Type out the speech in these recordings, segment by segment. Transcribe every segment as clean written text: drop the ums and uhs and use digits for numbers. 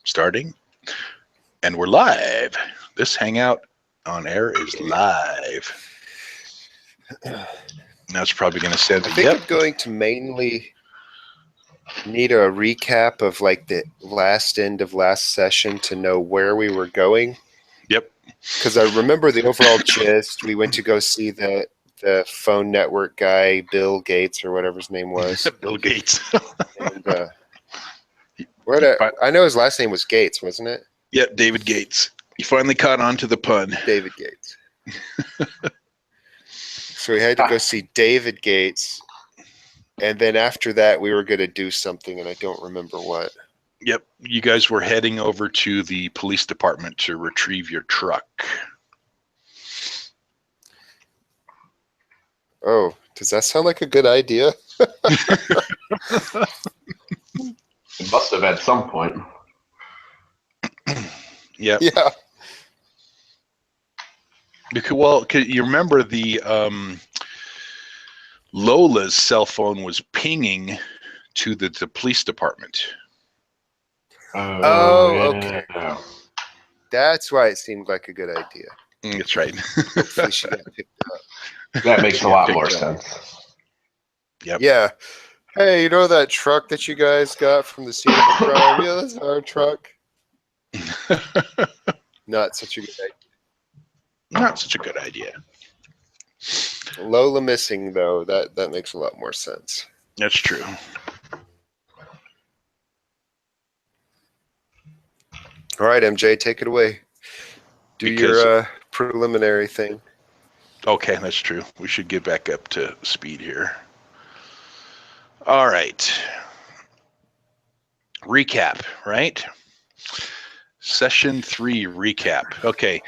Starting. And we're live. This Hangout on air is live. That's probably going to say, I think I'm going to mainly need a recap of like the last end of last session to know where we were going. Yep. Because I remember the overall gist. We went to go see the phone network guy, Bill Gates or whatever his name was. Bill Gates. And I know his last name was Gates, wasn't it? Yep, David Gates. He finally caught on to the pun. David Gates. So we had to go see David Gates. And then after that, we were going to do something, and I don't remember what. Yep, you guys were heading over to the police department to retrieve your truck. Oh, does that sound like a good idea? It must have at some point. Yep. Yeah. Because, well, you remember the Lola's cell phone was pinging to the police department. Okay. That's why it seemed like a good idea. That's right. Hopefully she got picked up. That makes a lot more sense. Yep. Yeah. Hey, you know that truck that you guys got from the scene of the crime? Yeah, that's our truck. Not such a good idea. Not such a good idea. Lola missing, though, that makes a lot more sense. That's true. All right, MJ, take it away. Do your preliminary thing. Okay, that's true. We should get back up to speed here. All right. Recap, right? Session 3 recap. Okay.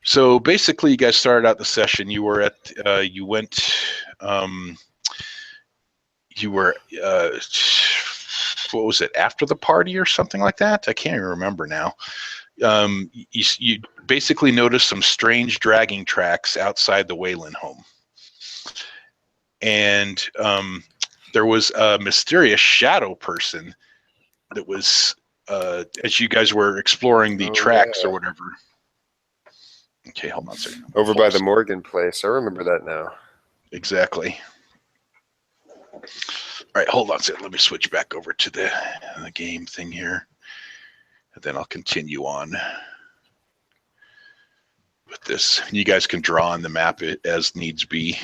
So basically, you guys started out the session. You were at, you went, what was it, after the party or something like that? I can't even remember now. You basically noticed some strange dragging tracks outside the Wayland home. And there was a mysterious shadow person that was, as you guys were exploring the tracks or whatever. Okay, hold on a second. Over by the Morgan place. I remember that now. Exactly. All right, hold on a second. Let me switch back over to the game thing here. And then I'll continue on with this. You guys can draw on the map as needs be.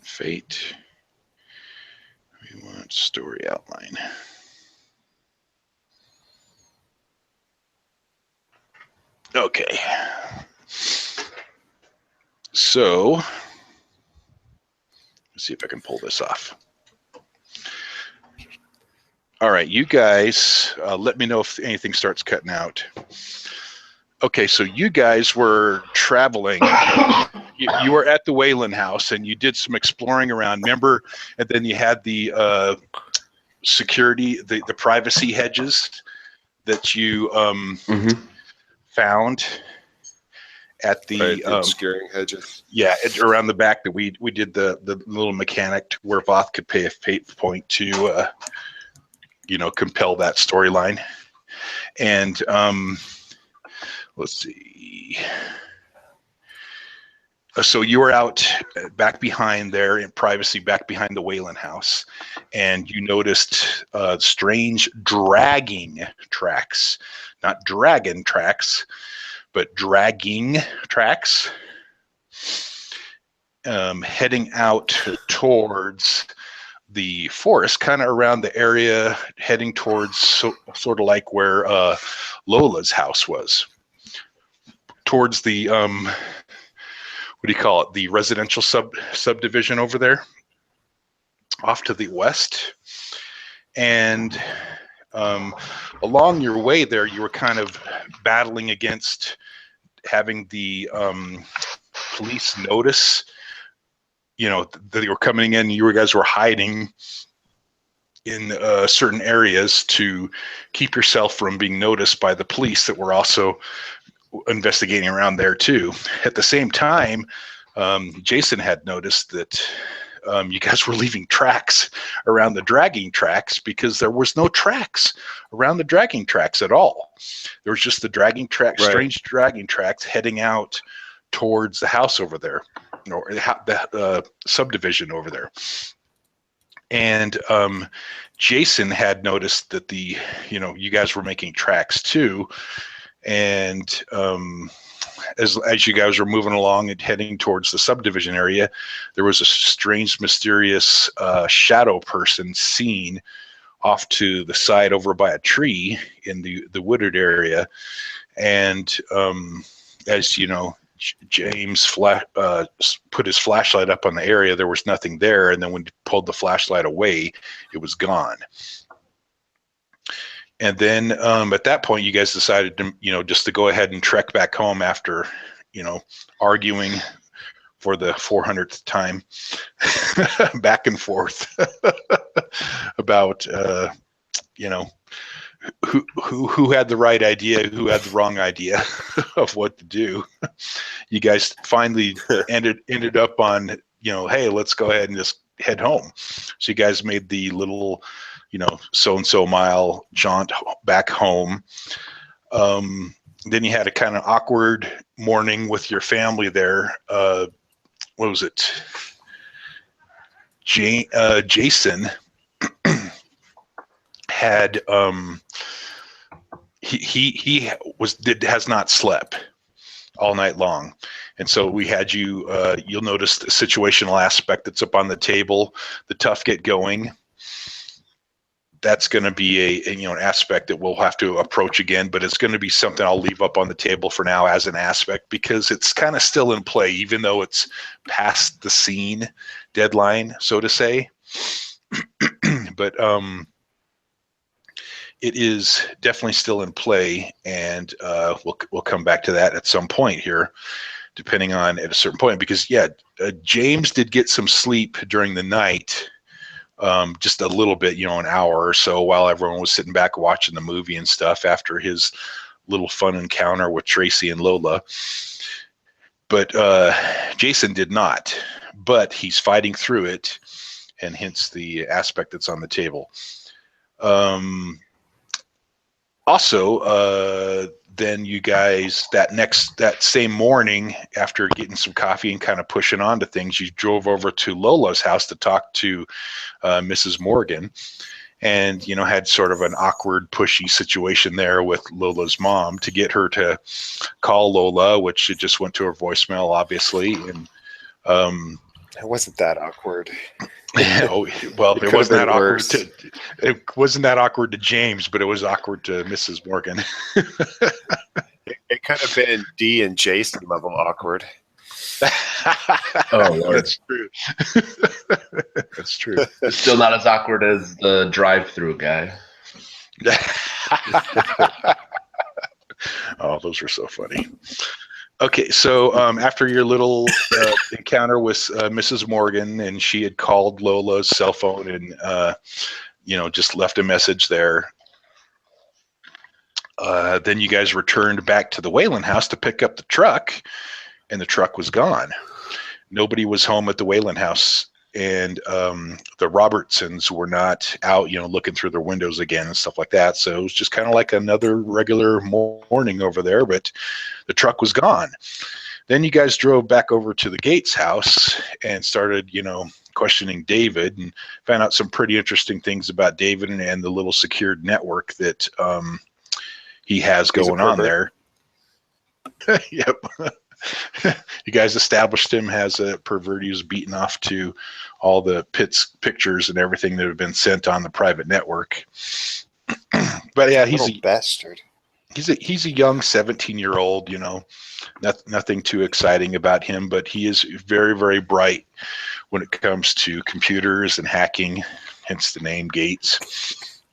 Fate. We want story outline. Okay. So, let's see if I can pull this off. All right, you guys, let me know if anything starts cutting out. Okay, so you guys were traveling. You were at the Wayland house, and you did some exploring around. Remember, and then you had the security, the privacy hedges that you found at the obscuring hedges. Yeah, around the back that we did the little mechanic to where Voth could pay a fate point to compel that storyline. And let's see. So you were out back behind there in privacy, back behind the Wayland house, and you noticed strange dragging tracks, not dragon tracks, but dragging tracks, heading out towards the forest, kind of around the area, heading towards sort of like where Lola's house was, towards the what do you call it? The residential subdivision over there, off to the west. And along your way there, you were kind of battling against having the police notice, that you were coming in. You guys were hiding in certain areas to keep yourself from being noticed by the police that were also investigating around there too. At the same time, Jason had noticed that you guys were leaving tracks around the dragging tracks because there was no tracks around the dragging tracks at all. There was just the dragging tracks, Right. strange dragging tracks heading out towards the house over there, or the subdivision over there. And Jason had noticed that you guys were making tracks too, and as you guys were moving along and heading towards the subdivision area, there was a strange, mysterious shadow person seen off to the side over by a tree in the wooded area. And as you know, James put his flashlight up on the area. There was nothing there, and then when he pulled the flashlight away, it was gone. And then at that point, you guys decided to, just to go ahead and trek back home after, arguing for the 400th time back and forth about, who had the right idea, who had the wrong idea of what to do. You guys finally ended up on, hey, let's go ahead and just head home. So you guys made the little, so-and-so mile jaunt back home. Then you had a kind of awkward morning with your family there. What was it? Jason had has not slept all night long, and so we had you. You'll notice the situational aspect that's up on the table. The tough get going. That's going to be an aspect that we'll have to approach again, but it's going to be something I'll leave up on the table for now as an aspect because it's kind of still in play, even though it's past the scene deadline, so to say. But it is definitely still in play, and we'll come back to that at some point here, depending on at a certain point. Because James did get some sleep during the night. Just a little bit, an hour or so while everyone was sitting back watching the movie and stuff after his little fun encounter with Tracy and Lola. But Jason did not, but he's fighting through it, and hence the aspect that's on the table. Also, then you guys, that same morning, after getting some coffee and kind of pushing on to things, you drove over to Lola's house to talk to Mrs. Morgan, and had sort of an awkward, pushy situation there with Lola's mom to get her to call Lola, which it just went to her voicemail, obviously, and it wasn't that awkward. Well, it wasn't that awkward. It wasn't that awkward to James, but it was awkward to Mrs. Morgan. It could have been D and Jason level awkward. Oh, Lord. That's true. That's true. It's still not as awkward as the drive-through guy. Oh, those are so funny. Okay, so after your little encounter with Mrs. Morgan, and she had called Lola's cell phone and just left a message there. Then you guys returned back to the Whalen house to pick up the truck, and the truck was gone. Nobody was home at the Whalen house, and the Robertsons were not out, looking through their windows again and stuff like that. So it was just kind of like another regular morning over there, but the truck was gone. Then you guys drove back over to the Gates house and started, questioning David, and found out some pretty interesting things about David and the little secured network that he has going on there. Yep. You guys established him as a pervert. He was beaten off to all the pictures and everything that have been sent on the private network. But yeah, he's a bastard. He's a young 17-year-old, nothing too exciting about him, but he is very, very bright when it comes to computers and hacking, hence the name Gates.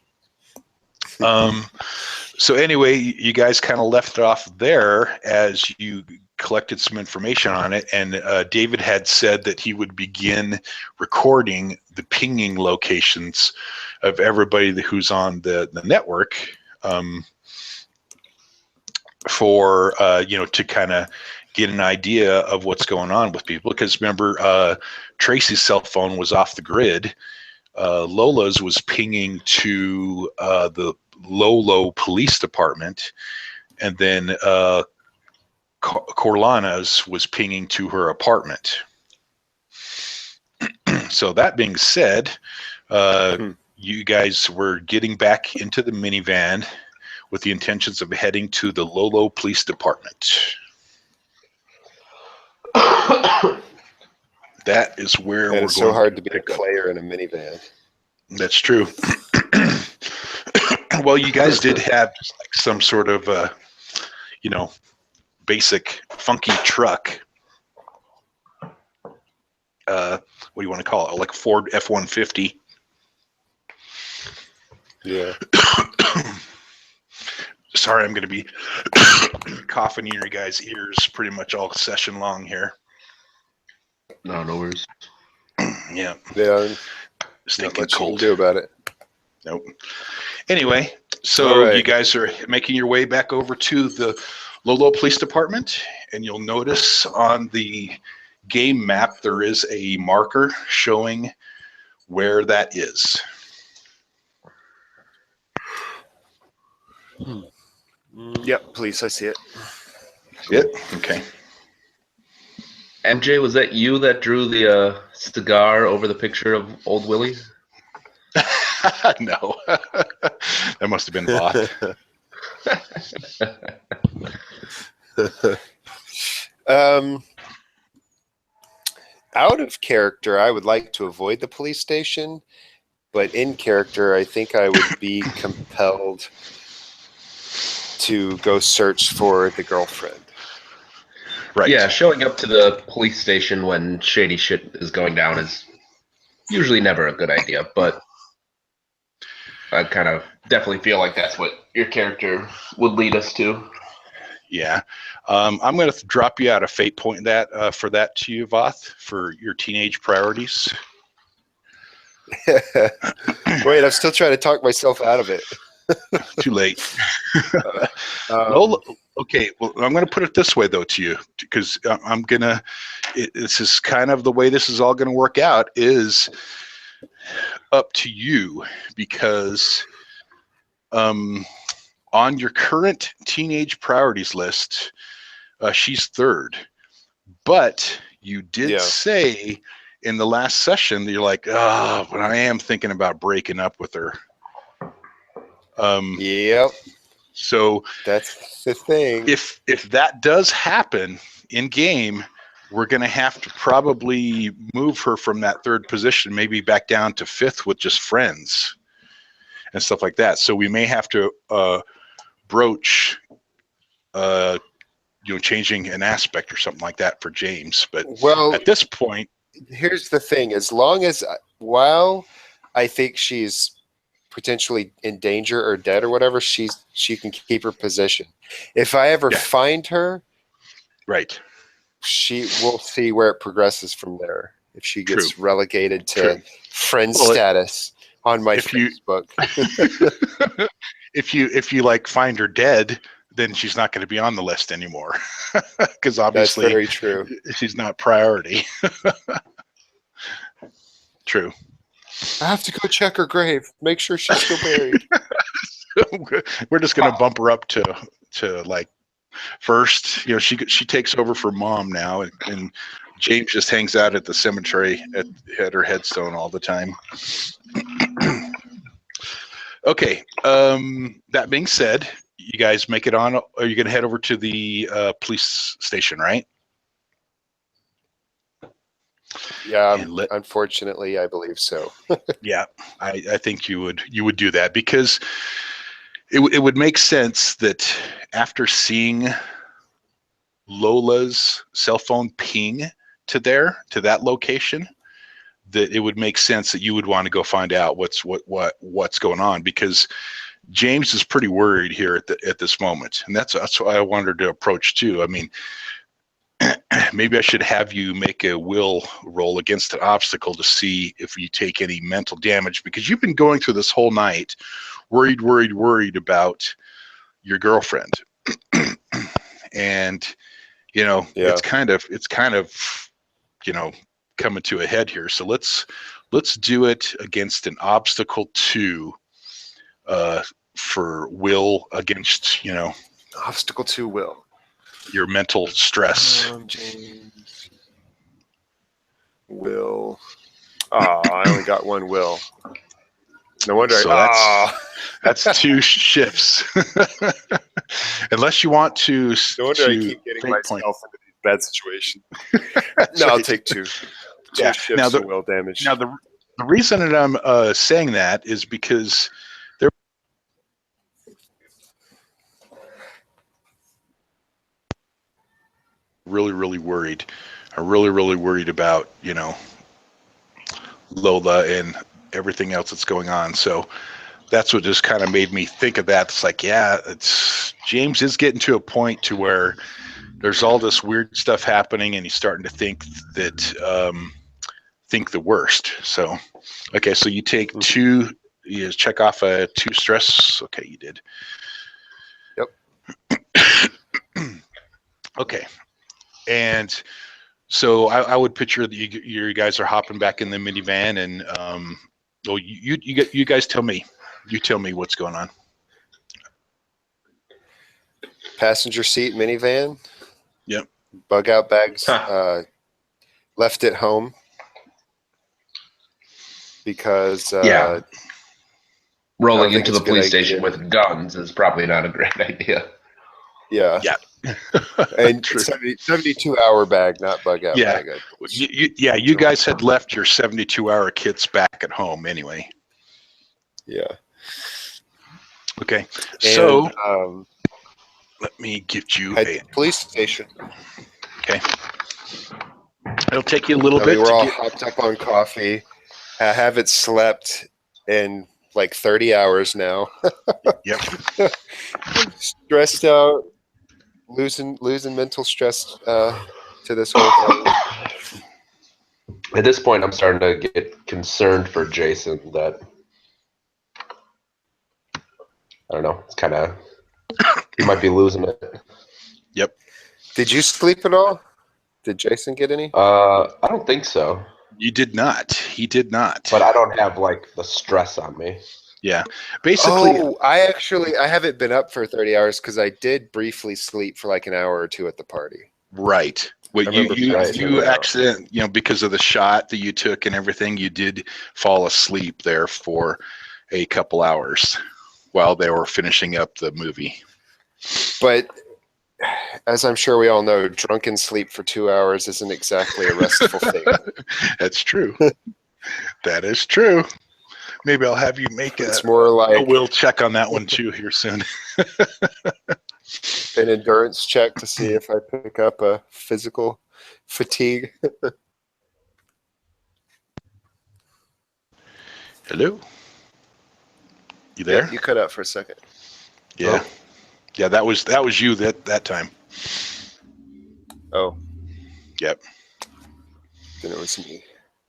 So anyway, you guys kind of left it off there as you collected some information on it, and David had said that he would begin recording the pinging locations of everybody who's on the network for to kind of get an idea of what's going on with people. Because remember, Tracy's cell phone was off the grid. Lola's was pinging to the Lolo Police Department, and then Corlana's was pinging to her apartment. So that being said, you guys were getting back into the minivan with the intentions of heading to the Lolo Police Department. That is where we're going. It's so hard to be a player in a minivan. That's true. Well, you guys did have just like some sort of, basic funky truck. What do you want to call it? Like a Ford F-150. Yeah. Sorry, I'm going to be coughing in your guys' ears pretty much all session long here. No worries. Yeah. Yeah. Stinking cold. cold. Do about it. Nope. Anyway, so you guys are making your way back over to the Lolo Police Department, and you'll notice on the game map there is a marker showing where that is. Yep, police, I see it. See it? Okay. MJ, was that you that drew the cigar over the picture of Old Willie? No. That must have been bought. Out of character, I would like to avoid the police station, but in character, I think I would be compelled to go search for the girlfriend. Right. Yeah, showing up to the police station when shady shit is going down is usually never a good idea, but I kind of definitely feel like that's what your character would lead us to. Yeah. I'm going to drop you out a fate point for that to you, Voth, for your teenage priorities. Wait, I'm still trying to talk myself out of it. Too late. Okay, well, I'm going to put it this way, though, to you, because this is kind of the way this is all going to work out, is up to you, because on your current teenage priorities list, she's third. But you did say in the last session that you're like, but I am thinking about breaking up with her. Yep. So that's the thing. If that does happen in game, we're going to have to probably move her from that third position, maybe back down to fifth with just friends and stuff like that. So we may have to broach, changing an aspect or something like that for James. But at this point, here's the thing: while I think she's potentially in danger or dead or whatever, she can keep her position. If I ever find her, right, we'll see where it progresses from there. If she gets relegated to friend status on my Facebook. If you like find her dead, then she's not going to be on the list anymore, because obviously that's very true. She's not priority. True. I have to go check her grave. Make sure she's still buried. We're just going to bump her up to like first. She takes over for mom now, and James just hangs out at the cemetery at her headstone all the time. Okay. That being said, you guys make it on. Are you going to head over to the police station, right? Yeah, unfortunately, I believe so. Yeah, I think you would do that, because it would make sense that after seeing Lola's cell phone ping to that location, that it would make sense that you would want to go find out what's going on, because James is pretty worried here at this moment, and that's why I wanted to approach too. I mean, maybe I should have you make a will roll against an obstacle to see if you take any mental damage, because you've been going through this whole night worried about your girlfriend. And you know, Yeah. it's kind of, you know, coming to a head here. So let's do it against an obstacle 2 for will against, you know, Obstacle 2 will. your mental stress. James. Will. I only got 1 will. No wonder. So that's 2 shifts. Unless you want to. No wonder I keep getting myself into these bad situations. No, I'll take 2. 2 shifts of will damage. Now the reason that I'm saying that is because they're really worried. Are really worried about, you know, Lola and everything else that's going on. So that's what just kind of made me think of that. It's like, yeah, James is getting to a point to where there's all this weird stuff happening, and he's starting to think that think the worst. So, okay, so you take 2. You check off a 2 stress. Okay, you did. Yep. Okay, and so I would picture that you guys are hopping back in the minivan, and well, you guys tell me. You tell me what's going on. Passenger seat minivan. Yep. Bug out bags left at home because rolling into the police station with guns is probably not a great idea. Yeah. And 72-hour bag, not bug out bag. You guys had left your 72-hour kits back at home anyway. Yeah. Okay. And, so let me get you a police station. Okay. It'll take you a little bit. We're all hopped up on coffee. I haven't slept in like 30 hours now. Yep. Stressed out, losing mental stress to this whole thing. At this point, I'm starting to get concerned for Jason that, I don't know, it's kind of, he might be losing it. Yep. Did you sleep at all? Did Jason get any? I don't think so. You did not. He did not. But I don't have like the stress on me. Yeah. Basically. Oh, I haven't been up for 30 hours because I did briefly sleep for like an hour or 2 at the party. Right. Well, you accident, you know, because of the shot that you took and everything, you did fall asleep there for a couple hours while they were finishing up the movie. But as I'm sure we all know, drunken sleep for 2 hours isn't exactly a restful thing. That's true. That is true. Maybe I'll have you make it's more like a will check on that one too here soon. An endurance check to see if I pick up a physical fatigue. Hello? You there? Yeah, you cut out for a second. Yeah. Oh. Yeah, that was you that time. Oh. Yep. Then it was me.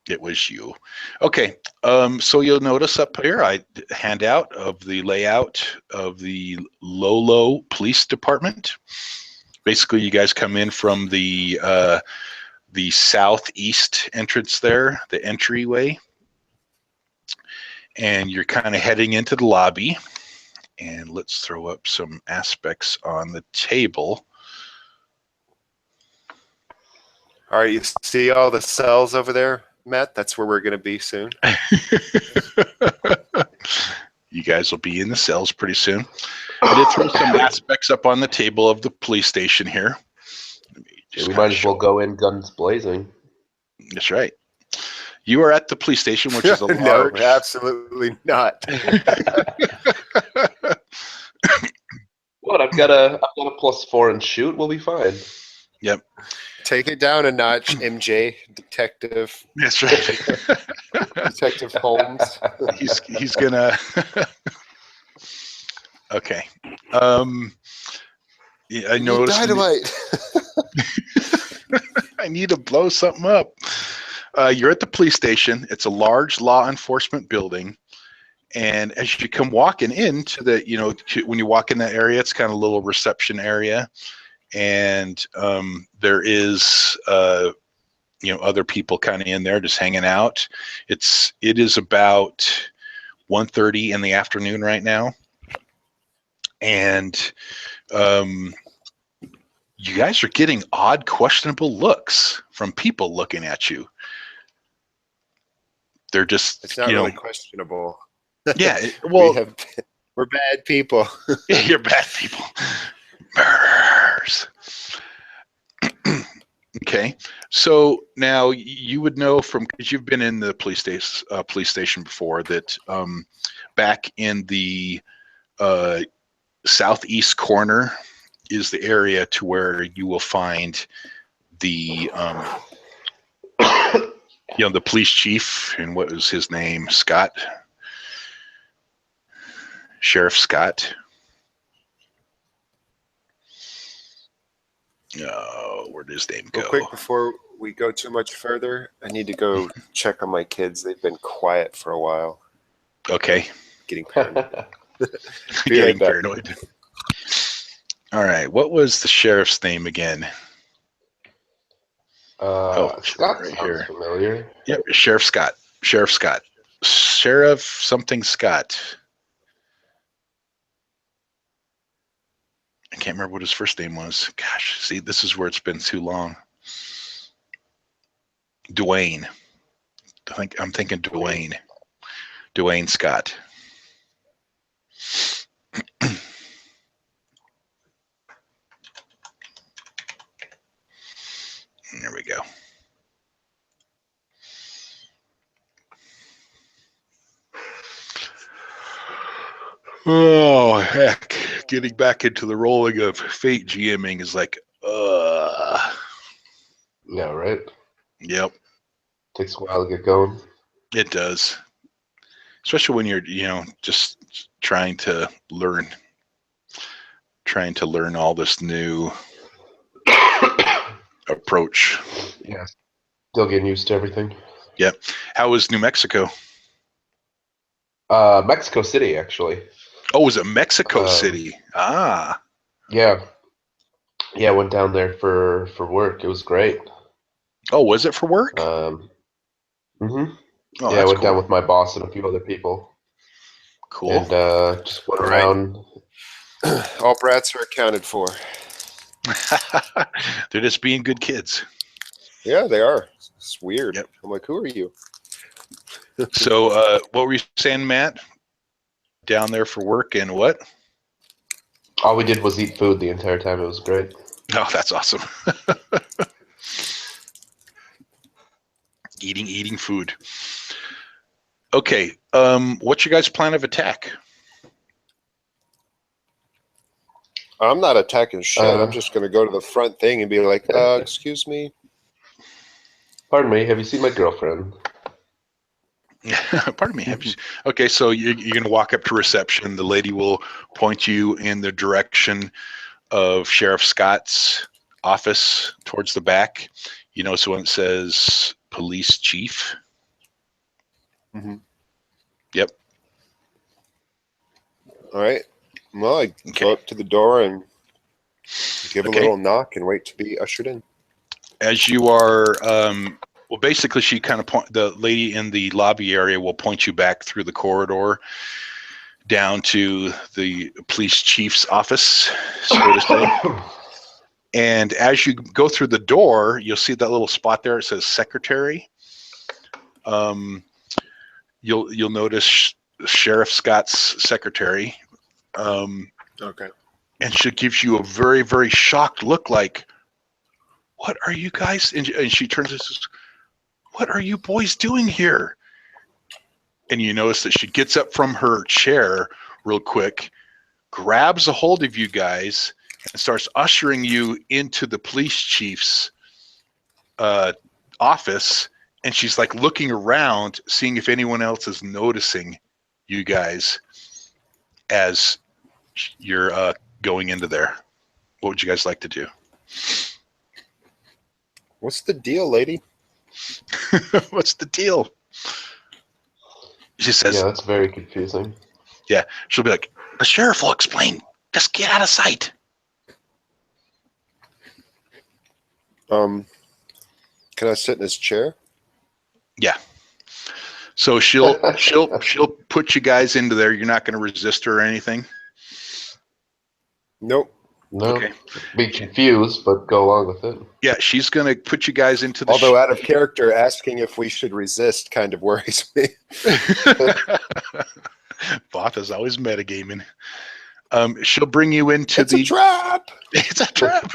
It was you. Okay. So you'll notice up here, I hand out of the layout of the Lolo Police Department. Basically, you guys come in from the southeast entrance there, the entryway, and you're kind of heading into the lobby. And let's throw up some aspects on the table. All right, you see all the cells over there, Matt? That's where we're going to be soon. You guys will be in the cells pretty soon. I did throw some aspects up on the table of the police station here. We might as well go in guns blazing. That's right. You are at the police station, which is a large... No, absolutely not. What? I've got a +4 and shoot. We'll be fine. Yep. Take it down a notch, MJ, Detective. That's right. Detective Holmes. He's gonna. Okay. Yeah, I noticed. Dynamite. I need to blow something up. You're at the police station. It's a large law enforcement building. And as you come walking into the, when you walk in that area, it's kind of a little reception area. and there is other people kind of in there just hanging out. It is about 1:30 in the afternoon right now, and you guys are getting odd, questionable looks from people looking at you. They're just, it's not really questionable. Yeah, well, we're bad people. Yeah, you're bad people. Murderers. Okay, so now you would know because you've been in the police station before that back in the southeast corner is the area to where you will find the the police chief, and what was his name? Scott. Sheriff Scott. Oh, where does his name go? Real quick, before we go too much further, I need to go check on my kids. They've been quiet for a while. Okay. Getting paranoid. Getting paranoid. All right. What was the sheriff's name again? Scott right sounds here. familiar. Yep, Sheriff Scott. Sheriff Scott. Sheriff something Scott. I can't remember what his first name was. Gosh, see, this is where it's been too long. Dwayne. I'm thinking Dwayne. Dwayne Scott. There we go. Oh, heck. Getting back into the rolling of Fate GMing is like, Yeah, right? Yep. Takes a while to get going. It does. Especially when you're, just trying to learn all this new approach. Yeah. Still getting used to everything. Yep. How was New Mexico? Mexico City, actually. Oh, was it Mexico City? Ah. Yeah. Yeah, I went down there for work. It was great. Oh, was it for work? Mm-hmm. Oh, yeah, I went down with my boss and a few other people. Cool. And just went around. All brats are accounted for. They're just being good kids. Yeah, they are. It's weird. Yep. I'm like, who are you? So, what were you saying, Matt? Down there for work and what? All we did was eat food the entire time. It was great. Oh, that's awesome. Eating food. Okay. What's your guys' plan of attack? I'm not attacking shit. I'm just going to go to the front thing and be like, excuse me. Pardon me, have you seen my girlfriend? Pardon me. Okay, so you're going to walk up to reception. The lady will point you in the direction of Sheriff Scott's office towards the back. So when it says police chief. Mm-hmm. Yep. All right. Well, I go up to the door and give a little knock and wait to be ushered in. As you are, well, basically, she kind of the lady in the lobby area will point you back through the corridor down to the police chief's office, so to say. And as you go through the door, you'll see that little spot there. It says secretary. You'll notice Sheriff Scott's secretary. Okay. And she gives you a very, very shocked look, like, "What are you guys?" And she turns and says, "What are you boys doing here?" And you notice that she gets up from her chair real quick, grabs a hold of you guys, and starts ushering you into the police chief's office. And she's like looking around, seeing if anyone else is noticing you guys as you're going into there. What would you guys like to do? What's the deal, lady? What's the deal? She says, yeah, that's very confusing. Yeah, she'll be like, "The sheriff will explain. Just get out of sight." Can I sit in his chair? Yeah. So she'll put you guys into there. You're not going to resist her or anything. Nope. No, Okay. be confused, but go along with it. Yeah, she's going to put you guys into the. Although out of character, asking if we should resist kind of worries me. Botha's always metagaming. She'll bring you into It's a trap. It's a trap.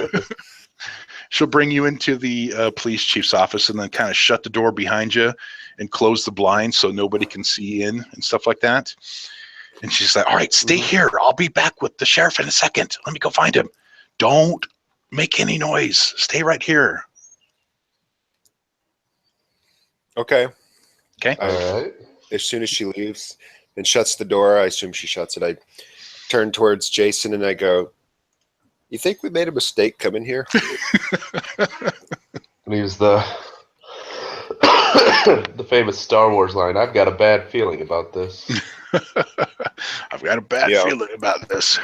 She'll bring you into the police chief's office and then kind of shut the door behind you and close the blinds so nobody can see in and stuff like that. And she's like, all right, stay here. I'll be back with the sheriff in a second. Let me go find him. Don't make any noise. Stay right here. Okay. Okay. All right. As soon as she leaves and shuts the door, I assume she shuts it. I turn towards Jason and I go, "You think we made a mistake coming here?" And use the the famous Star Wars line. I've got a bad feeling about this. I've got a bad feeling about this.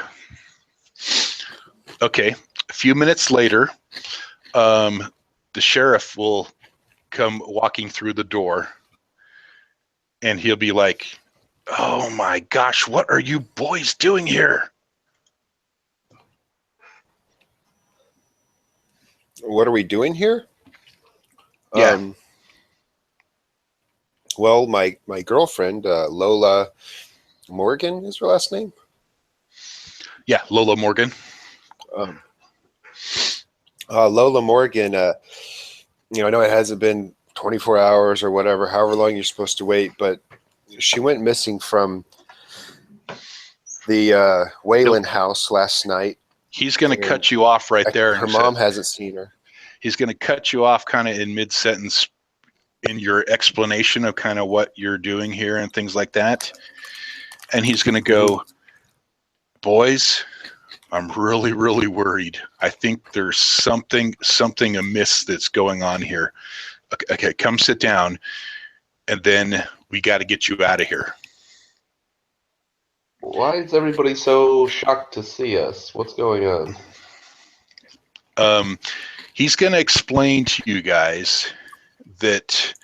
Okay. A few minutes later, the sheriff will come walking through the door and he'll be like, oh my gosh, what are you boys doing here? What are we doing here? Yeah. Well, my girlfriend, Lola Morgan is her last name? Yeah, Lola Morgan. Lola Morgan, I know it hasn't been 24 hours or whatever, however long you're supposed to wait, but she went missing from the Whalen house last night. He's going to cut you off right there. Her mom hasn't seen her. He's going to cut you off kind of in mid-sentence in your explanation of kind of what you're doing here and things like that. And he's going to go, boys, I'm really, really worried. I think there's something amiss that's going on here. Okay, come sit down, and then we got to get you out of here. Why is everybody so shocked to see us? What's going on? He's going to explain to you guys that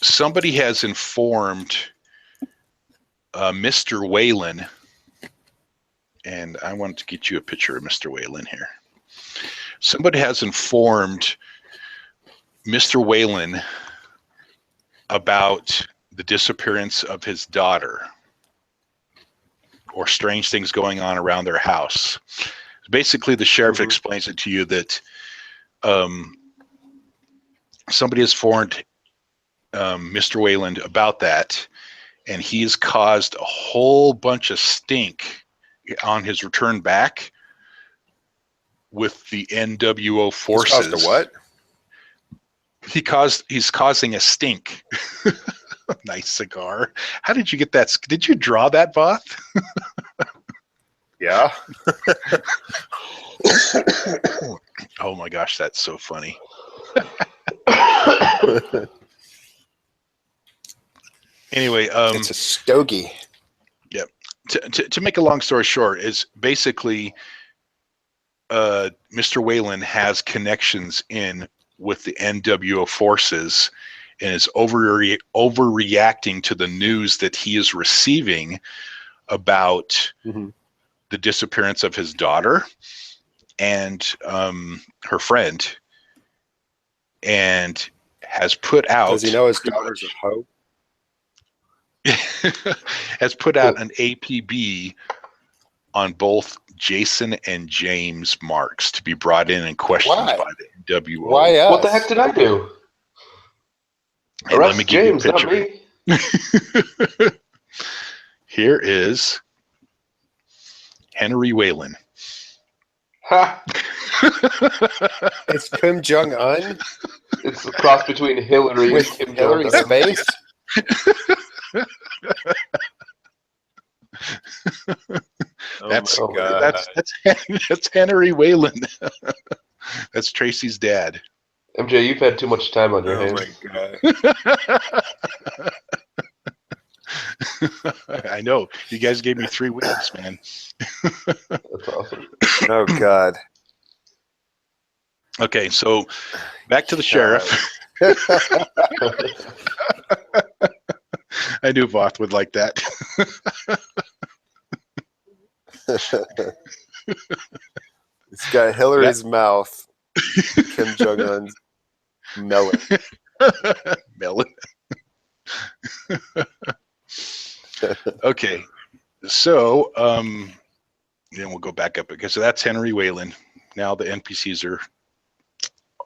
somebody has informed Mr. Whalen, and I wanted to get you a picture of Mr. Whalen here. Somebody has informed Mr. Whalen about the disappearance of his daughter or strange things going on around their house. Basically, the sheriff explains it to you that somebody has informed Mr. Whalen about that, and he's caused a whole bunch of stink on his return back with the NWO forces. He's caused a what? He's causing a stink. Nice cigar. How did you get that? Did you draw that, Both? Yeah. Oh my gosh, that's so funny. Anyway, it's a stogie. Yep. To make a long story short, is basically Mr. Whalen has connections in with the NWO forces and is overreacting to the news that he is receiving about the disappearance of his daughter and her friend, and has put out. Does he know his daughter's a hoe? Has put out an APB on both Jason and James Marks to be brought in and questioned by the NWO. Why us? What the heck did I do? Hey, Arrest let me give James, you a not picture. me. Here is Henry Whalen. Ha! It's Kim Jong-un It's a cross between Hillary with and Kim Hillary's Jong-un. face. That's my God. that's Henry Whalen. That's Tracy's dad. MJ, you've had too much time on your Oh hands. my God. I know. You guys gave me 3 weeks, man. That's awesome. Oh God. Okay, so back to the sheriff. I knew Voth would like that. It's got Hillary's mouth. Kim Jong-un's melon. Melon. Okay, so then we'll go back up because that's Henry Whalen. Now the NPCs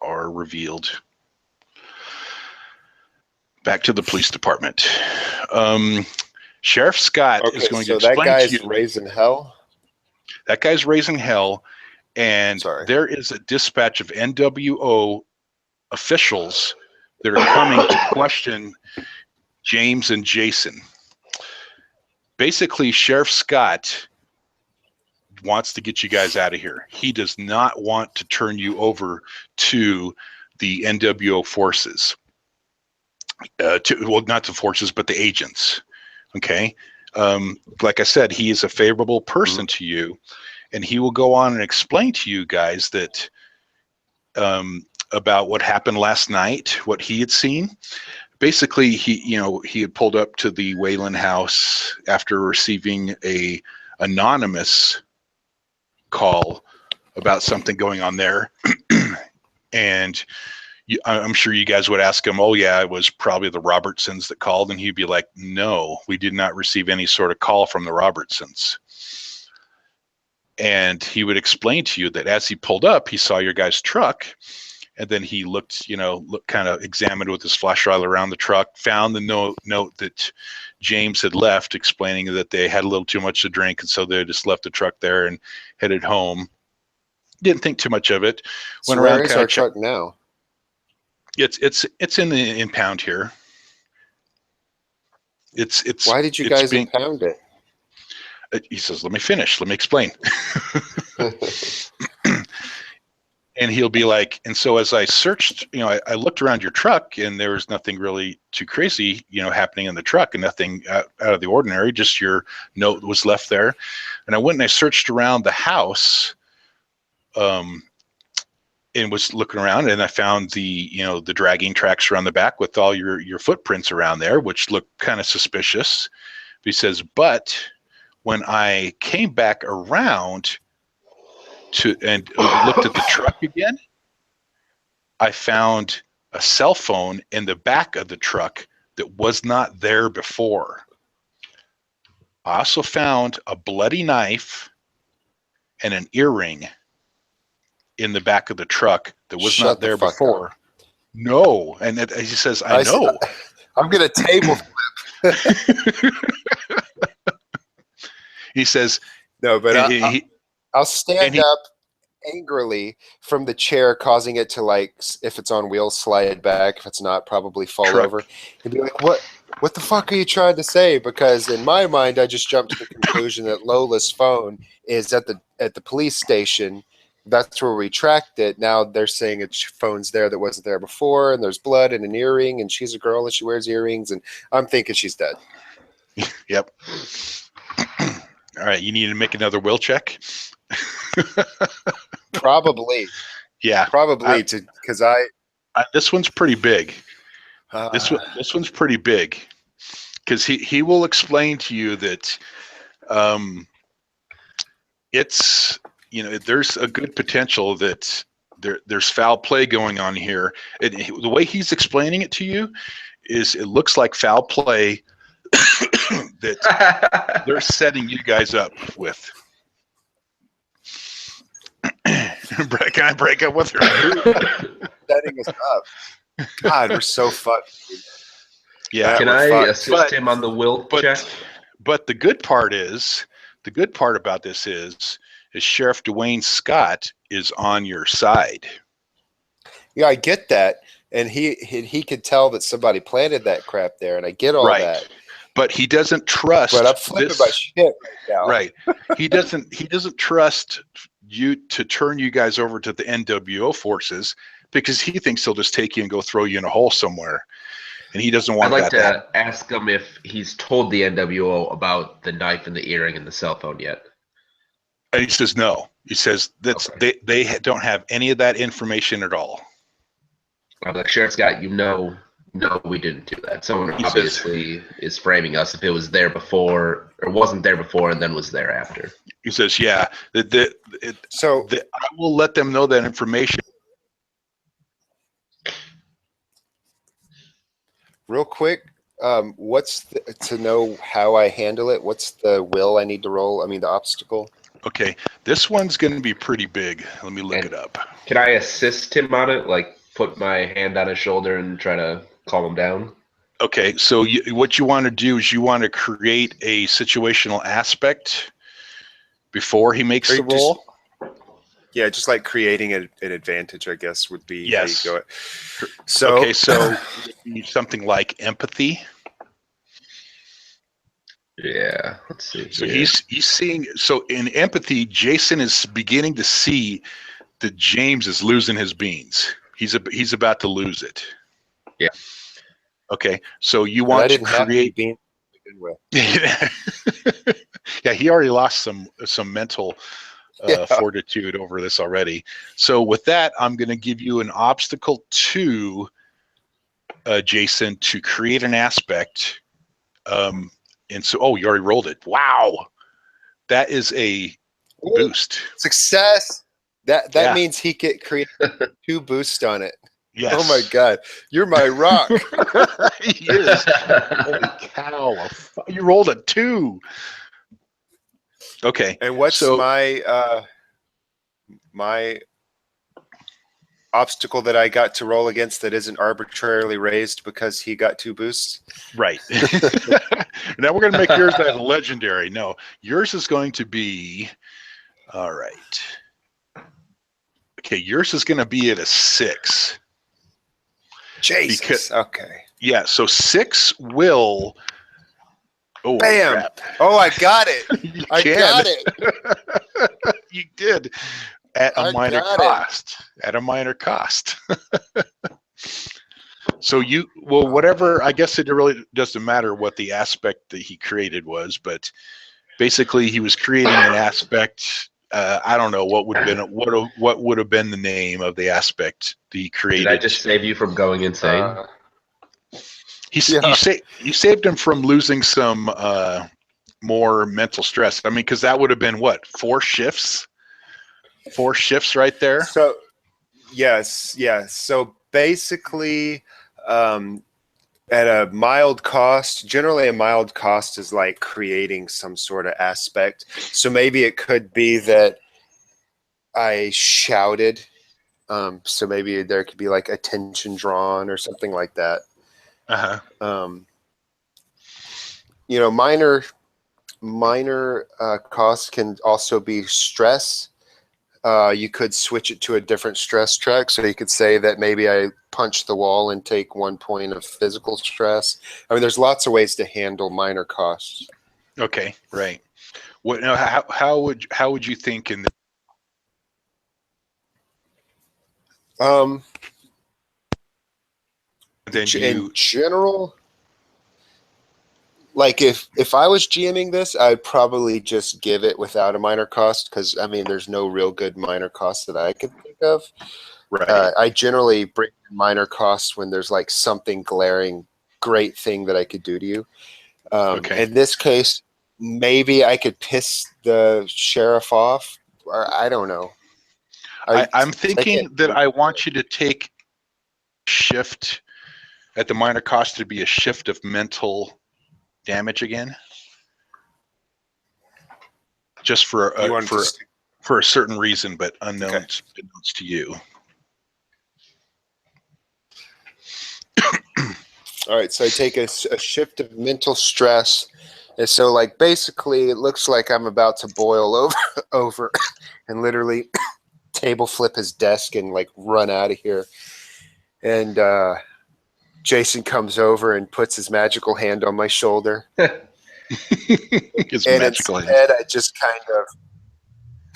are revealed. Back to the police department. Sheriff Scott is going to explain that guy's to you. raising hell? That guy's raising hell, and there is a dispatch of NWO officials that are coming to question James and Jason. Basically, Sheriff Scott wants to get you guys out of here. He does not want to turn you over to the NWO forces. Well, not the forces, but the agents. Okay. Like I said, he is a favorable person to you, and he will go on and explain to you guys that about what happened last night, what he had seen. Basically, he had pulled up to the Whalen house after receiving a anonymous call about something going on there, and I'm sure you guys would ask him, oh yeah, it was probably the Robertsons that called, and he'd be like, no, we did not receive any sort of call from the Robertsons. And he would explain to you that as he pulled up, he saw your guy's truck, and then he looked kind of examined with his flashlight around the truck, found the note that James had left explaining that they had a little too much to drink, and so they just left the truck there and headed home. Didn't think too much of it. So where is our truck now? It's in the impound here. It's Why did you guys impound it? He says, let me finish. Let me explain. And he'll be like, and so as I searched, I looked around your truck, and there was nothing really too crazy, happening in the truck, and nothing out of the ordinary. Just your note was left there. And I went and I searched around the house, and was looking around, and I found the dragging tracks around the back with all your footprints around there, which looked kind of suspicious. He says, but when I came back around and looked at the truck again, I found a cell phone in the back of the truck that was not there before. I also found a bloody knife and an earring in the back of the truck that was not there before. No. And he says, I know. I'm going to table flip. He says, no, but I'll stand up angrily from the chair, causing it to, like, if it's on wheels, slide back. If it's not, probably fall over. And be like, what the fuck are you trying to say? Because in my mind, I just jumped to the conclusion that Lola's phone is at the police station. That's where we tracked it. Now they're saying its phone's there that wasn't there before, and there's blood and an earring, and she's a girl and she wears earrings, and I'm thinking she's dead. Yep. All right, you need to make another will check. Probably. Yeah. Probably because this one's pretty big. This one's pretty big because he will explain to you that it's. There's a good potential that there's foul play going on here. The way he's explaining it to you is it looks like foul play that they're setting you guys up with. Can I break up with her? Setting us up. God, we're so fucked. Yeah. Can I assist him on the will check? But the good part about this is Sheriff Dwayne Scott is on your side. Yeah, I get that. And he could tell that somebody planted that crap there, and I get all that. But he doesn't trust. But I'm flipping my shit right now. Right. He doesn't trust you to turn you guys over to the NWO forces because he thinks he'll just take you and go throw you in a hole somewhere. And he doesn't want that. I'd like to ask him if he's told the NWO about the knife and the earring and the cell phone yet. And he says no. He says that's they don't have any of that information at all. I'm like, Sheriff Scott, no, we didn't do that. Someone He obviously is framing us if it was there before or wasn't there before and then was there after. He says, yeah, I will let them know that information. Real quick, to know how I handle it? What's the will I need to roll? I mean, the obstacle. Okay, this one's going to be pretty big. Let me look it up. Can I assist him on it? Like put my hand on his shoulder and try to calm him down? Okay, so what you want to do is you want to create a situational aspect before he makes the roll. Yeah, just like creating an advantage, I guess, would be how you go. So something like empathy. Yeah, let's see. So he's seeing. So in empathy, Jason is beginning to see that James is losing his beans. He's about to lose it. Yeah. Okay, so you want to create beans to begin with. Yeah, he already lost some mental fortitude over this already. So with that, I'm going to give you an obstacle to Jason to create an aspect. And so, you already rolled it. Wow, that is a boost. Success. That means he could create 2 boosts on it. Yes. Oh my God, you're my rock. He is. Holy cow! You rolled a 2. Okay. And what's my obstacle that I got to roll against that isn't arbitrarily raised because he got 2 boosts? Right. Now we're going to make yours as a legendary. No, yours is going to be, all right. Okay, yours is going to be at a 6. Jesus. Okay. Yeah, so 6 will. Oh, bam! Crap. Oh, I got it. I got it. You did at a minor cost. At a minor cost. So whatever. I guess it really doesn't matter what the aspect that he created was, but basically he was creating an aspect. I don't know what would have been the name of the aspect that he created. Did I just save you from going insane? You saved him from losing some more mental stress. I mean, because that would have been what, 4 shifts? 4 shifts right there. So, yes. So basically, at a mild cost, generally a mild cost is like creating some sort of aspect. So maybe it could be that I shouted. So maybe there could be like attention drawn or something like that. Minor costs can also be stress. You could switch it to a different stress track. So you could say that maybe I punch the wall and take 1 point of physical stress. I mean, there's lots of ways to handle minor costs. Okay, right. What? No, how would you think in the? In general, like if I was GMing this, I'd probably just give it without a minor cost because, I mean, there's no real good minor cost that I could think of. Right. I generally bring minor costs when there's like something glaring great thing that I could do to you. In this case, maybe I could piss the sheriff off, or I don't know. I'm thinking that I want you to take shift at the minor cost to be a shift of mental damage again, just for a certain reason, but unknown to you. All right, so I take a shift of mental stress, and so like basically it looks like I'm about to boil over and literally table flip his desk and like run out of here. And Jason comes over and puts his magical hand on my shoulder. Instead, I just kind of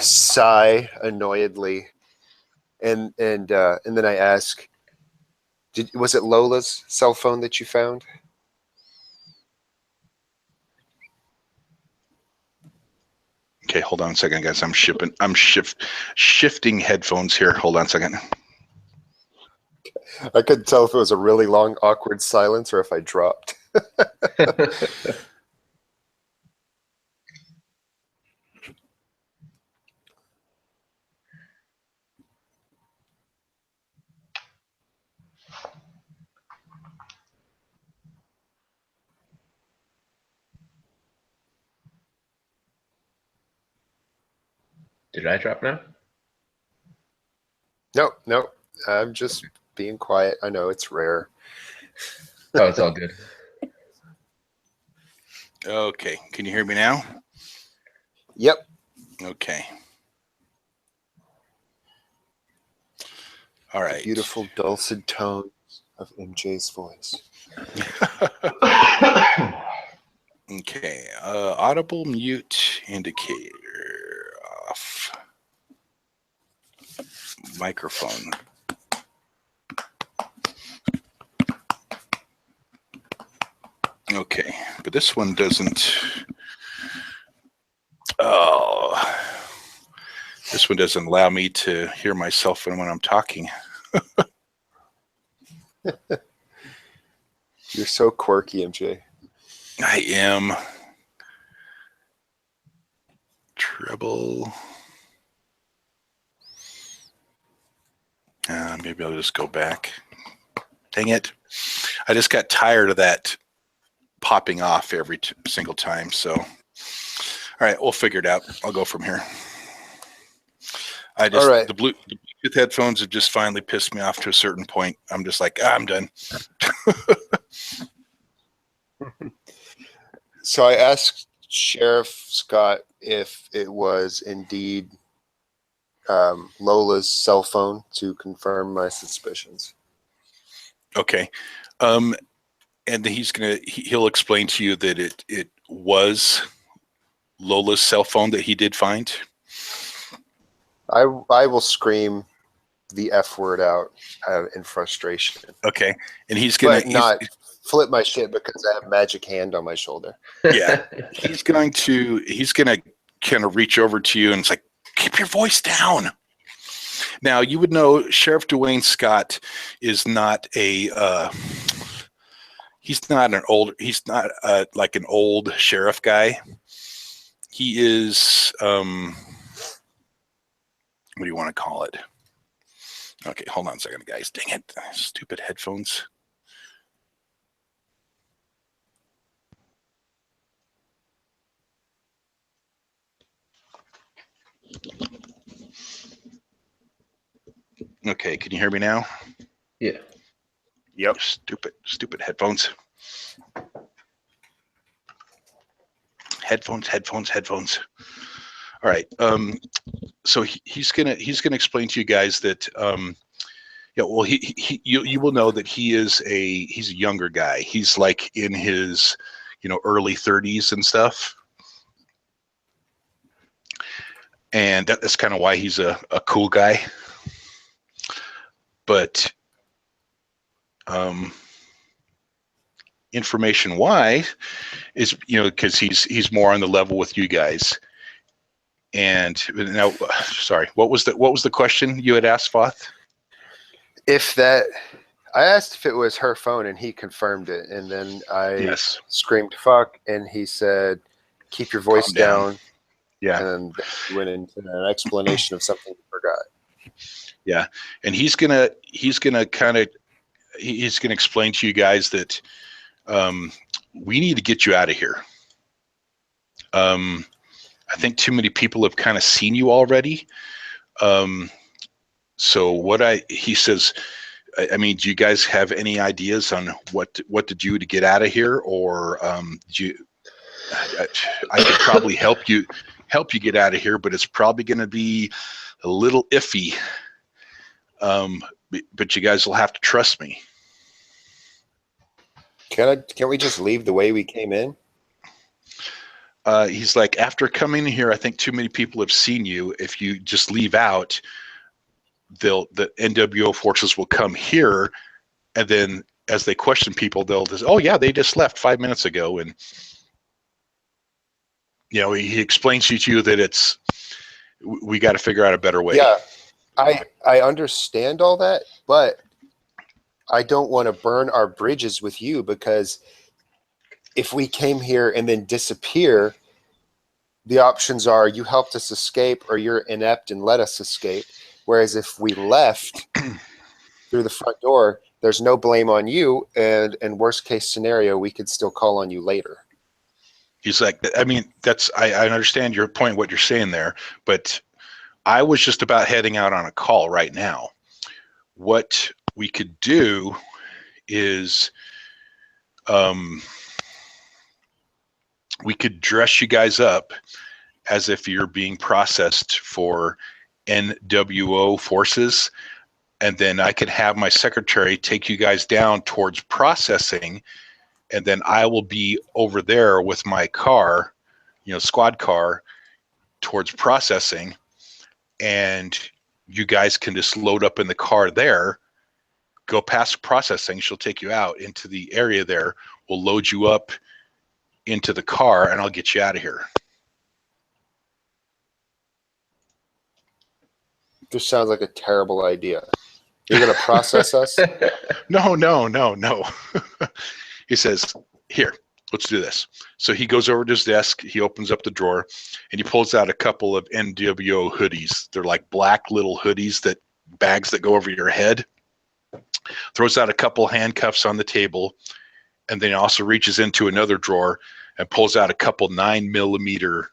sigh annoyedly, and then I ask, was it Lola's cell phone that you found? Okay, hold on a second, guys. I'm shifting headphones here. Hold on a second. I couldn't tell if it was a really long, awkward silence or if I dropped. Did I drop now? No. I'm just being quiet. I know it's rare. Oh, it's all good. Okay, can you hear me now? Yep. Okay. All right. The beautiful dulcet tones of MJ's voice. Okay. Audible mute indicator off. Microphone. Okay, but this one doesn't. Oh, this one doesn't allow me to hear myself when I'm talking. You're so quirky, MJ. I am. Treble. Maybe I'll just go back. Dang it. I just got tired of that popping off every single time. So, all right, we'll figure it out. I'll go from here. All right. The Bluetooth headphones have just finally pissed me off to a certain point. I'm just like, I'm done. So I asked Sheriff Scott if it was indeed Lola's cell phone to confirm my suspicions. Okay. And he'll explain to you that it was Lola's cell phone that he did find. I will scream the F word out in frustration. Okay. And he's going to flip my shit because I have magic hand on my shoulder. Yeah. he's going to kind of reach over to you and it's like, keep your voice down. Now you would know Sheriff Dwayne Scott is not he's not like an old sheriff guy. He is what do you want to call it? Okay, hold on a second, guys. Dang it. Stupid headphones. Okay, can you hear me now? Yeah. Yep. Stupid headphones. Headphones. All right. So he's gonna explain to you guys that well you will know that he's a younger guy. He's like in his early 30s and stuff. And that's kind of why he's a cool guy. But information wise is because he's more on the level with you guys. And now, sorry, what was the question you had asked, Foth? I asked if it was her phone, and he confirmed it, and then I screamed "fuck," and he said, "Keep your voice down." Yeah, and then he went into an explanation of something he forgot. Yeah, and he's gonna explain to you guys that we need to get you out of here. I think too many people have kind of seen you already. So he says, I mean, do you guys have any ideas on what to do to get out of here, or I could probably help you get out of here, but it's probably going to be a little iffy. But you guys will have to trust me. Can't we just leave the way we came in? He's like, after coming here, I think too many people have seen you. If you just leave out, the NWO forces will come here, and then as they question people, they'll just, oh yeah, they just left 5 minutes ago. And he explains to you that we got to figure out a better way. Yeah, I understand all that, but I don't want to burn our bridges with you, because if we came here and then disappear, the options are you helped us escape or you're inept and let us escape. Whereas if we left through the front door, there's no blame on you, and in worst case scenario, we could still call on you later. He's like, I mean, I understand your point, what you're saying there, but I was just about heading out on a call right now. What we could do is we could dress you guys up as if you're being processed for NWO forces, and then I could have my secretary take you guys down towards processing, and then I will be over there with my car, squad car, towards processing, and you guys can just load up in the car there, go past processing, she'll take you out into the area there, we'll load you up into the car, and I'll get you out of here. This sounds like a terrible idea. You're going to process us? No. He says, here, let's do this. So he goes over to his desk, he opens up the drawer, and he pulls out a couple of NWO hoodies. They're like black little hoodies, bags that go over your head. Throws out a couple handcuffs on the table, and then he also reaches into another drawer and pulls out a couple 9mm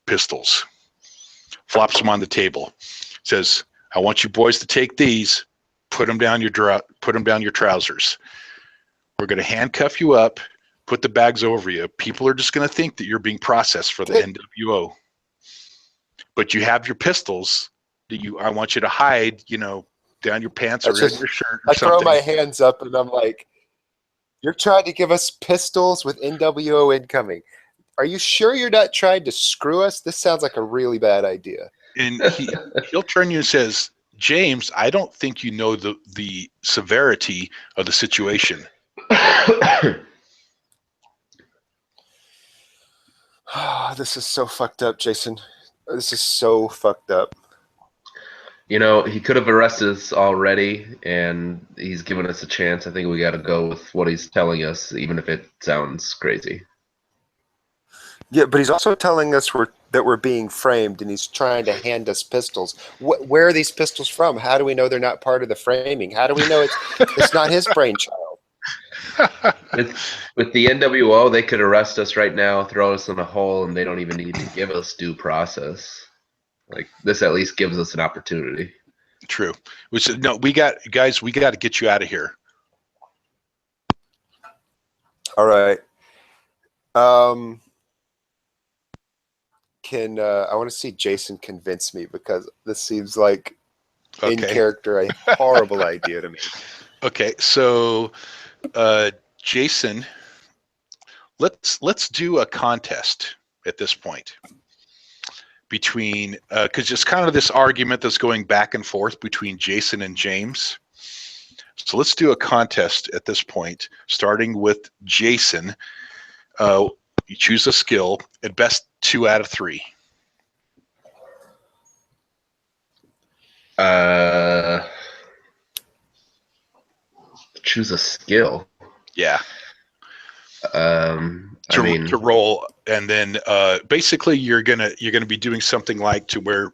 pistols. Flops them on the table. Says, I want you boys to take these, put them down your trousers. We're going to handcuff you up, put the bags over you. People are just going to think that you're being processed for the NWO. But you have your pistols that I want you to hide, down your pants or in your shirt or something. I throw my hands up and I'm like, you're trying to give us pistols with NWO incoming. Are you sure you're not trying to screw us? This sounds like a really bad idea. And he'll turn you and says, James, I don't think you know the severity of the situation. This is so fucked up, Jason. This is so fucked up. He could have arrested us already, and he's given us a chance. I think we got to go with what he's telling us, even if it sounds crazy. Yeah, but he's also telling us that we're being framed, and he's trying to hand us pistols. Where are these pistols from? How do we know they're not part of the framing? How do we know it's not his brainchild? With the NWO, they could arrest us right now, throw us in a hole, and they don't even need to give us due process. Like, this at least gives us an opportunity. True. We got to get you out of here. All right. I want to see Jason convince me, because this seems like in character a horrible idea to me. Okay, so Jason, let's do a contest at this point between because it's kind of this argument that's going back and forth between Jason and James. So let's do a contest at this point, starting with Jason. You choose a skill, at best 2 out of 3. Choose a skill. Yeah. To roll, and then basically you're gonna be doing something like to where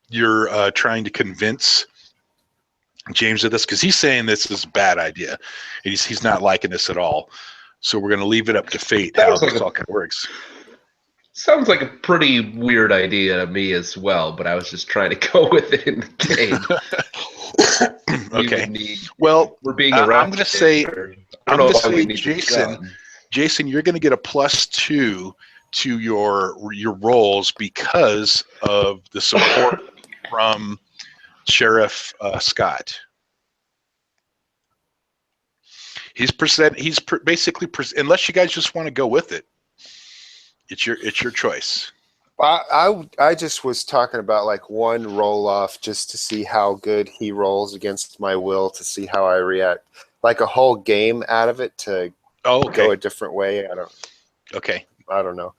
you're trying to convince James of this, because he's saying this is a bad idea. He's not liking this at all. So we're gonna leave it up to fate how this all kind of works. Sounds like a pretty weird idea to me as well, but I was just trying to go with it in the game. Okay. Well, we're being I'm going to say, Jason, you're going to get a +2 to your rolls because of the support from Sheriff Scott. He's basically unless you guys just want to go with it. It's your choice. I just was talking about like one roll off just to see how good he rolls against my will, to see how I react. Like a whole game out of it to go a different way. I don't know.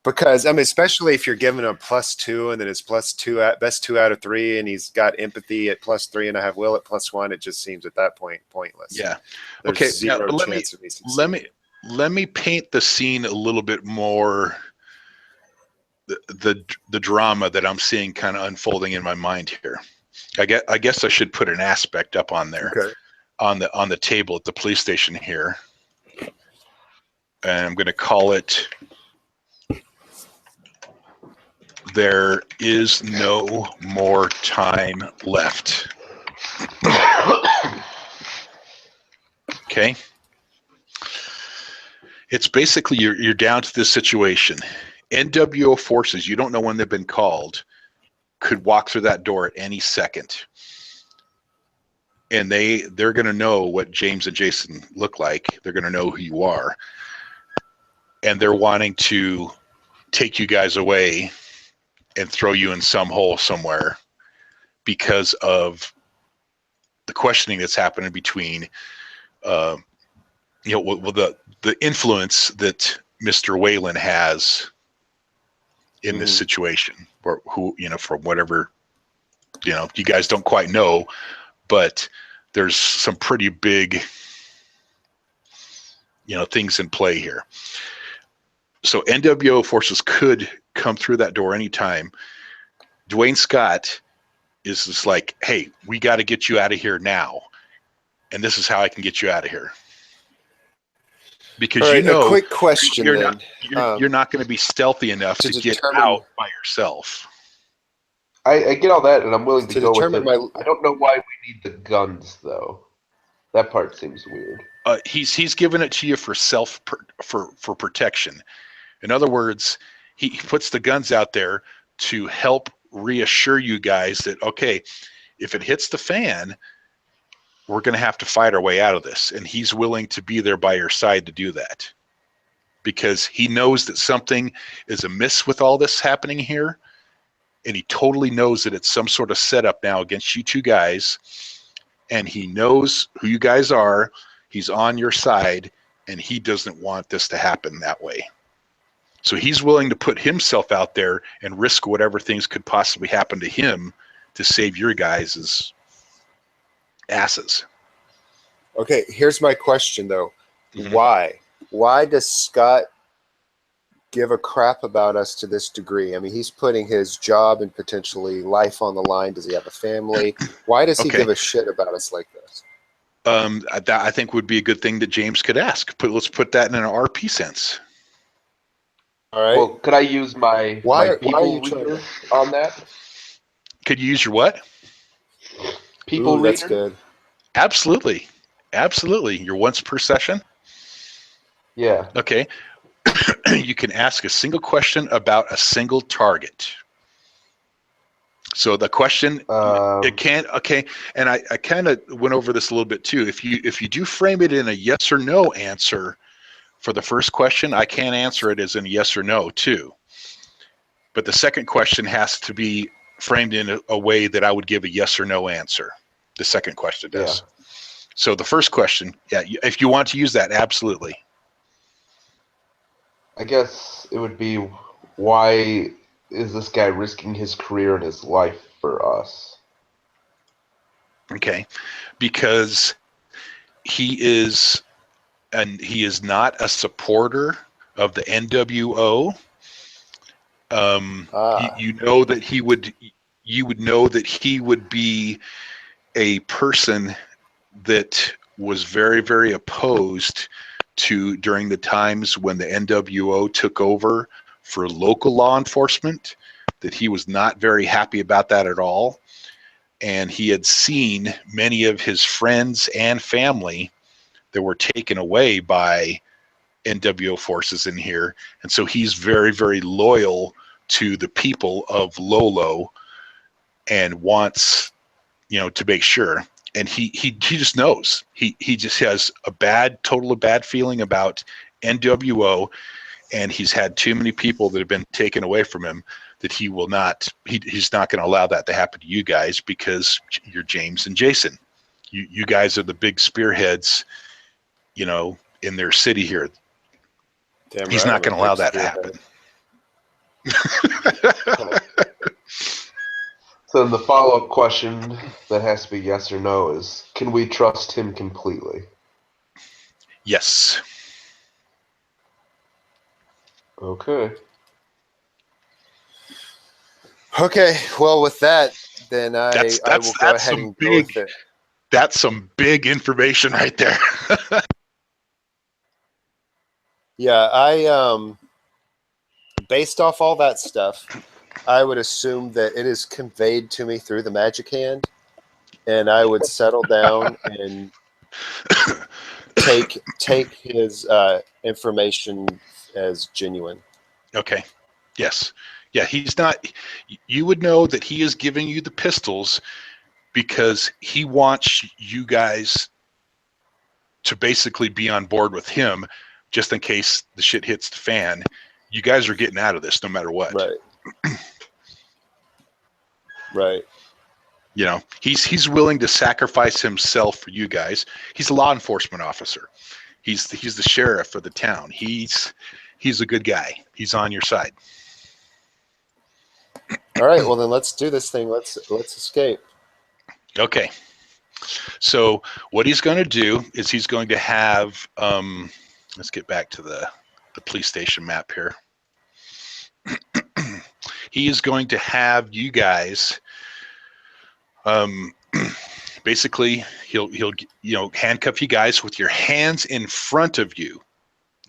Because I mean, especially if you're giving him +2 and then it's +2 at best 2 out of 3, and he's got empathy at +3 and I have will at +1, it just seems at that point pointless. Yeah. There's Okay. zero Now, chance of me succeeding. let me paint the scene a little bit more. The drama that I'm seeing kind of unfolding in my mind here. I guess I should put an aspect up on there. Okay. On the table at the police station here. And I'm going to call it "There is no more time left." Okay. It's basically you're down to this situation. NWO forces, you don't know when they've been called, could walk through that door at any second. And they're going to know what James and Jason look like. They're going to know who you are. And they're wanting to take you guys away and throw you in some hole somewhere because of the questioning that's happening between, the influence that Mr. Whalen has in this situation, or who, from whatever, you guys don't quite know, but there's some pretty big, things in play here. So NWO forces could come through that door anytime. Dwayne Scott is just like, hey, we got to get you out of here now. And this is how I can get you out of here. Because right, a quick question you're then. You're not going to be stealthy enough to get out by yourself. I get all that, and I'm willing to go with it. My... I don't know why we need the guns, though. That part seems weird. He's given it to you for for protection. In other words, he puts the guns out there to help reassure you guys that, okay, if it hits the fan, we're going to have to fight our way out of this. And he's willing to be there by your side to do that. Because he knows that something is amiss with all this happening here. And he totally knows that it's some sort of setup now against you two guys. And he knows who you guys are. He's on your side. And he doesn't want this to happen that way. So he's willing to put himself out there and risk whatever things could possibly happen to him to save your guys' asses. Okay, here's my question, though. Why? Why does Scott give a crap about us to this degree? I mean, he's putting his job and potentially life on the line. Does he have a family? Why does he give a shit about us like this? That I think would be a good thing that James could ask. Let's put that in an RP sense. All right. Well, could I use my people reader on that? Could you use your what? People reader? That's good. Absolutely. Your once per session? Yeah. Okay. You can ask a single question about a single target. So the question, it can't, okay, and I kind of went over this a little bit too. If you do frame it in a yes or no answer for the first question, I can't answer it as in yes or no too. But the second question has to be framed in a way that I would give a yes or no answer. The second question does. Yeah. So the first question, yeah, if you want to use that, absolutely. I guess it would be, why is this guy risking his career and his life for us? Okay, because he is not a supporter of the NWO. You know that you would know that he would be a person that was very, very opposed to during the times when the NWO took over for local law enforcement, that he was not very happy about that at all. And he had seen many of his friends and family that were taken away by NWO forces in here. And so he's very, very loyal to the people of Lolo and wants, to make sure. And he just knows. He just has a bad feeling about NWO, and he's had too many people that have been taken away from him that he will not. He's not going to allow that to happen to you guys because you're James and Jason. You guys are the big spearheads, in their city here. He's not going to allow that to happen. So the follow-up question that has to be yes or no is, can we trust him completely? Yes. Okay. Okay, well, with that, then I will go ahead and go with it. That's some big information right there. Yeah, based off all that stuff, I would assume that it is conveyed to me through the magic hand, and I would settle down and take his information as genuine. Okay. Yes. Yeah, he's not. You would know that he is giving you the pistols because he wants you guys to basically be on board with him, just in case the shit hits the fan. You guys are getting out of this no matter what. Right. Right. You know, he's willing to sacrifice himself for you guys. He's a law enforcement officer. He's the sheriff of the town. He's a good guy. He's on your side. All right. Well, then let's do this thing. Let's escape. Okay. So what he's going to do is he's going to have. Let's get back to the police station map here. He is going to have you guys. Basically, he'll handcuff you guys with your hands in front of you,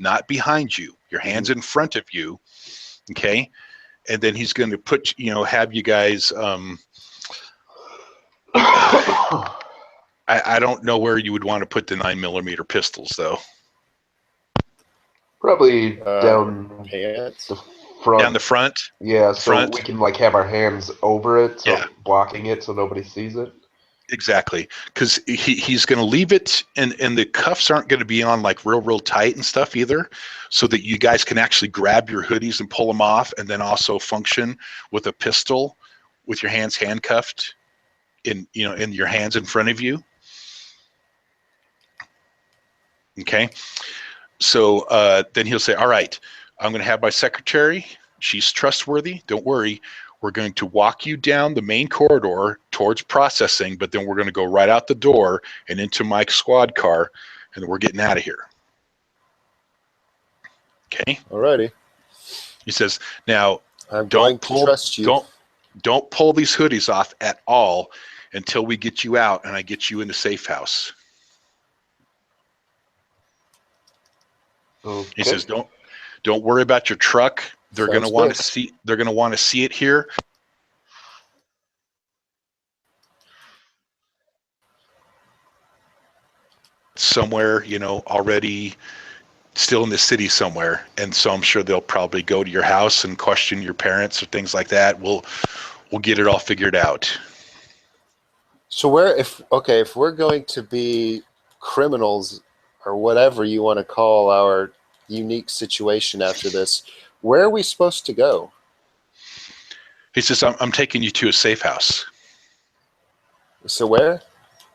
not behind you. Your hands in front of you, okay? And then he's going to have you guys. I don't know where you would want to put the 9mm pistols, though. Probably down pants. the front. Down the front. Yeah, so we can have our hands over it, so blocking it, so nobody sees it. Exactly, because he's going to leave it, and the cuffs aren't going to be on like real tight and stuff either, so that you guys can actually grab your hoodies and pull them off, and then also function with a pistol with your hands handcuffed in your hands in front of you. Okay, so then he'll say, "All right, I'm going to have my secretary. She's trustworthy. Don't worry. We're going to walk you down the main corridor towards processing, but then we're going to go right out the door and into my squad car, and we're getting out of here." Okay. Alrighty. He says, "Now, don't trust you. Don't pull these hoodies off at all until we get you out and I get you in the safe house." Okay. He says, "Don't worry about your truck. They're going to want to see. They're going to want to see it here." Somewhere, already still in the city somewhere, and so I'm sure they'll probably go to your house and question your parents or things like that. We'll get it all figured out. So if we're going to be criminals or whatever you want to call our unique situation after this, where are we supposed to go? He says, I'm taking you to a safe house. So where?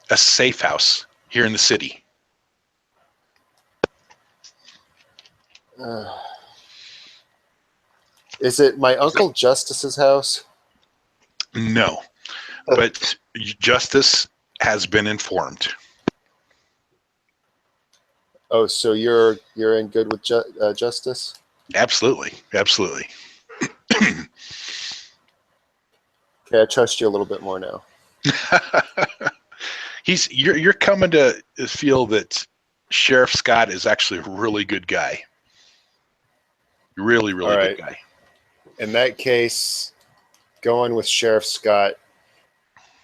A safe house here in the city. Is it my Uncle Justice's house? No, but Justice has been informed. Oh, so you're in good with Justice? Absolutely. Okay, I trust you a little bit more now. You're coming to feel that Sheriff Scott is actually a really good guy. Really good guy. In that case, going with Sheriff Scott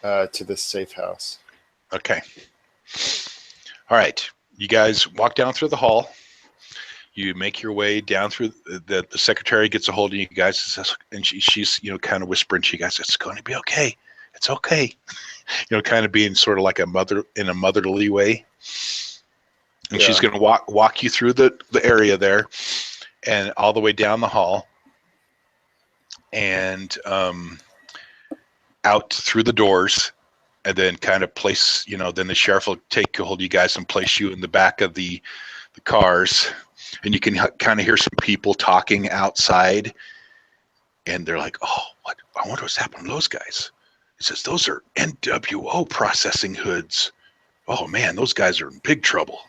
to this safe house. Okay. All right. You guys walk down through the hall. You make your way down through the secretary gets a hold of you guys, and she's kind of whispering to you guys, "It's going to be okay. It's okay." Kind of being sort of like a mother in a motherly way. And she's going to walk you through the area there, and all the way down the hall, and out through the doors, and then kind of place. Then the sheriff will take a hold of you guys and place you in the back of the cars. And you can kind of hear some people talking outside, And they're like, oh, what? I wonder what's happened to those guys. He says, those are NWO processing hoods. Oh man, those guys are in big trouble.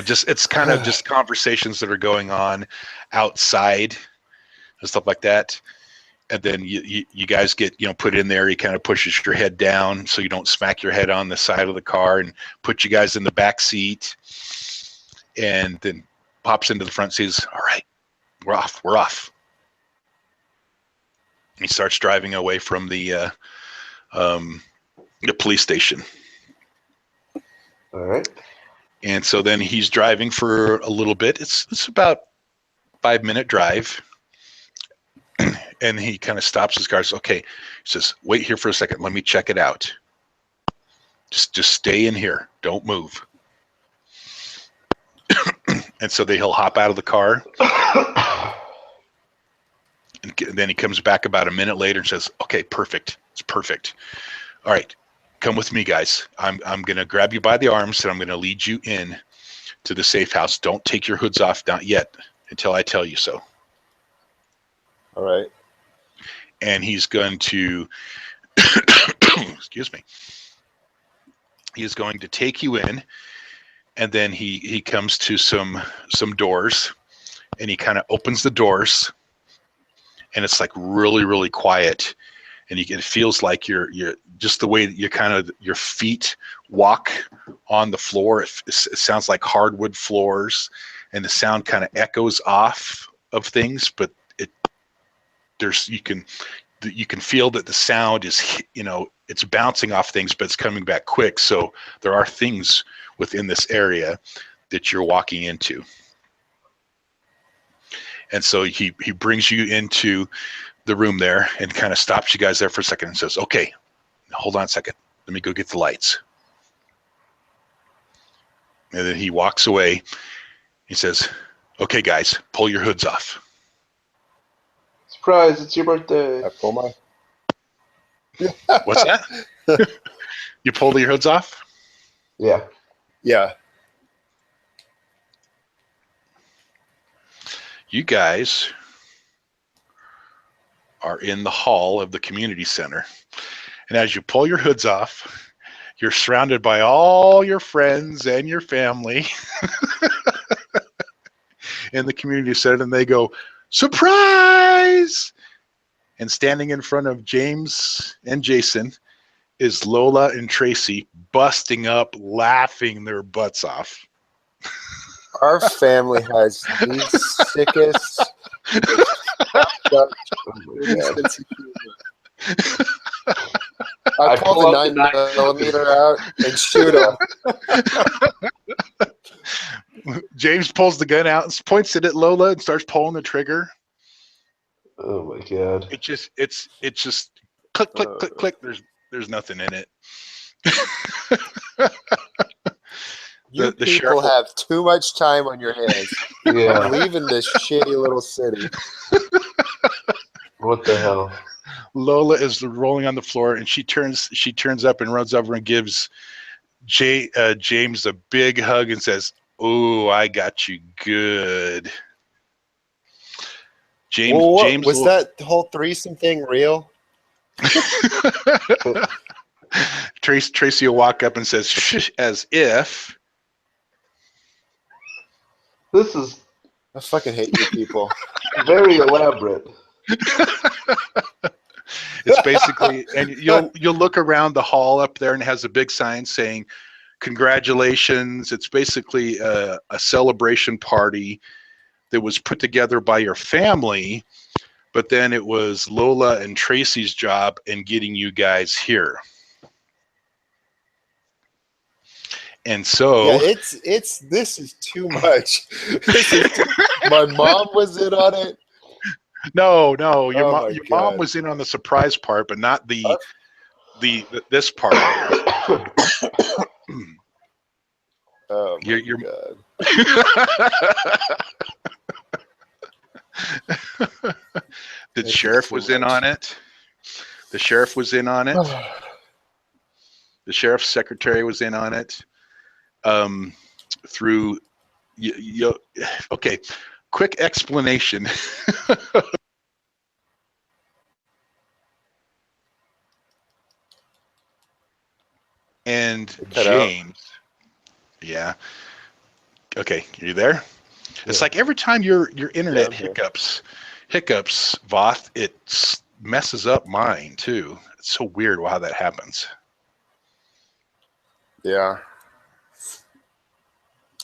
Just it's kind of just conversations that are going on outside and stuff like that. And then you guys get put in there. He kind of pushes your head down so you don't smack your head on the side of the car, and put you guys in the back seat, and then pops into the front seat. Says, all right, we're off. He starts driving away from the police station. All right. And so then he's driving for a little bit. It's about 5-minute drive. And he kind of stops his car. Says, okay. He says, wait here for a second. Let me check it out. Just stay in here. Don't move. And so he'll hop out of the car. And then he comes back about a minute later and says, okay, perfect. It's perfect. All right. Come with me, guys. I'm going to grab you by the arms, and I'm going to lead you in to the safe house. Don't take your hoods off, not yet, until I tell you so. All right. And he's going to, excuse me, he is going to take you in, and then he comes to some doors, and he kind of opens the doors, and it's like really, really quiet. And it feels like you're just the way that your feet walk on the floor. It sounds like hardwood floors, and the sound kind of echoes off of things. But you can feel that the sound is it's bouncing off things, but it's coming back quick. So there are things within this area that you're walking into. And so he brings you into the room there and kind of stops you guys there for a second and says, okay, hold on a second. Let me go get the lights. And then he walks away. He says, okay, guys, pull your hoods off. Surprise, it's your birthday. I pull my... What's that? You pull your hoods off? Yeah. Yeah. You guys are in the hall of the community center. And as you pull your hoods off, you're surrounded by all your friends and your family in the community center, and they go, surprise! And standing in front of James and Jason is Lola and Tracy, busting up, laughing their butts off. Our family has the sickest. I pull the 9mm out and shoot him. James pulls the gun out and points it at Lola and starts pulling the trigger. Oh my god! It's just click, click, click, click. There's nothing in it. You people have too much time on your hands. Yeah. I'm leaving this shitty little city. What the hell? Lola is rolling on the floor, and she turns up and runs over and gives James a big hug and says, "Oh, I got you good." James was that whole threesome thing real? Tracy will walk up and says, "Shh," as if. This is I fucking hate you people. very elaborate. It's basically, and you'll look around the hall up there, and it has a big sign saying, "Congratulations." It's basically a celebration party that was put together by your family, but then it was Lola and Tracy's job in getting you guys here. And so yeah, this is too much. My mom was in on it. No, your mom was in on the surprise part, but not this part. Oh my your god. The sheriff was in on it. The sheriff was in on it. The sheriff's secretary was in on it. Okay, quick explanation. And Cut out. James. Yeah. Okay, you there? It's Yeah. like every time your internet I'm here. hiccups, Voth, it messes up mine too. It's so weird how that happens. Yeah.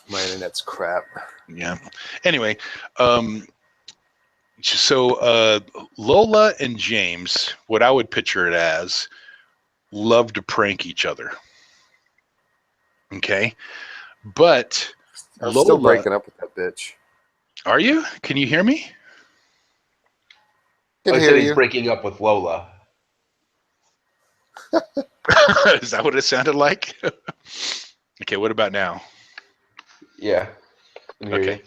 My internet's crap. Yeah. Anyway, so Lola and James, what I would picture it as, love to prank each other. Okay, but I'm still Lola, breaking up with that bitch. are you? Can you hear me? Can I hear said he's you. breaking up with Lola. Is that what it sounded like? Okay, what about now? Yeah. I can hear Okay. you.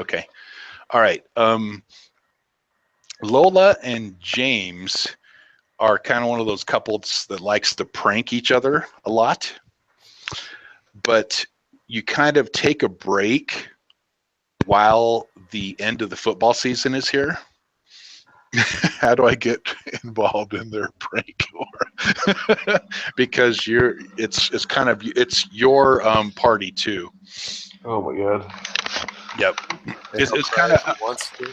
Okay. All right. Lola and James are kind of one of those couples that likes to prank each other a lot, but you kind of take a break while the end of the football season is here. How do I get involved in their prank? Because it's your party too. Oh my god. Yep. And It's how kind of bad he wants to.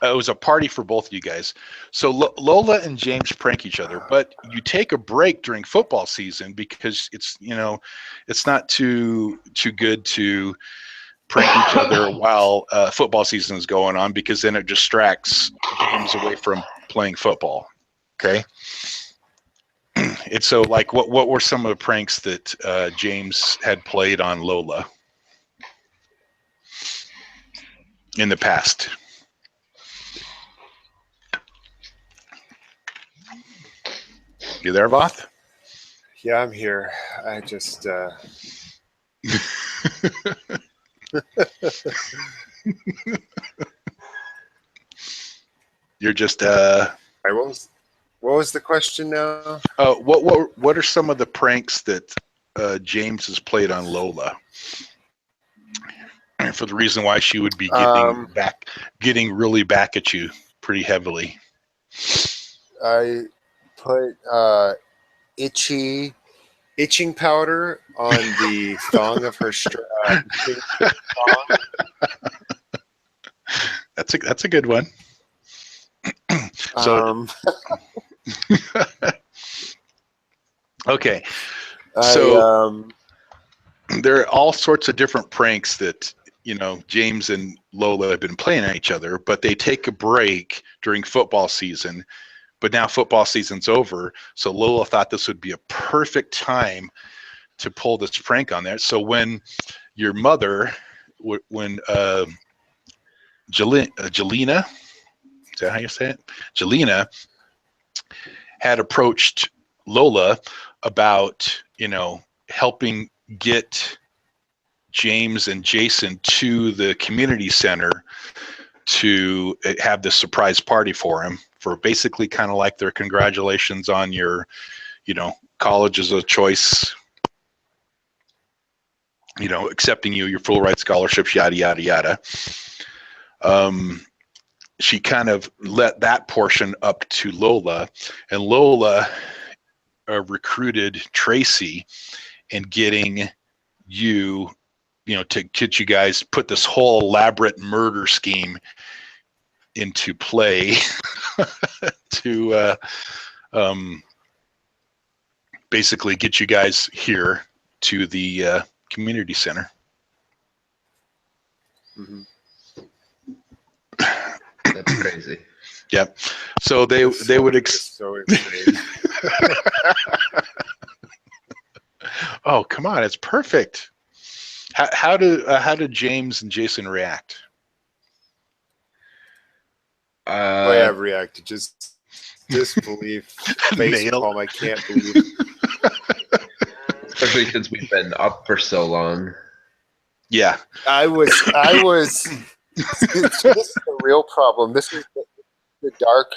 it was a party for both of you guys. So Lola and James prank each other, but you take a break during football season because it's not too good to prank each other while football season is going on, because then it distracts James away from playing football. Okay. It's so like what were some of the pranks that James had played on Lola in the past? You there, Voth? Yeah, I'm here. I just You're just what was the question now? what are some of the pranks that James has played on Lola? And for the reason why she would be getting really back at you pretty heavily. I put itching powder on the thong of her thong. That's a good one. So okay. So there are all sorts of different pranks that James and Lola have been playing at each other, but they take a break during football season. But now football season's over, so Lola thought this would be a perfect time to pull this prank on there. So when your mother, when Jelena, is that how you say it? Jelena had approached Lola about, helping get James and Jason to the community center to have this surprise party for him, for basically kind of like their congratulations on your, college as a choice, accepting your full ride scholarships, yada, yada, yada. She kind of let that portion up to Lola, and Lola recruited Tracy in getting you, to get you guys put this whole elaborate murder scheme into play to basically get you guys here to the community center. Mm-hmm. That's crazy. Yep. So they would so insane. Oh, come on, it's perfect. How do James and Jason react? The way I've reacted, just disbelief, face palm. I can't believe. Especially since we've been up for so long. Yeah. I was. This is the real problem. This is the dark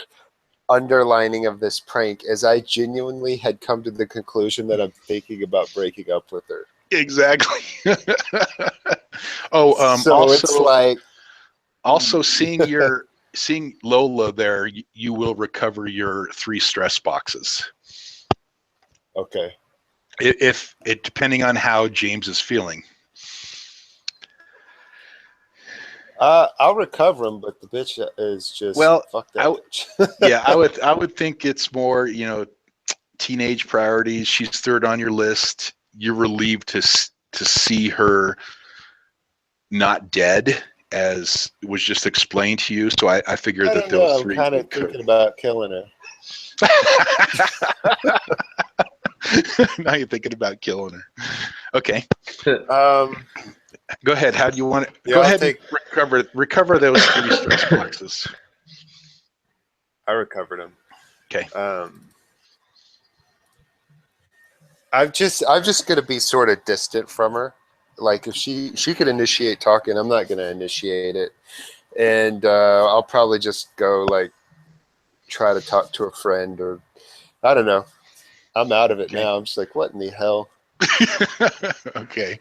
underlining of this prank, as I genuinely had come to the conclusion that I'm thinking about breaking up with her. Exactly. So also, it's like, Also, seeing Lola there, you will recover your 3 stress boxes. Okay. If it depending on how James is feeling. I'll recover them, but the bitch is just fuck that bitch. Yeah, I would think it's more, teenage priorities. She's third on your list. You're relieved to see her not dead, as was just explained to you. So I figured that those 3. I'm kind of thinking about killing her. Now you're thinking about killing her. Okay. Go ahead. How do you want it? Yeah, Go ahead and recover those 3 stress boxes. I recovered them. Okay. I'm just gonna be sort of distant from her. Like if she could initiate talking, I'm not gonna initiate it, and I'll probably just go like try to talk to a friend, or I don't know. I'm out of it now. I'm just like, what in the hell? Okay.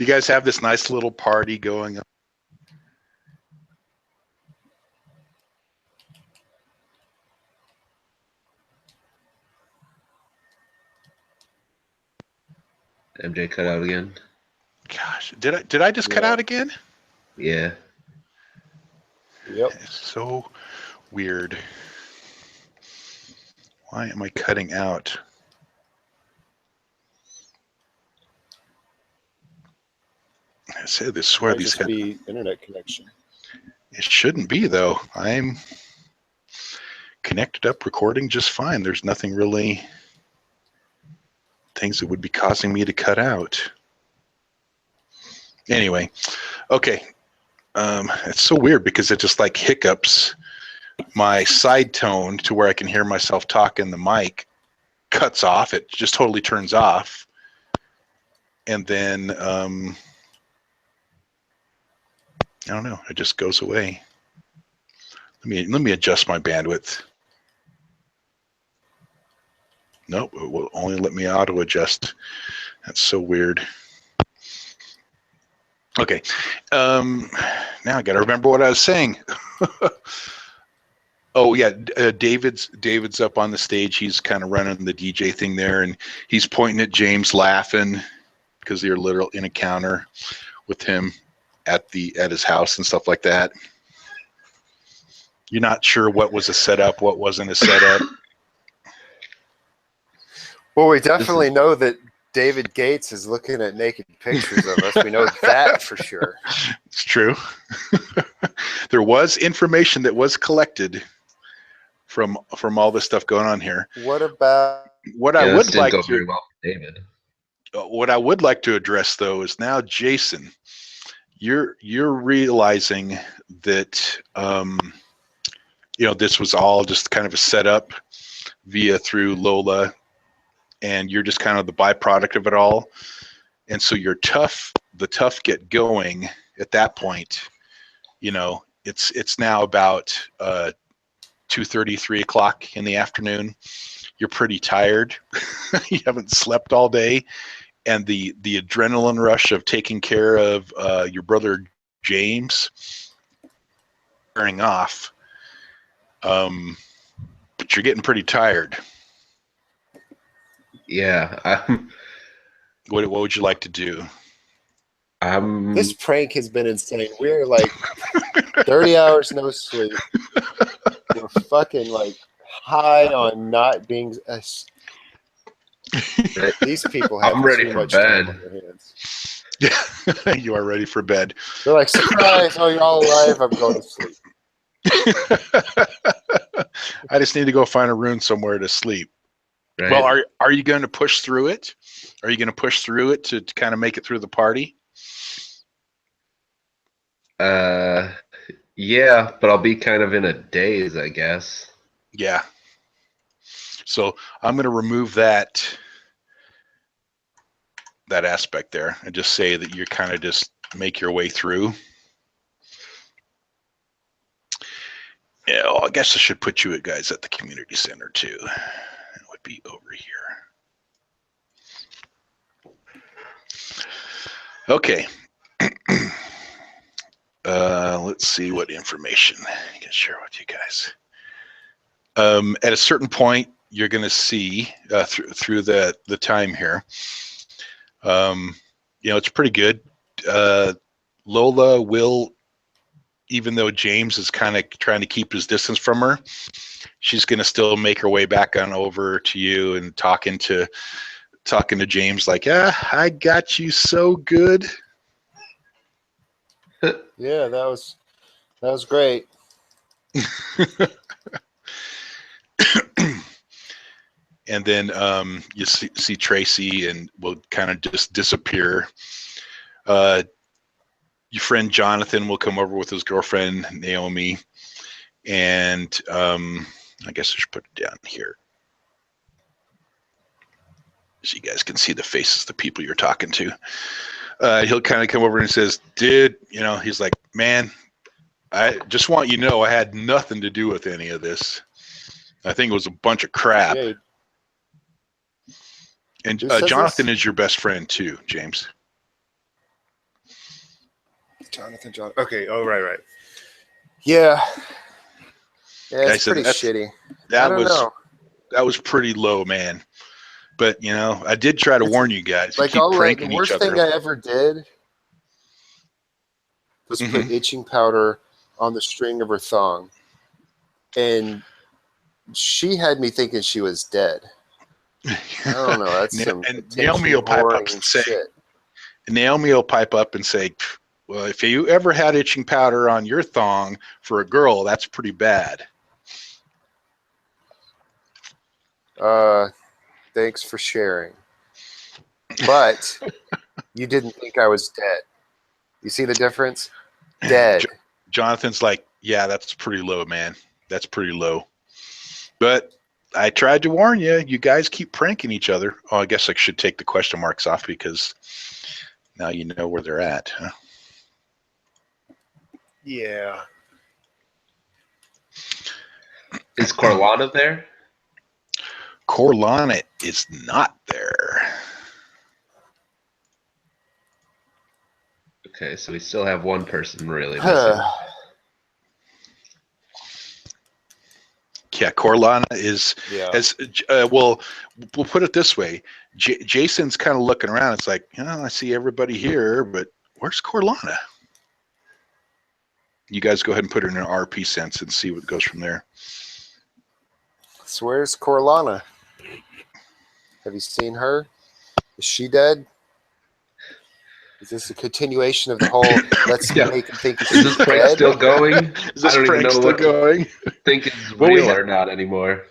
You guys have this nice little party going on. MJ cut out again. Gosh, did I just cut out again? Yeah. Yep. It's so weird. Why am I cutting out? I said this. Swear these Might just be internet connection. It shouldn't be though. I'm connected up, recording just fine. There's nothing really things that would be causing me to cut out. Anyway, okay. It's so weird because it just like hiccups my side tone to where I can hear myself talk in the mic, cuts off. It just totally turns off. And then, I don't know. It just goes away. Let me adjust my bandwidth. Nope, it will only let me auto adjust. That's so weird. Okay, now I got to remember what I was saying. Oh yeah, David's up on the stage. He's kind of running the DJ thing there, and he's pointing at James, laughing because they're literal in a counter with him at his house and stuff like that. You're not sure what was a setup, what wasn't a setup. Well, we definitely know that David Gates is looking at naked pictures of us. We know that for sure. It's true. There was information that was collected from all this stuff going on here. What about what I would like go to very well for David. What I would like to address though is now, Jason, you're realizing that this was all just kind of a setup through Lola, and you're just kind of the byproduct of it all. And so the tough get going at that point. It's now about 2:30, 3 o'clock in the afternoon. You're pretty tired. You haven't slept all day, and the adrenaline rush of taking care of your brother James wearing off. But you're getting pretty tired. Yeah. What would you like to do? This prank has been insane. We're like 30 hours no sleep. We're fucking like high on not being. These people have I'm ready too for much bed. time on their hands. Yeah, you are ready for bed. They're like, surprise! Oh, you're all alive. I'm going to sleep. I just need to go find a room somewhere to sleep. Right? Well, are you going to push through it? Are you going to push through it to kind of make it through the party? Yeah, but I'll be kind of in a daze, I guess. Yeah. So I'm going to remove that aspect there and just say that you kind of just make your way through. Yeah, well, I guess I should put you guys at the community center too. It would be over here. Okay. let's see what information I can share with you guys. At a certain point, you're going to see through the time here. It's pretty good. Lola will, even though James is kind of trying to keep his distance from her, she's going to still make her way back on over to you and talking to James like, I got you so good. Yeah, that was great. And then you see Tracy and will kind of just disappear. Your friend Jonathan will come over with his girlfriend Naomi, and I guess I should put it down here so you guys can see the faces of the people you're talking to. He'll kind of come over and says, dude, he's like, man, I just want you to know I had nothing to do with any of this. I think it was a bunch of crap. Yeah. And Jonathan is your best friend too, James. Jonathan. Okay. Oh, right. Yeah. Yeah, it's pretty shitty. That was pretty low, man. But I did try to warn you guys. Like keep pranking each other. The worst thing I ever did was put itching powder on the string of her thong, and she had me thinking she was dead. I don't know. That's some Naomi will pipe up and say, shit. Naomi will pipe up and say, well, if you ever had itching powder on your thong for a girl, that's pretty bad. Thanks for sharing. But you didn't think I was dead. You see the difference? Dead. Jonathan's like, yeah, that's pretty low, man. That's pretty low. But I tried to warn you. You guys keep pranking each other. Oh, I guess I should take the question marks off because now you know where they're at. Huh? Yeah. Is Corlana there? Corlana is not there. Okay, so we still have one person really missing. Yeah, Corlana is as well. We'll put it this way: Jason's kind of looking around. It's like, I see everybody here, but where's Corlana? You guys go ahead and put her in an RP sense and see what goes from there. So where's Corlana? Have you seen her? Is she dead? Is this a continuation of the whole let's make him think she's is this prank dead? still going? Is this prank still going? Think it's real or not anymore.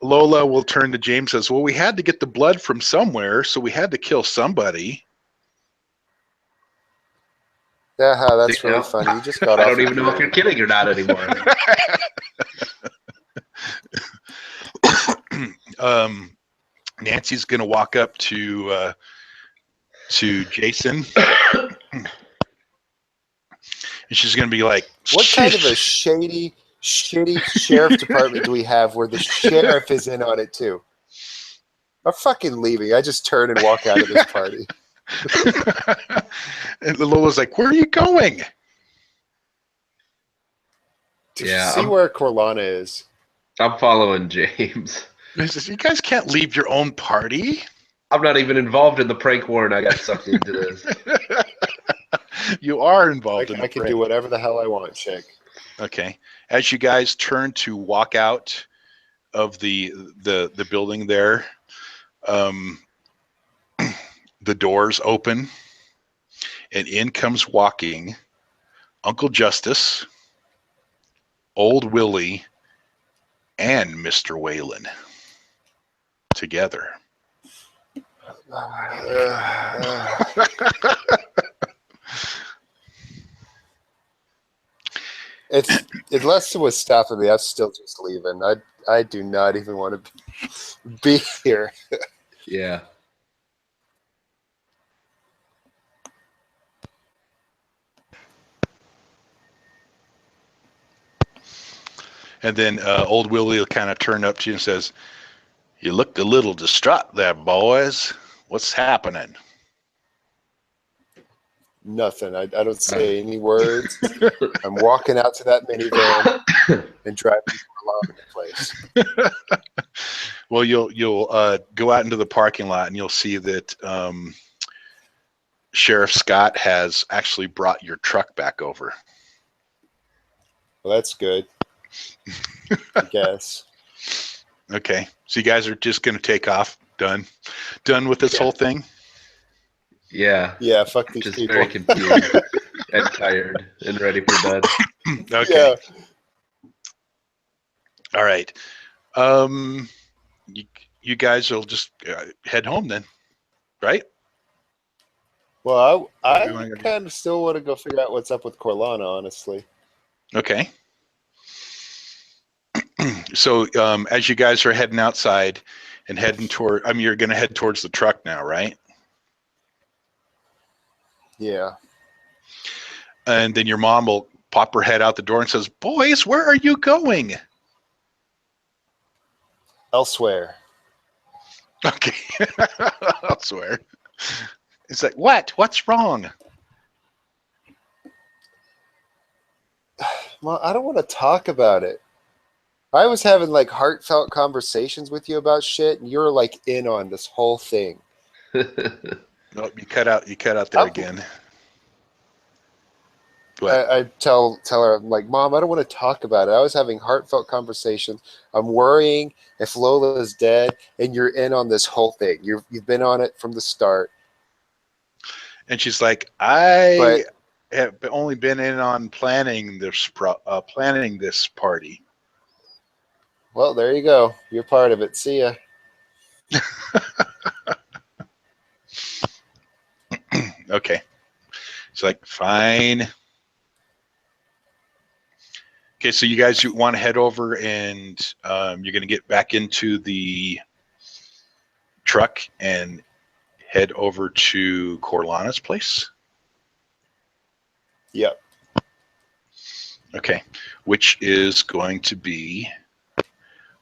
Lola will turn to James and says, well, we had to get the blood from somewhere, so we had to kill somebody. Yeah, that's really funny. You just got I don't even know if you're kidding or not anymore. Nancy's going to walk up to Jason. And she's going to be like, what kind of a shitty sheriff department do we have where the sheriff is in on it too? I'm fucking leaving. I just turn and walk out of this party. And Lola's like, where are you going? See where Corlana is. I'm following James. He says, you guys can't leave your own party. I'm not even involved in the prank war, and I got sucked into this. You are involved in the I can prank. do whatever the hell I want, Chick. Okay. As you guys turn to walk out of the building there, the doors open, and in comes walking Uncle Justice, Old Willie, and Mr. Whalen together. Unless it was stopping me, I'm still just leaving. I do not even want to be here. Yeah. And then Old Willie will kind of turn up to you and says, you looked a little distraught there, boys. What's happening? Nothing. I don't say any words. I'm walking out to that minivan and driving along the place. Well, you'll go out into the parking lot and you'll see that Sheriff Scott has actually brought your truck back over. Well, that's good. I guess. Okay, so you guys are just going to take off. Done with this whole thing. Yeah. Yeah, fuck these Just people. very confused and tired and ready for bed. Okay. Yeah. All right. You guys will just head home then, right? Well, I You wanna go- kind of still want to go figure out what's up with Corlana, honestly. Okay. So as you guys are heading outside and heading toward, you're going to head towards the truck now, right? Yeah. And then your mom will pop her head out the door and says, "Boys, where are you going?" Elsewhere. Okay. Elsewhere. It's like, what? What's wrong? Well, I don't want to talk about it. I was having like heartfelt conversations with you about shit, and you're like in on this whole thing. No, you cut out there again. What? I tell her, I'm like, Mom, I don't want to talk about it. I was having heartfelt conversations. I'm worrying if Lola's dead, and you're in on this whole thing. You've been on it from the start. And she's like, I have only been in on planning this party. Well, there you go. You're part of it. See ya. Okay. It's like, fine. Okay, so you guys want to head over and you're going to get back into the truck and head over to Corlana's place? Yep. Okay, which is going to be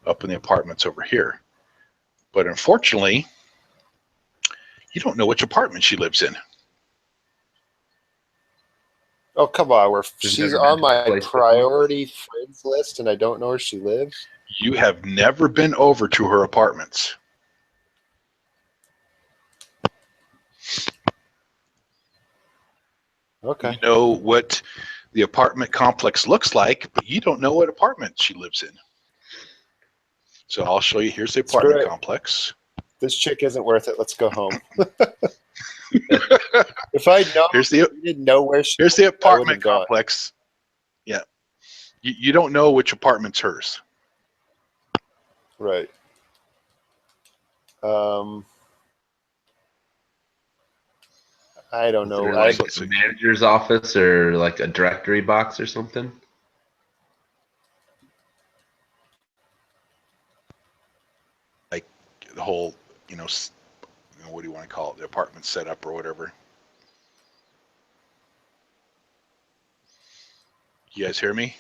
up in the apartments over here. But unfortunately, you don't know which apartment she lives in. Oh, come on. She's She's never been on to my the place before. priority friends list, and I don't know where she lives. You have never been over to her apartments. Okay. You know what the apartment complex looks like, but you don't know what apartment she lives in. So I'll show you. Here's the apartment complex. This chick isn't worth it. Let's go home. If I didn't know where she here's the lived, I wouldn't apartment have gone. complex. Yeah. You don't know which apartment's hers. Right. I don't Is know. there like a manager's office or like a directory box or something? Like the whole, what do you want to call it? The apartment setup or whatever. You guys hear me?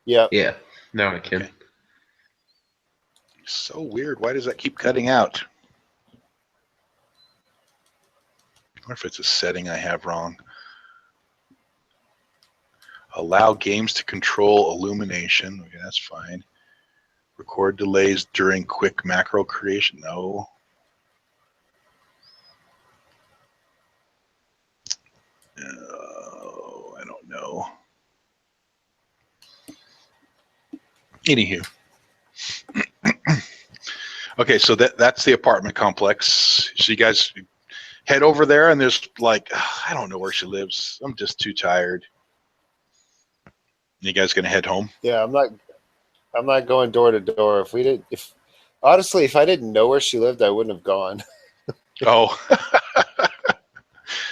Yeah. Yeah. Now I can. Okay. So weird. Why does that keep cutting out? I wonder if it's a setting I have wrong. Allow games to control illumination. Okay, that's fine. Record delays during quick macro creation. No. I don't know. Anywho. Okay, so that's the apartment complex. So you guys head over there, and there's like, I don't know where she lives. I'm just too tired. You guys gonna head home? Yeah, I'm not going door to door. Honestly, if I didn't know where she lived, I wouldn't have gone. Oh.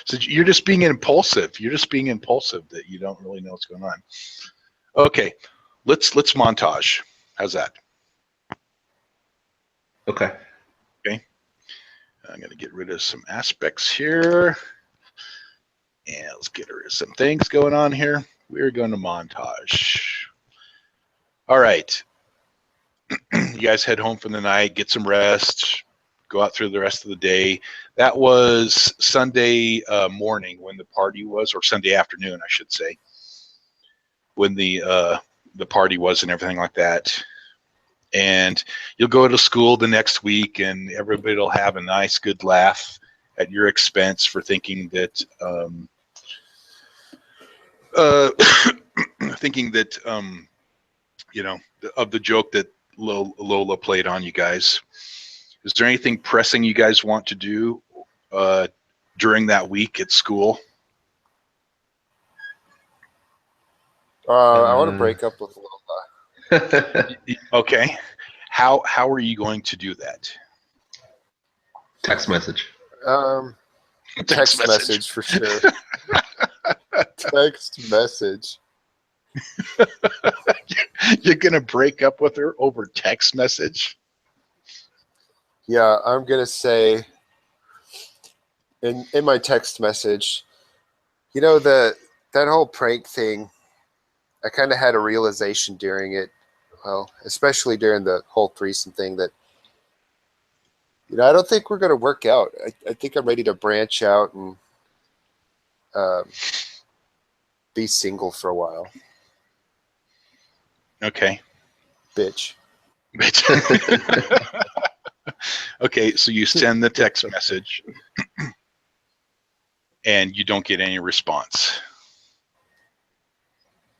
So you're just being impulsive. You're just being impulsive that you don't really know what's going on. Okay, let's montage. How's that? Okay. Okay. I'm going to get rid of some aspects here. And let's get rid of some things going on here. We're going to montage. All right. You guys head home for the night, get some rest, go out through the rest of the day. That was Sunday morning when the party was, or Sunday afternoon, I should say, when the party was and everything like that. And you'll go to school the next week, and everybody will have a nice, good laugh at your expense for thinking that of the joke that Lola played on you guys. Is there anything pressing you guys want to do during that week at school? I want to break up with Lola. Okay. How are you going to do that? Text message. Text message for sure. Text message. You're gonna break up with her over text message? Yeah, I'm gonna say in my text message, that whole prank thing, I kind of had a realization during it. Well, especially during the whole threesome thing, that I don't think we're gonna work out. I think I'm ready to branch out and be single for a while. Okay. Bitch. Okay, so you send the text message and you don't get any response.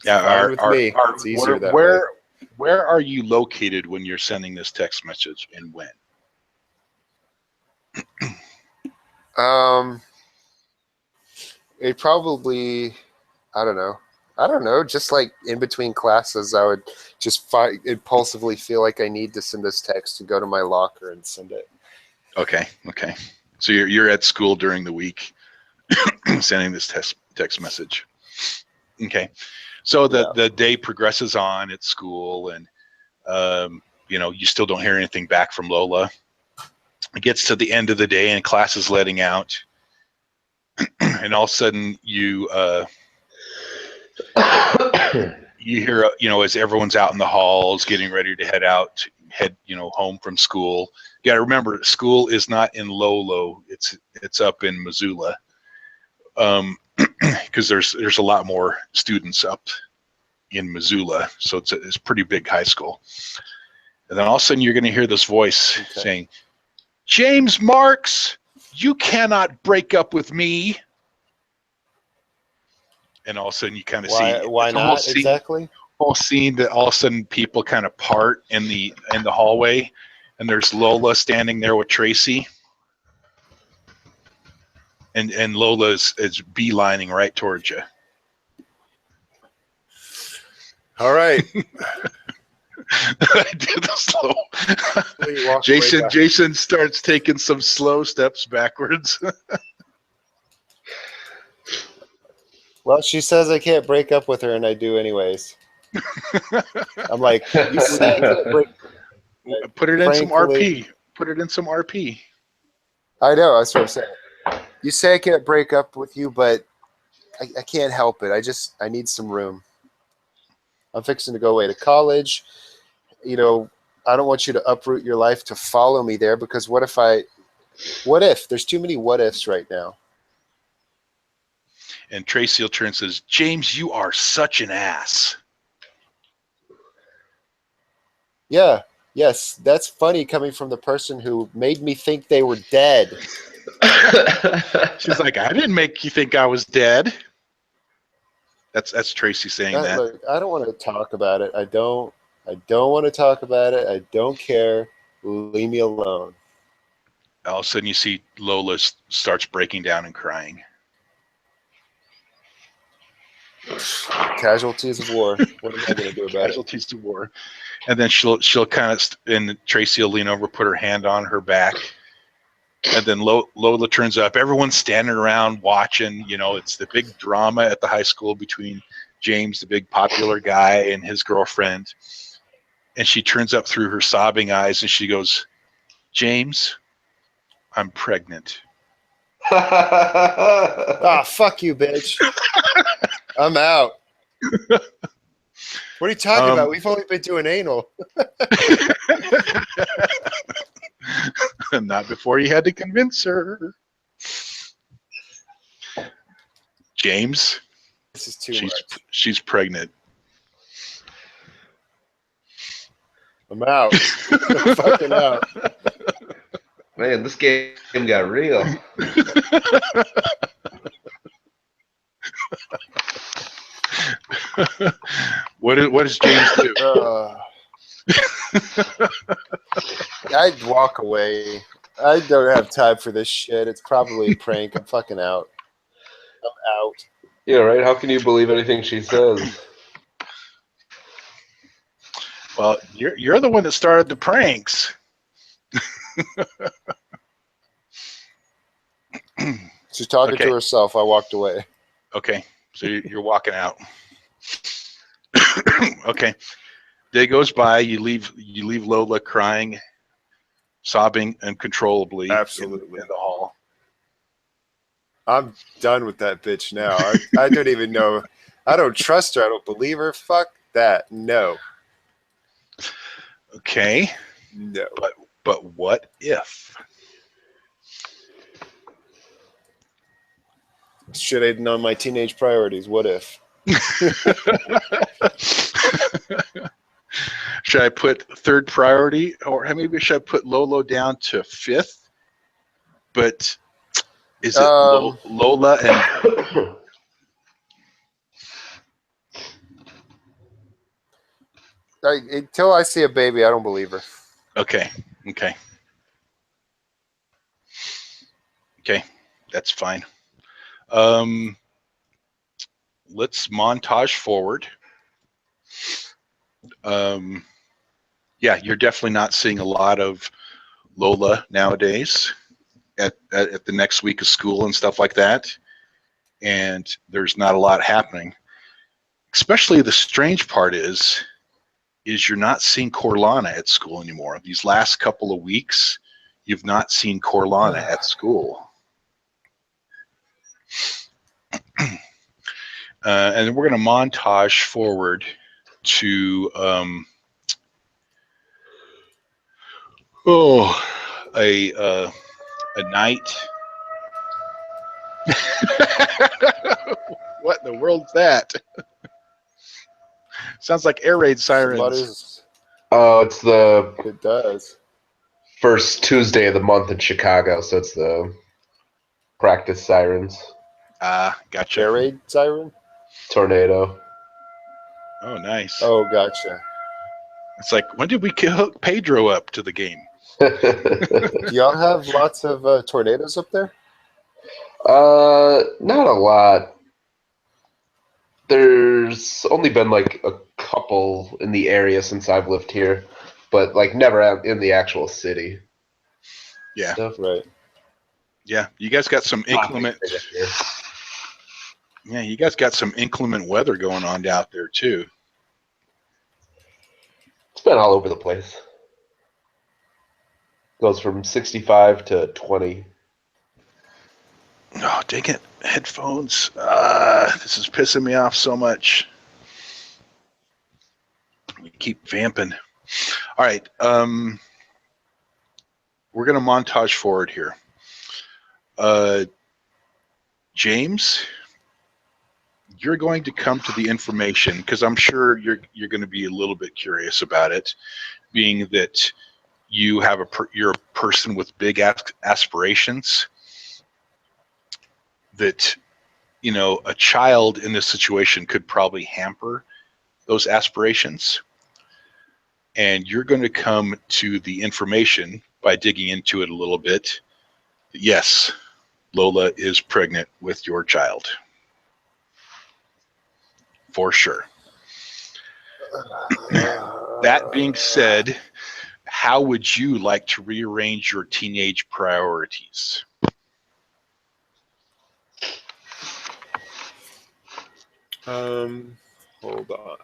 Fine with me. It's easier that way. Where are you located when you're sending this text message, and when? It probably, I don't know, just like in between classes, I would just impulsively feel like I need to send this text and go to my locker and send it. Okay. So you're at school during the week sending this text message. Okay. So the day progresses on at school, and you still don't hear anything back from Lola. It gets to the end of the day and class is letting out, and all of a sudden you hear, as everyone's out in the halls getting ready to head home from school. You got to remember, school is not in Lolo; it's up in Missoula, because there's a lot more students up in Missoula, so it's a pretty big high school. And then all of a sudden you're going to hear this voice saying, "James Marks, you cannot break up with me." And all of a sudden you kind of see why not exactly whole scene that all of a sudden people kind of part in the hallway, and there's Lola standing there with Tracy, and Lola is beelining right towards you. All right. I do the slow. Jason starts taking some slow steps backwards. Well, she says I can't break up with her, and I do anyways. I'm like, you said I can't break. Put it in some RP. Put it in some RP. I know. That's what I'm saying. You say I can't break up with you, but I can't help it. I need some room. I'm fixing to go away to college. I don't want you to uproot your life to follow me there, because what if? There's too many what ifs right now. And Tracy will turn and says, "James, you are such an ass." Yeah. Yes. That's funny coming from the person who made me think they were dead. She's like, "I didn't make you think I was dead." That's Tracy saying that. Look, I don't want to talk about it. I don't want to talk about it. I don't care. Leave me alone. All of a sudden you see Lola starts breaking down and crying. Casualties of war. What am I going to do about Casualties of war. And then she'll kind of, and Tracy will lean over, put her hand on her back. And then Lola turns up. Everyone's standing around watching. It's the big drama at the high school between James, the big popular guy, and his girlfriend. And she turns up through her sobbing eyes and she goes, "James, I'm pregnant." Ah, fuck you, bitch. I'm out. What are you talking about? We've only been doing anal. Not before you had to convince her. James, This is too much. she's pregnant. I'm out. I'm fucking out. Man, this game got real. What does James do? I'd walk away. I don't have time for this shit. It's probably a prank. I'm fucking out. I'm out. Yeah, right? How can you believe anything she says? Well, you're the one that started the pranks. She's talking Okay. to herself. I walked away. Okay, so you're walking out. Okay, day goes by. You leave Lola crying, sobbing uncontrollably. Absolutely. In the hall. I'm done with that bitch now. I don't even know. I don't trust her. I don't believe her. Fuck that. No. Okay, No. but what if? Should I know my teenage priorities? What if? Should I put third priority, or maybe should I put Lolo down to fifth? But is it Lola and Until I see a baby, I don't believe her. okay, that's fine. Let's montage forward. Yeah, you're definitely not seeing a lot of Lola nowadays at the next week of school and stuff like that. And there's not a lot happening. Especially the strange part is you're not seeing Corlana at school anymore. These last couple of weeks, you've not seen Corlana at school. And we're going to montage forward to a night. What in the world's that? Sounds like air raid sirens. Oh, it's the It does. first Tuesday of the month in Chicago, so it's the practice sirens. Gotcha. Air raid siren? Tornado. Oh, nice. Oh, gotcha. It's like, when did we hook Pedro up to the game? Do y'all have lots of tornadoes up there? Not a lot. There's only been like a couple in the area since I've lived here, but like never out in the actual city. Yeah. Stuff. Right. Yeah, you guys got some inclement. Yeah, you guys got some inclement weather going on out there too. It's been all over the place. Goes from 65 to 20. Oh, dang it. Headphones. This is pissing me off so much. We keep vamping. All right. We're going to montage forward here. James, you're going to come to the information because I'm sure you're going to be a little bit curious about it, being that you have you're a person with big aspirations. That, you know, a child in this situation could probably hamper those aspirations. And you're going to come to the information by digging into it a little bit. Yes, Lola is pregnant with your child. For sure. That being said, how would you like to rearrange your teenage priorities? Hold on.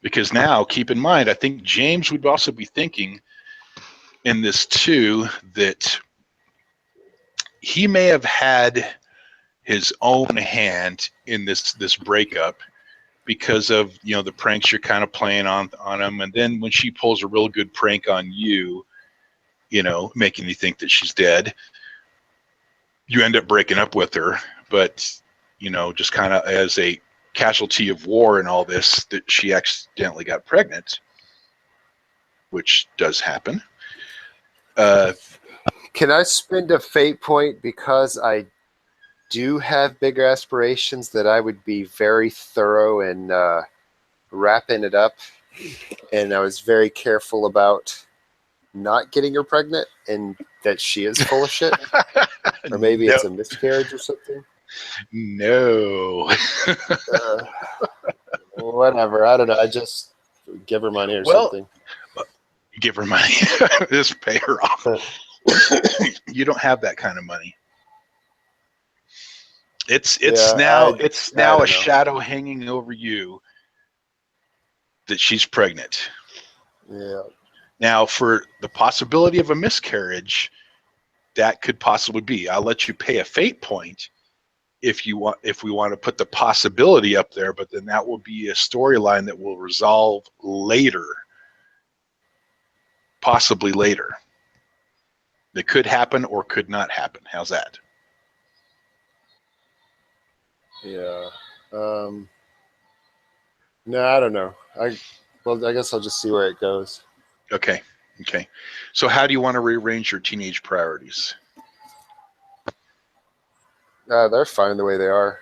Because now, keep in mind, I think James would also be thinking in this too, that he may have had his own hand in this breakup because of, you know, the pranks you're kind of playing on him. And then when she pulls a real good prank on you, making you think that she's dead. You end up breaking up with her, but just kind of as a casualty of war and all this, that she accidentally got pregnant, which does happen. Can I spend a fate point because I do have bigger aspirations that I would be very thorough in wrapping it up, and I was very careful about not getting her pregnant and that she is full of shit? Or maybe No. it's a miscarriage or something? No. Whatever. I don't know. I just give her money or something. Give her money. Just pay her off. You don't have that kind of money. It's now a shadow hanging over you that she's pregnant. Yeah. Now, for the possibility of a miscarriage, that could possibly be. I'll let you pay a fate point if we want to put the possibility up there, but then that will be a storyline that will resolve later, possibly later. That could happen or could not happen. How's that? Yeah. No, I don't know. I guess I'll just see where it goes. Okay. So how do you want to rearrange your teenage priorities? They're fine the way they are.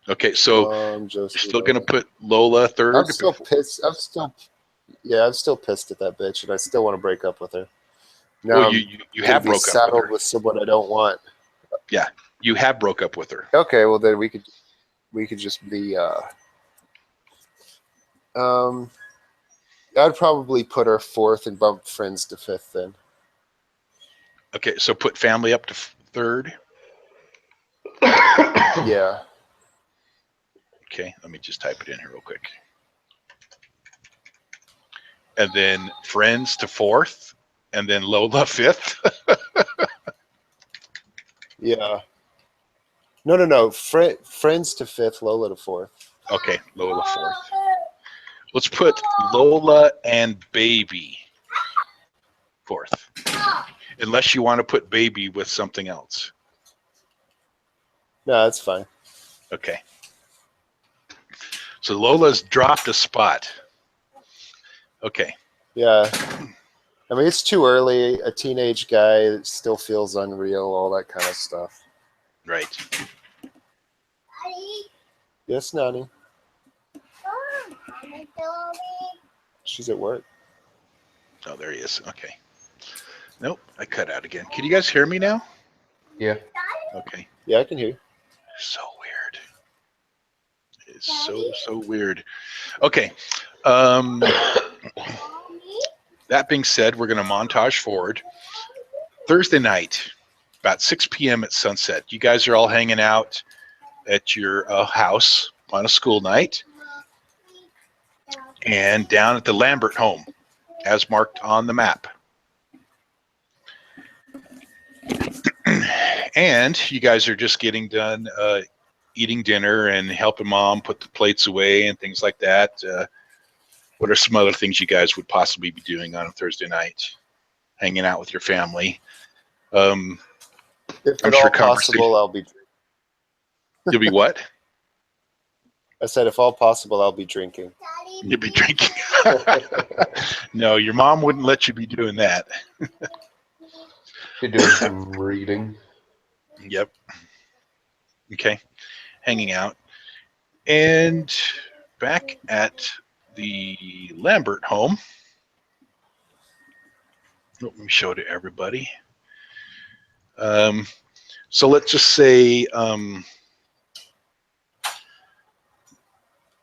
Okay, so you're still going to put Lola third? I'm still pissed. I'm still pissed at that bitch, and I still want to break up with her. Now well, you have broke up saddled with someone I don't want. Yeah, you have broke up with her. Okay, well then we could just be. I'd probably put her fourth and bump friends to fifth then. Okay, so put family up to third. Yeah. Okay, let me just type it in here real quick. And then friends to fourth, and then Lola fifth. Yeah. No. Friends to fifth, Lola to fourth. Okay, Lola fourth. Let's put Lola and Baby fourth. Unless you want to put Baby with something else. No, that's fine. Okay. So Lola's dropped a spot. Okay. Yeah. I mean, it's too early. A teenage guy that still feels unreal, all that kind of stuff. Right. Yes, Nani. She's at work. Oh, there he is. Okay. Nope, I cut out again. Can you guys hear me now? Yeah. Okay. Yeah, I can hear you. So weird. It's so weird. Okay. That being said, we're going to montage forward. Thursday night, about 6 p.m. at sunset. You guys are all hanging out at your house on a school night and down at the Lambert home, as marked on the map. And you guys are just getting done eating dinner and helping mom put the plates away and things like that. What are some other things you guys would possibly be doing on a Thursday night? Hanging out with your family. If I'm at sure all possible, I'll be drinking. You'll be what? I said, if all possible, I'll be drinking. You'll be drinking. No, your mom wouldn't let you be doing that. You're doing some reading. Yep. Okay. Hanging out. And back at the Lambert home. Let me show to everybody. So let's just say,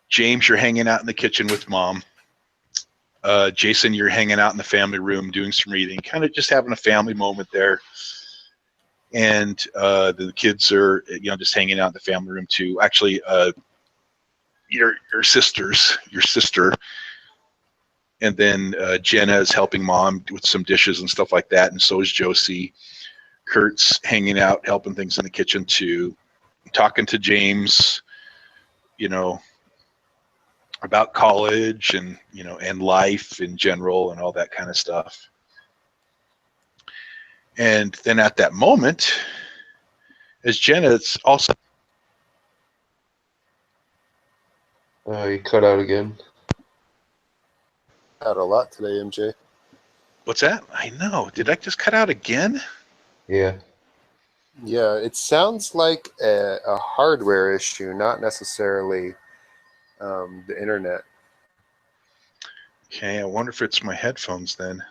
James, you're hanging out in the kitchen with mom. Jason, you're hanging out in the family room doing some reading, kind of just having a family moment there. And the kids are, just hanging out in the family room too. Actually, your sister, and then Gehenna is helping mom with some dishes and stuff like that, and so is Josie. Kurt's hanging out, helping things in the kitchen too, talking to James, about college and and life in general and all that kind of stuff. And then at that moment, as Gehenna, it's also... You cut out again. Out a lot today, MJ. What's that? I know. Did I just cut out again? Yeah. Yeah, it sounds like a hardware issue, not necessarily the internet. Okay, I wonder if it's my headphones then.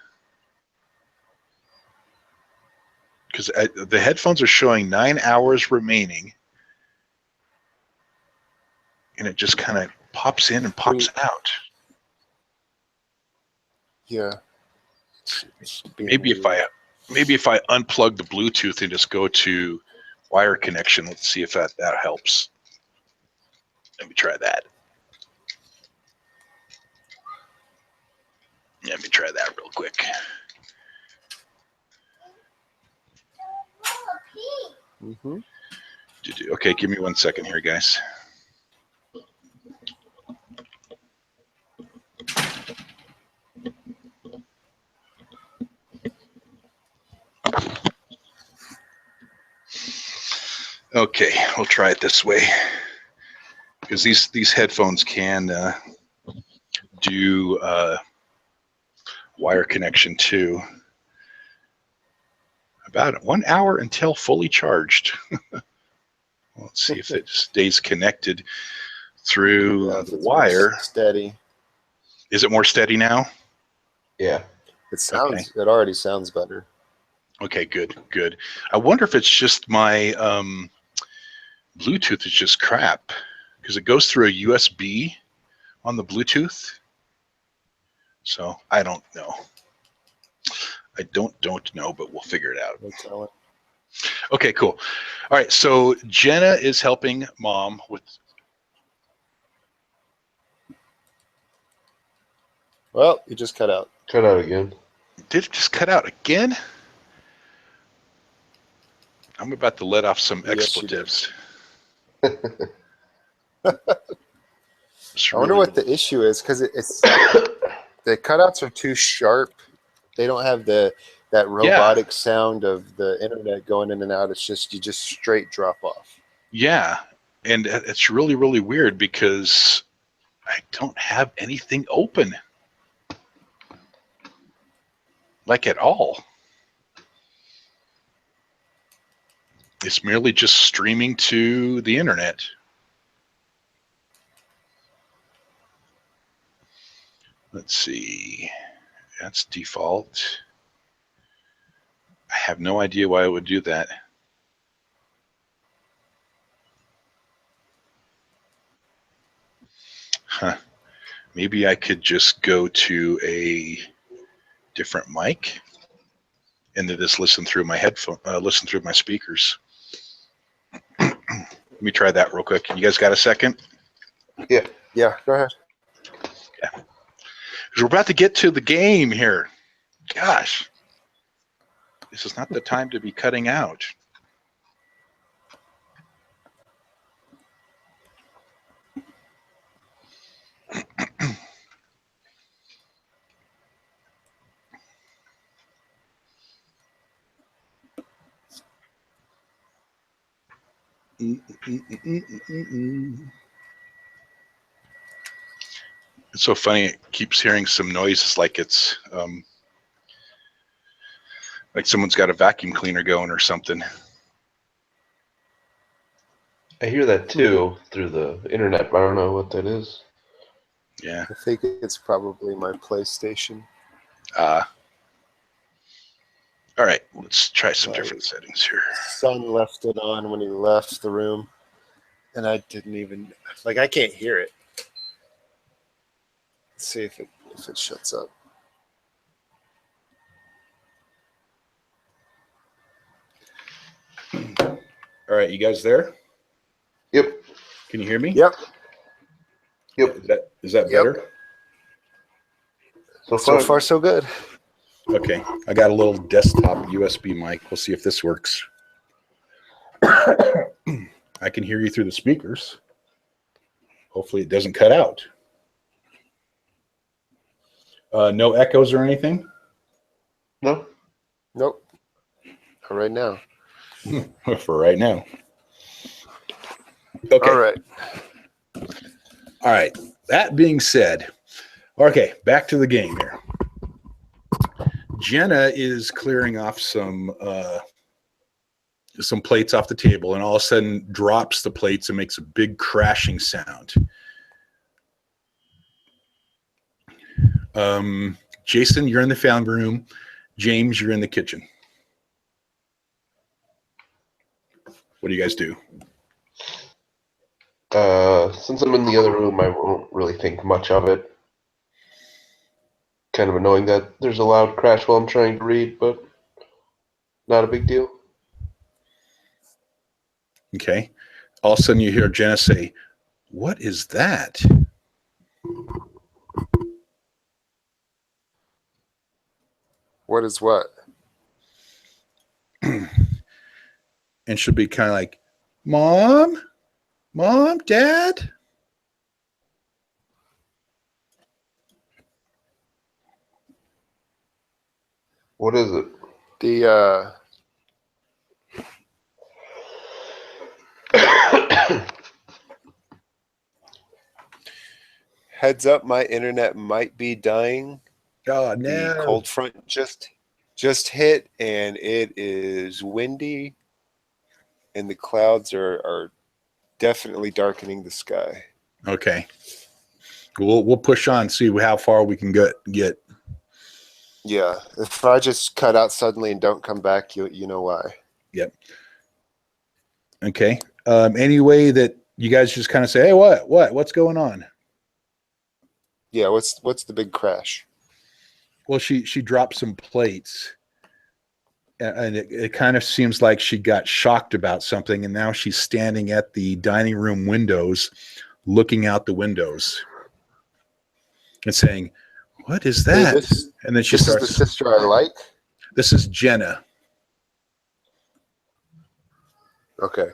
Because the headphones are showing 9 hours remaining. And it just kind of pops in and pops out. Yeah. Maybe if I unplug the Bluetooth and just go to wire connection, let's see if that helps. Let me try that. Let me try that real quick. Mm-hmm. Okay, give me 1 second here, guys. Okay, we'll try it this way because these headphones can do wire connection too. About 1 hour until fully charged. Let's see if it stays connected through the wire. Steady. Is it more steady now? Yeah. It sounds. Okay. It already sounds better. Okay, good. I wonder if it's just my Bluetooth is just crap because it goes through a USB on the Bluetooth. So I don't know. I don't know, but we'll figure it out. Okay, cool. All right, so Gehenna is helping Mom with... Well, you just cut out. Cut out again. Did it just cut out again? I'm about to let off some expletives. I wonder what the issue is because it's the cutouts are too sharp. They don't have that robotic sound of the internet going in and out. It's just you just straight drop off. Yeah, and it's really weird because I don't have anything open, like at all. It's merely just streaming to the internet. Let's see. That's default. I have no idea why it would do that. Huh. Maybe I could just go to a different mic and then just listen through my headphone, listen through my speakers. Let me try that real quick. You guys got a second? Yeah, go ahead. Yeah. Because we're about to get to the game here. Gosh. This is not the time to be cutting out. It's so funny. It keeps hearing some noises like it's like someone's got a vacuum cleaner going or something. I hear that too through the internet, but I don't know what that is. Yeah. I think it's probably my PlayStation. All right, let's try some different settings here. Son left it on when he left the room, and I didn't even I can't hear it. Let's see if it shuts up. All right, you guys there? Yep. Can you hear me? Yep. Is that better? So far, so good. Okay, I got a little desktop USB mic. We'll see if this works. I can hear you through the speakers. Hopefully it doesn't cut out. No echoes or anything? No. Nope. right now. For right now. Okay. All right. All right. That being said, okay, back to the game here. Gehenna is clearing off some plates off the table, and all of a sudden drops the plates and makes a big crashing sound. Jason, you're in the family room. James, you're in the kitchen. What do you guys do? Since I'm in the other room, I won't really think much of it. Kind of annoying that there's a loud crash while I'm trying to read, but not a big deal. Okay. All of a sudden you hear Gehenna say, "What is that?" What is what? And she'll be kind of like, Mom, Dad. What is it? The heads up, my internet might be dying. Oh, The no. cold front just hit, and it is windy, and the clouds are definitely darkening the sky. Okay. We'll push on, see how far we can get. Yeah, if I just cut out suddenly and don't come back, you know why. Yep. Okay. Any way that you guys just kind of say, "Hey, what's going on?" Yeah, what's the big crash? Well, she dropped some plates, and it kind of seems like she got shocked about something, and now she's standing at the dining room windows, looking out the windows, and saying, "What is that?" Hey, and then she this starts. is the sister I like. This is Gehenna. Okay.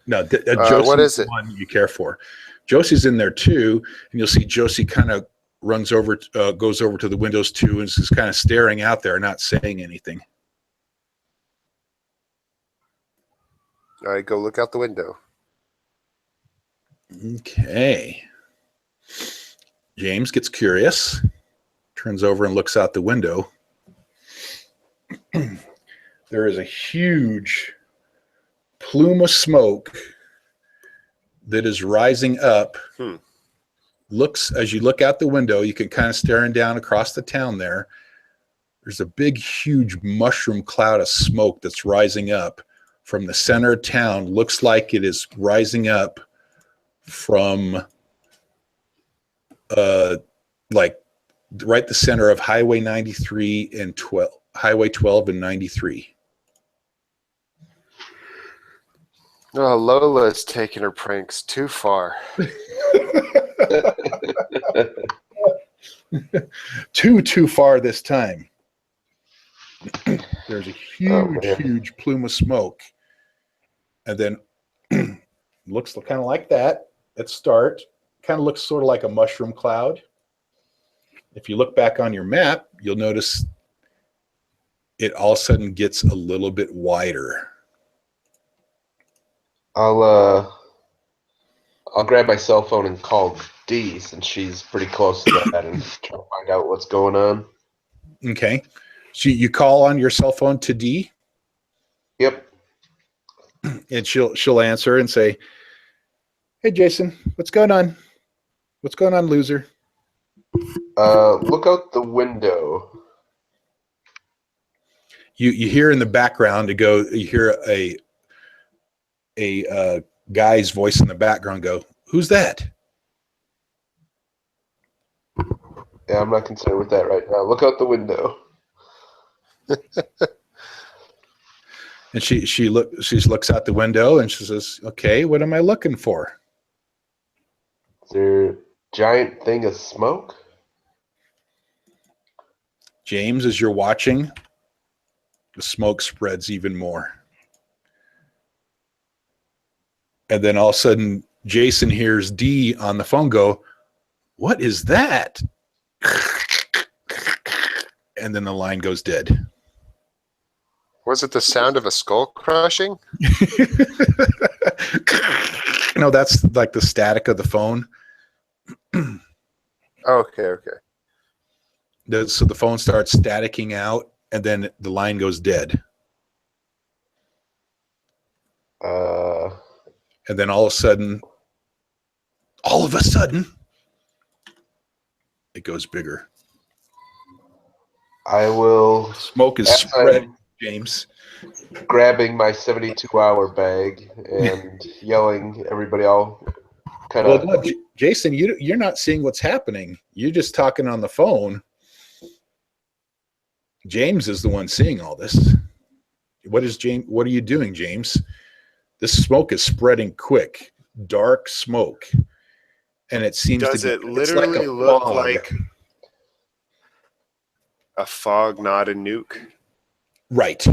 No, Josie's what is it? the one you care for. Josie's in there too, and you'll see Josie kind of goes over to the windows too, and is just kind of staring out there, not saying anything. All right, go look out the window. Okay. James gets curious, turns over and looks out the window. There is a huge plume of smoke that is rising up. As you look out the window, you can kind of staring down across the town there. There's a big, huge mushroom cloud of smoke that's rising up from the center of town. Looks like it is rising up from like right the center of Highway 93 and Highway 12 and 93. Oh, Lola's taking her pranks too far. Too far this time. There's a huge plume of smoke, and then looks kind of like that at start. Kind of looks sort of like a mushroom cloud. If you look back on your map, you'll notice it all of a sudden gets a little bit wider. I'll grab my cell phone and call Dee, since she's pretty close to that, and try to find out what's going on. Okay. So you call on your cell phone to Dee? Yep. And she'll answer and say, "Hey, Jason, what's going on? What's going on, loser?" Look out the window. You hear in the background you hear a guy's voice in the background go, "Who's that?" Yeah, I'm not concerned with that right now. Look out the window. And she looks out the window and she says, "Okay, what am I looking for?" Is there a giant thing of smoke? James, as you're watching, the smoke spreads even more. And then all of a sudden, Jason hears Dee on the phone go, "What is that?" And then the line goes dead. Was it the sound of a skull crushing? No, that's like the static of the phone. Okay. So the phone starts staticking out, and then the line goes dead. And then all of a sudden, it goes bigger. I will. Smoke is As spread, I'm James. grabbing my 72-hour bag and yelling, everybody all kind Well, of. no, Jason, you're not seeing what's happening. You're just talking on the phone. James is the one seeing all this. What are you doing, James? This smoke is spreading quick, dark smoke, and it seems Does to be. it literally it's like a look fog. like a fog, not a nuke? Right.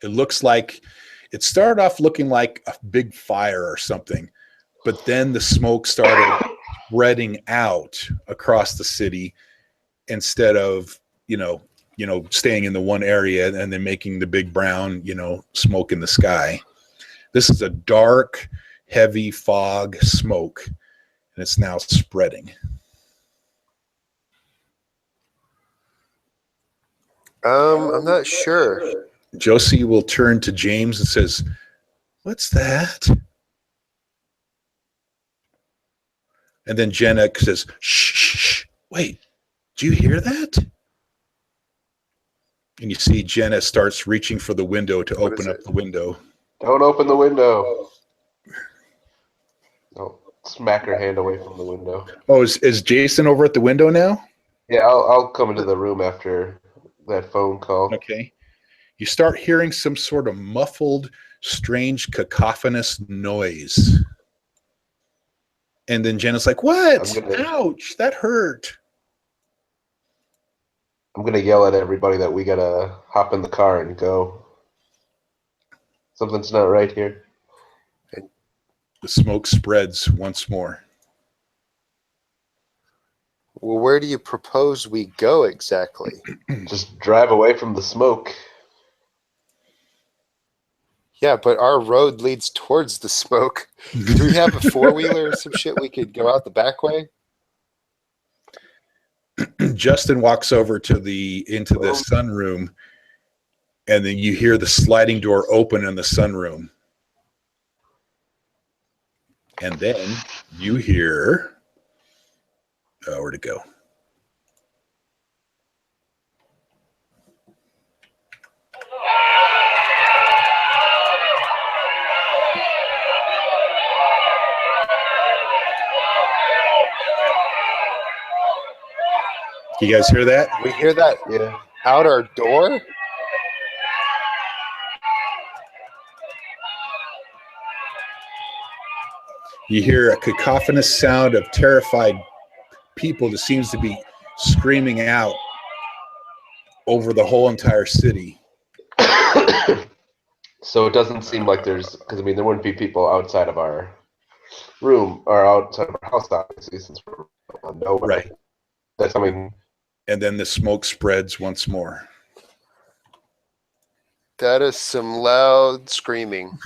It looks like it started off looking like a big fire or something, but then the smoke started spreading out across the city instead of staying in the one area and then making the big brown smoke in the sky. This is a dark, heavy fog smoke, and it's now spreading. I'm not sure. Josie will turn to James and says, "What's that?" And then Jenna says, "Shh, wait, do you hear that?" And you see Jenna starts reaching for the window to open up the window. Don't open the window. Oh, smack her hand away from the window. Oh, is Jason over at the window now? Yeah, I'll come into the room after that phone call. Okay. You start hearing some sort of muffled, strange, cacophonous noise. And then Jenna's like, "What? Ouch, that hurt." I'm going to yell at everybody that we got to hop in the car and go. Something's not right here. The smoke spreads once more. Well, where do you propose we go exactly? Just drive away from the smoke. Yeah, but our road leads towards the smoke. Do we have a four-wheeler or some shit we could go out the back way? Justin walks over into the sunroom, and then you hear the sliding door open in the sunroom. And then you hear, where'd it go? You guys hear that? We hear that out our door? You hear a cacophonous sound of terrified people that seems to be screaming out over the whole entire city. So it doesn't seem like there's, because I mean, there wouldn't be people outside of our room or outside of our house, obviously, since we're on nowhere. Right. That's coming. And then the smoke spreads once more. That is some loud screaming.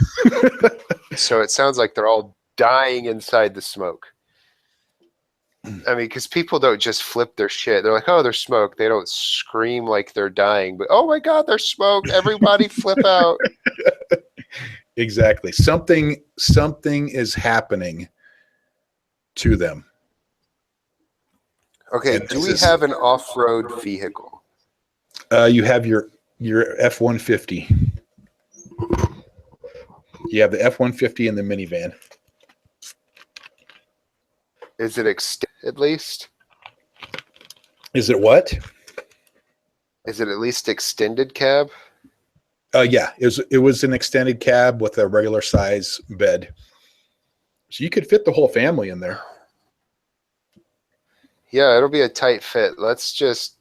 So it sounds like they're all dying inside the smoke. I mean, because people don't just flip their shit. They're like, "Oh, there's smoke." They don't scream like they're dying, but "Oh my God, there's smoke! Everybody flip out!" Exactly. Something is happening to them. Okay, do we have an off-road vehicle? You have your F-150. You have the F-150 and the minivan. Is it at least? Is it what? Is it at least extended cab? Yeah, it was an extended cab with a regular size bed. So you could fit the whole family in there. Yeah, it'll be a tight fit. Let's just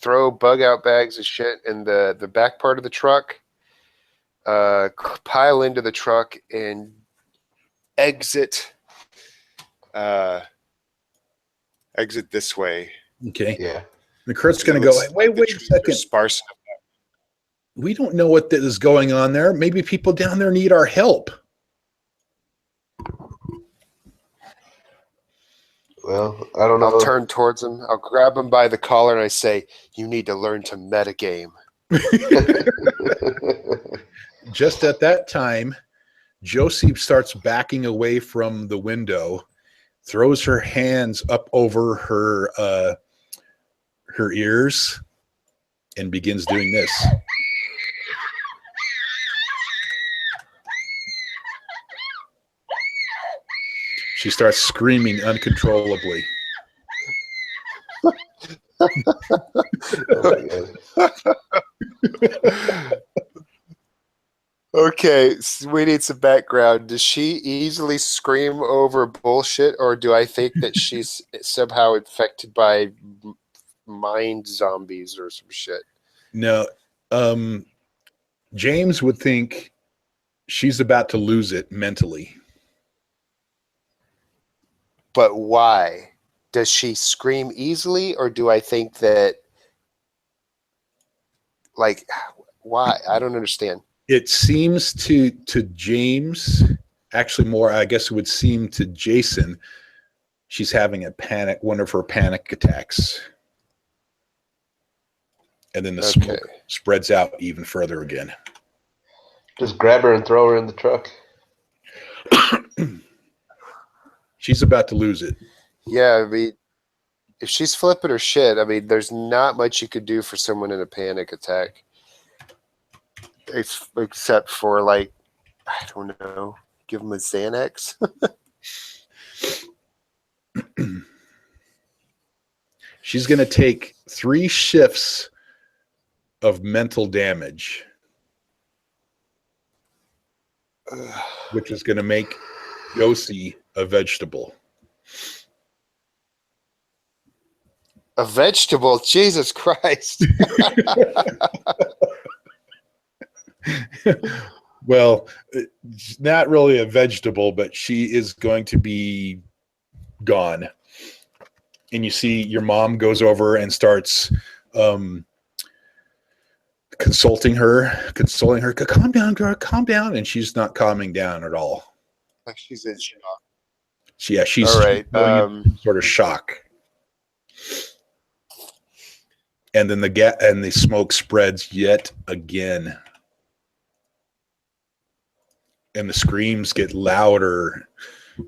throw bug out bags of shit in the back part of the truck, pile into the truck, and exit this way. Okay. Yeah. And Kurt's going to go, wait a second. Sparse. We don't know what is going on there. Maybe people down there need our help. Well, I don't know. I'll turn towards him. I'll grab him by the collar and I say, "You need to learn to metagame." Just at that time, Josie starts backing away from the window, throws her hands up over her ears, and begins doing this. She starts screaming uncontrollably. Okay, so we need some background. Does she easily scream over bullshit, or do I think that she's somehow infected by mind zombies or some shit? No, James would think she's about to lose it mentally. But why? Does she scream easily, or do I think that, like, why? I don't understand. It seems to James, actually more, I guess it would seem to Jason, she's having a panic, one of her panic attacks. And then the smoke spreads out even further again. Just grab her and throw her in the truck. She's about to lose it. Yeah, I mean, if she's flipping her shit, I mean, there's not much you could do for someone in a panic attack. Except for, like, I don't know, give them a Xanax. She's going to take 3 shifts of mental damage, which is going to make Josie a vegetable. A vegetable? Jesus Christ. Well, not really a vegetable, but she is going to be gone. And you see your mom goes over and starts consoling her. Calm down, girl, calm down. And she's not calming down at all. Like she's in shock. She's all right. Sort of shock. And then the smoke spreads yet again. And the screams get louder. At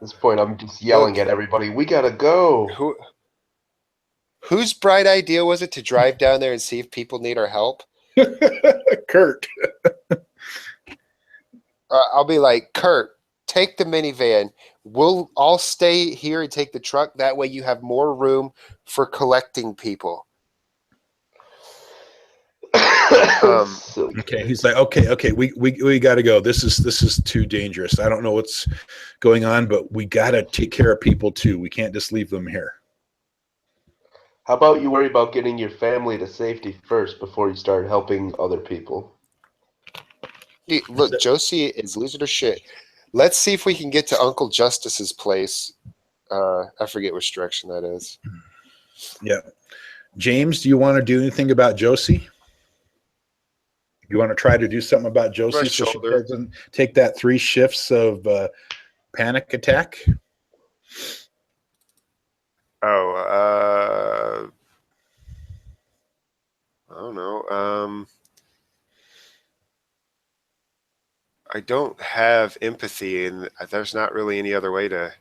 this point, I'm just yelling at everybody, "We gotta go!" Whose bright idea was it to drive down there and see if people need our help? Kurt. I'll be like, Kurt, take the minivan. I'll stay here and take the truck. That way you have more room for collecting people. Okay, he's like, okay, we got to go. This is too dangerous. I don't know what's going on, but we got to take care of people too. We can't just leave them here. How about you worry about getting your family to safety first before you start helping other people? Look, Josie is losing her shit. Let's see if we can get to Uncle Justice's place. I forget which direction that is. Yeah. James, do you want to do anything about Josie? You want to try to do something about Josie so she doesn't take that 3 shifts of panic attack? I don't know. I don't have empathy, and there's not really any other way to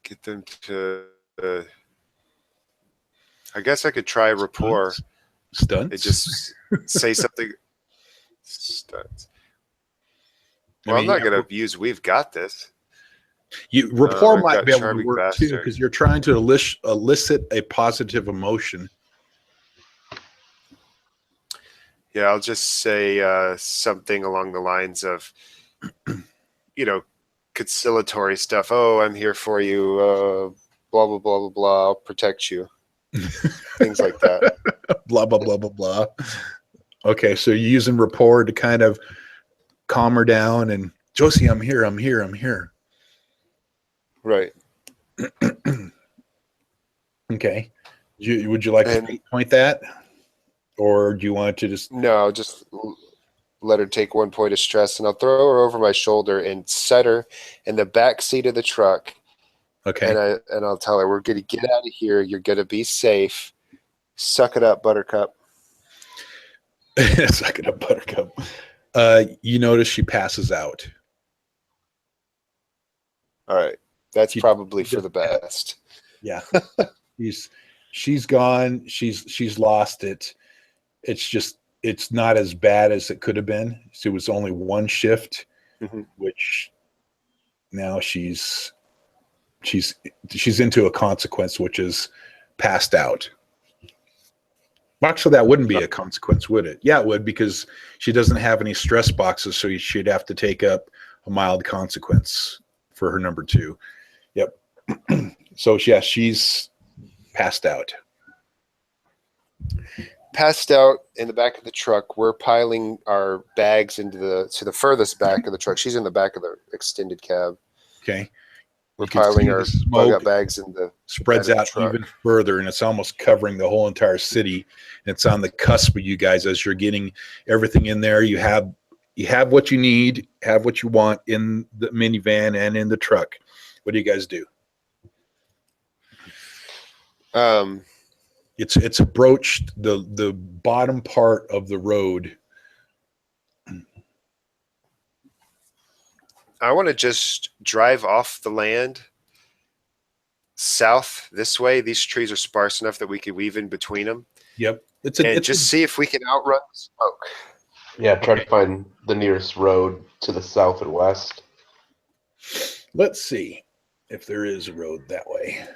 get them to. I guess I could try rapport. Stunts? They just say something. Stunts. Well, I'm not going to use "we've got this." Rapport might be able to work too, because you're trying to elicit a positive emotion. Yeah, I'll just say something along the lines of, conciliatory stuff. Oh, I'm here for you. Blah, blah, blah, blah, blah. I'll protect you. Things like that. Blah, blah, blah, blah, blah. Okay, so you're using rapport to kind of calm her down. And Josie, I'm here. Right. Okay. Would you like to fate point that? Or do you want to just... No, just let her take 1 point of stress, and I'll throw her over my shoulder and set her in the back seat of the truck. Okay. And I'll tell her, we're going to get out of here. You're going to be safe. Suck it up, Buttercup. Suck it up, Buttercup. You notice she passes out. All right. That's probably for the best. Yeah. she's gone. She's lost it. It's not as bad as it could have been. So it was only one shift, which now she's into a consequence, which is passed out. Actually, that wouldn't be a consequence, would it? Yeah, it would, because she doesn't have any stress boxes, so she'd have to take up a mild consequence for her number 2. Yep. So yeah, she's passed out. Passed out in the back of the truck. We're piling our bags into the furthest back of the truck. She's in the back of the extended cab. Okay. We're piling our bug out bags in the spreads out even further, and it's almost covering the whole entire city. And it's on the cusp of you guys as you're getting everything in there. You have what you need, have what you want in the minivan and in the truck. What do you guys do? It's approached the bottom part of the road. I want to just drive off the land south this way. These trees are sparse enough that we could weave in between them. Yep. See if we can outrun the smoke. Yeah, try to find the nearest road to the south and west. Let's see if there is a road that way.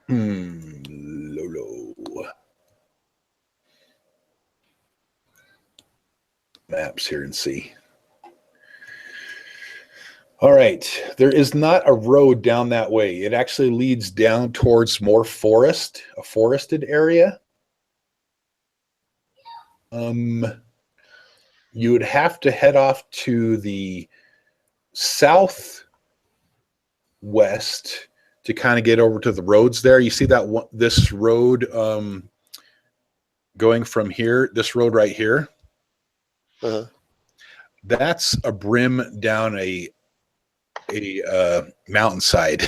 Lolo. Maps here and see. All right. There is not a road down that way. It actually leads down towards more forest, a forested area. You would have to head off to the southwest to kind of get over to the roads there. You see that one, this road going from here, this road right here? That's a brim down a mountainside,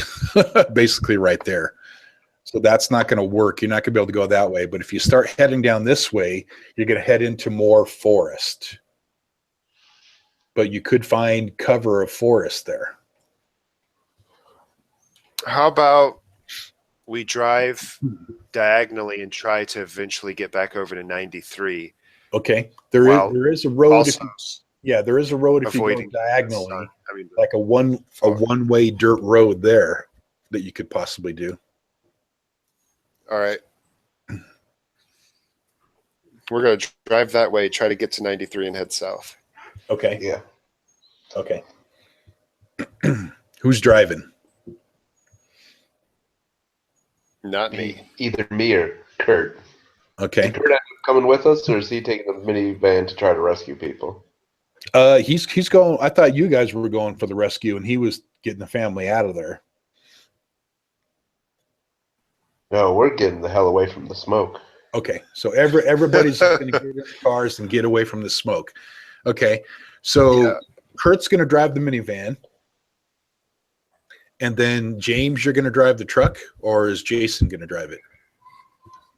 basically right there. So that's not going to work. You're not going to be able to go that way. But if you start heading down this way, you're going to head into more forest. But you could find cover of forest there. How about we drive diagonally and try to eventually get back over to 93? Okay. There is a road. There is a road if you go diagonally. Like a one-way dirt road there that you could possibly do. All right. We're going to drive that way, try to get to 93 and head south. Okay. Yeah. Okay. Who's driving? Not me. Either me or Kurt. Okay. Is Kurt coming with us, or is he taking the minivan to try to rescue people? He's going. I thought you guys were going for the rescue, and he was getting the family out of there. No, we're getting the hell away from the smoke. Okay, so everybody's going to get in the cars and get away from the smoke. Okay, so Kurt's going to drive the minivan, and then James, you're going to drive the truck, or is Jason going to drive it?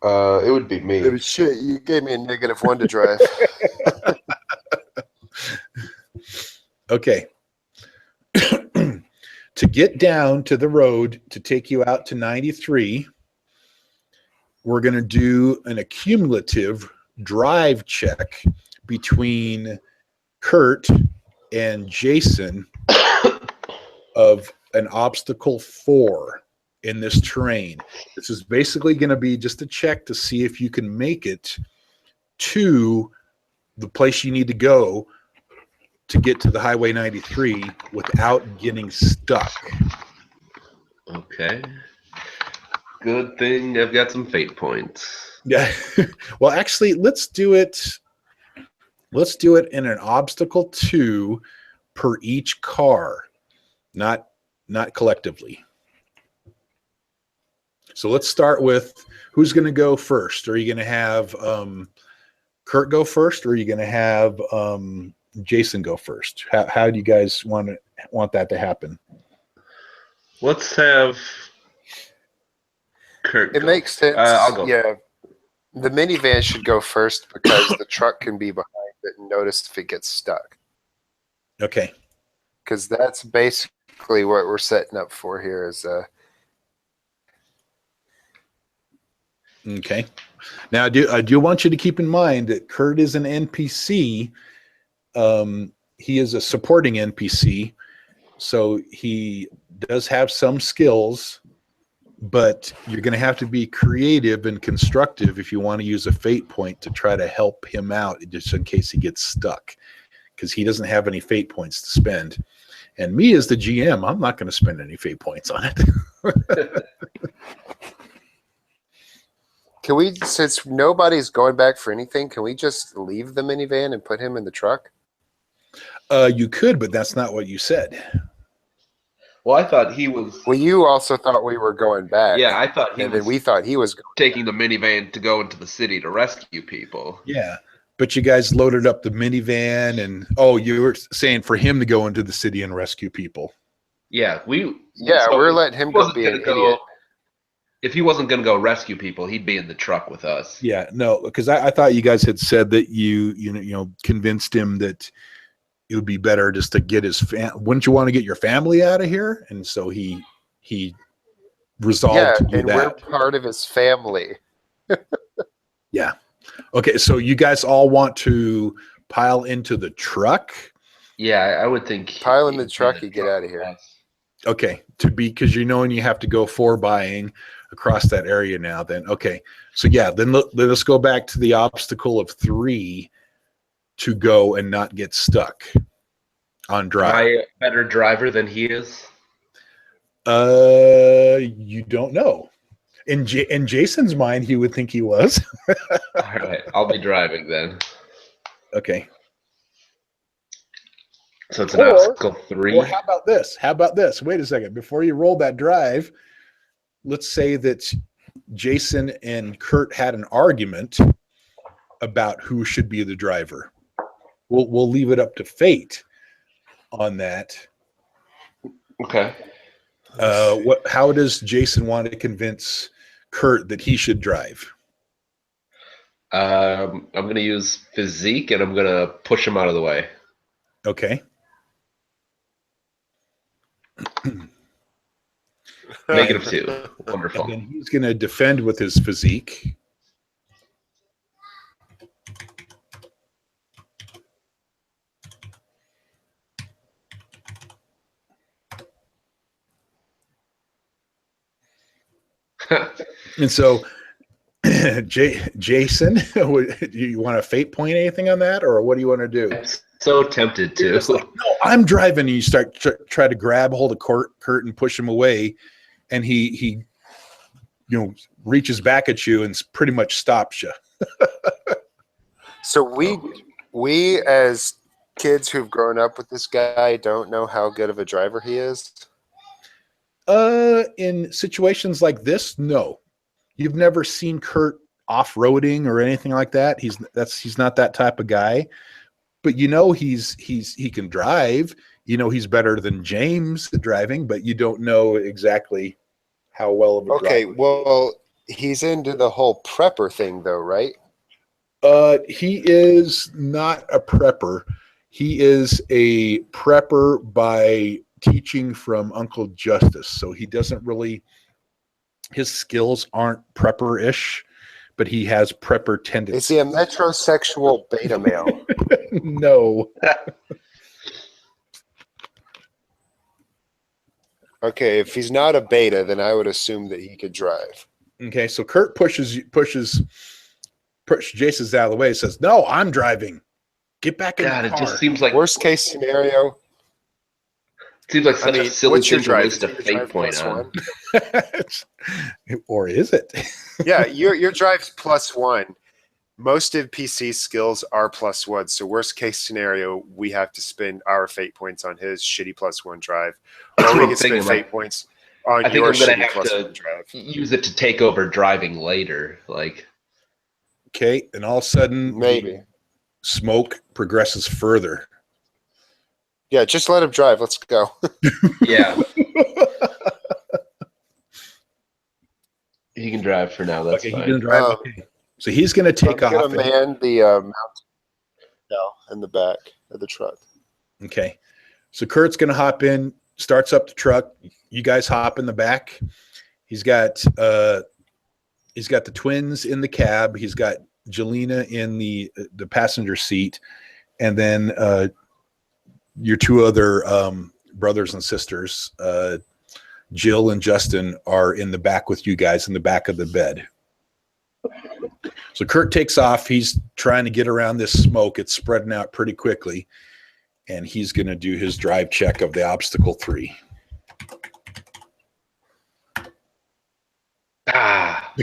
It would be me. Shit, you gave me a -1 to drive. Okay. To get down to the road to take you out to 93, we're going to do an accumulative drive check between Kurt and Jason of an obstacle 4 in this terrain. This is basically going to be just a check to see if you can make it to the place you need to go to get to the Highway 93 without getting stuck. Okay. Good thing I've got some fate points. Yeah. Well, actually, let's do it in an obstacle 2 per each car. Not not collectively. So let's start with who's going to go first. Are you going to have Kurt go first, or are you going to have Jason go first? How do you guys want that to happen? Let's have Kurt. It makes sense. I'll go. Yeah, the minivan should go first because the truck can be behind it and notice if it gets stuck. Okay. Because that's basically what we're setting up for here. Is Okay. Now, I do want you to keep in mind that Kurt is an NPC. He is a supporting NPC, so he does have some skills, but you're going to have to be creative and constructive if you want to use a fate point to try to help him out just in case he gets stuck, because he doesn't have any fate points to spend. And me as the GM, I'm not going to spend any fate points on it. can we, since nobody's going back for anything, can we just leave the minivan and put him in the truck? You could, but that's not what you said. Well, I thought he was. Well, you also thought we were going back. Yeah, I thought he and was. then we thought he was taking the minivan to go into the city to rescue people. Yeah, but you guys loaded up the minivan, and you were saying for him to go into the city and rescue people. Yeah, we're letting him go be an idiot. If he wasn't going to go rescue people, he'd be in the truck with us. Yeah, no, because I thought you guys had said that you convinced him that it would be better just to get his wouldn't you want to get your family out of here? And so he resolved to do and that. We're part of his family. Yeah. Okay, so you guys all want to pile into the truck? Yeah, I would think pile in the truck and get out of here. Okay, because and you have to go 4-buying across that area now. Then okay, so yeah, then let us go back to the obstacle of 3 to go and not get stuck on drive. Am I a better driver than he is? You don't know. In Jason's mind, he would think he was. All right, I'll be driving then. Okay. So it's an obstacle 3. Or how about this? Wait a second. Before you roll that drive, let's say that Jason and Kurt had an argument about who should be the driver. We'll leave it up to fate on that. Okay. How does Jason want to convince Kurt that he should drive? I'm going to use physique, and I'm going to push him out of the way. Okay. -2. Wonderful. And then he's going to defend with his physique. And so, Jason, do you want to fate point anything on that, or what do you want to do? I'm so tempted to. Like, no, I'm driving. And you start try to grab hold of Kurt and push him away, and he reaches back at you and pretty much stops you. So we as kids who've grown up with this guy don't know how good of a driver he is. In situations like this, no. You've never seen Kurt off-roading or anything like that. He's not that type of guy. But he can drive. He's better than James at driving, but you don't know exactly how well of a driver. Okay, well, he's into the whole prepper thing though, right? He is not a prepper. He is a prepper by teaching from Uncle Justice. So he doesn't really, his skills aren't prepper-ish, but he has prepper tendencies. Is he a metrosexual beta male? No. Okay, if he's not a beta, then I would assume that he could drive. Okay, so Kurt pushes Jason's out of the way and says, "No, I'm driving. Get back in the car." It just seems like worst case scenario. Seems like such a silly what's your thing to drive? waste a fate point on. Or is it? Yeah, your drive's +1, Most of PC's skills are +1, so worst case scenario, we have to spend our fate points on his shitty +1 drive, That's or what we I'm can spend thinking, fate like, points on I think your I'm gonna shitty have to +1 drive. use it to take over driving later. Like, Okay, and all of a sudden, Maybe. the smoke progresses further. Yeah, just let him drive. Let's go. yeah, he can drive for now. That's Okay, he's fine. gonna drive. Okay. So he's gonna take I'm off. gonna man the mountain in the back of the truck. Okay. So Kurt's gonna hop in, starts up the truck. You guys hop in the back. He's got the twins in the cab. He's got Jelena in the passenger seat, and then your two other brothers and sisters, Jill and Justin, are in the back with you guys in the back of the bed. So Kurt takes off. He's trying to get around this smoke. It's spreading out pretty quickly. And he's going to do his drive check of the obstacle 3. Ah,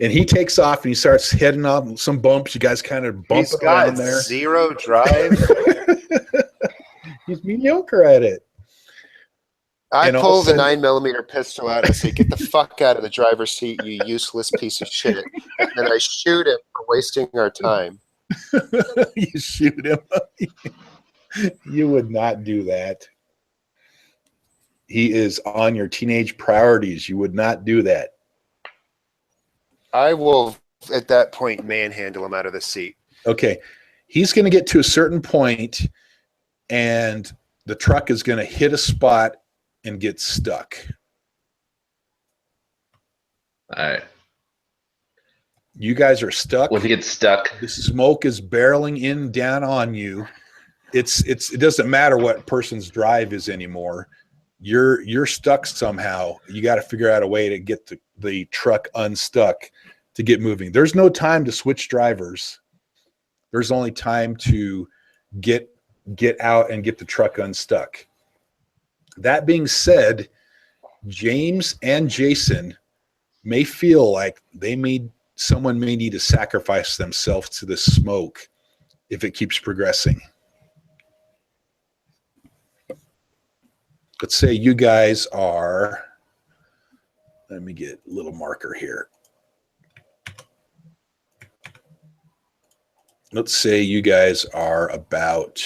And he takes off and he starts heading up some bumps. You guys kind of bump He's got around there. 0 drive. He's mediocre at it. I And all pull of a the sudden- 9mm pistol out and say, "Get the fuck out of the driver's seat, you useless piece of shit!" And then I shoot him for wasting our time. You shoot him. You would not do that. He is on your teenage priorities. You would not do that. I will, at that point, manhandle him out of the seat. Okay. He's going to get to a certain point and the truck is going to hit a spot and get stuck. all right. You guys are stuck. When he gets stuck, The smoke is barreling in down on you. It doesn't matter what person's drive is anymore. You're stuck somehow. You got to figure out a way to get the truck unstuck to get moving. There's no time to switch drivers. There's only time to get out and get the truck unstuck. That being said, James and Jason may feel like someone may need to sacrifice themselves to the smoke if it keeps progressing. Let's say you guys are, let me get a little marker here. Let's say you guys are about,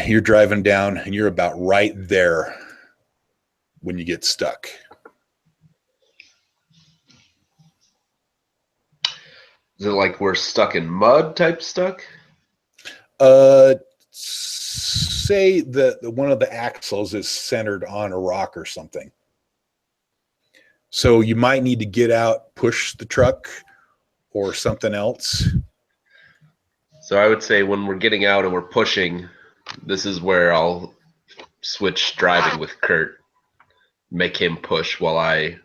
you're driving down and you're about right there when you get stuck. is it like we're stuck in mud type stuck? Say the one of the axles is centered on a rock or something. So you might need to get out, push the truck or something else. So I would say when we're getting out and we're pushing, this is where I'll switch driving with Kurt, make him push while I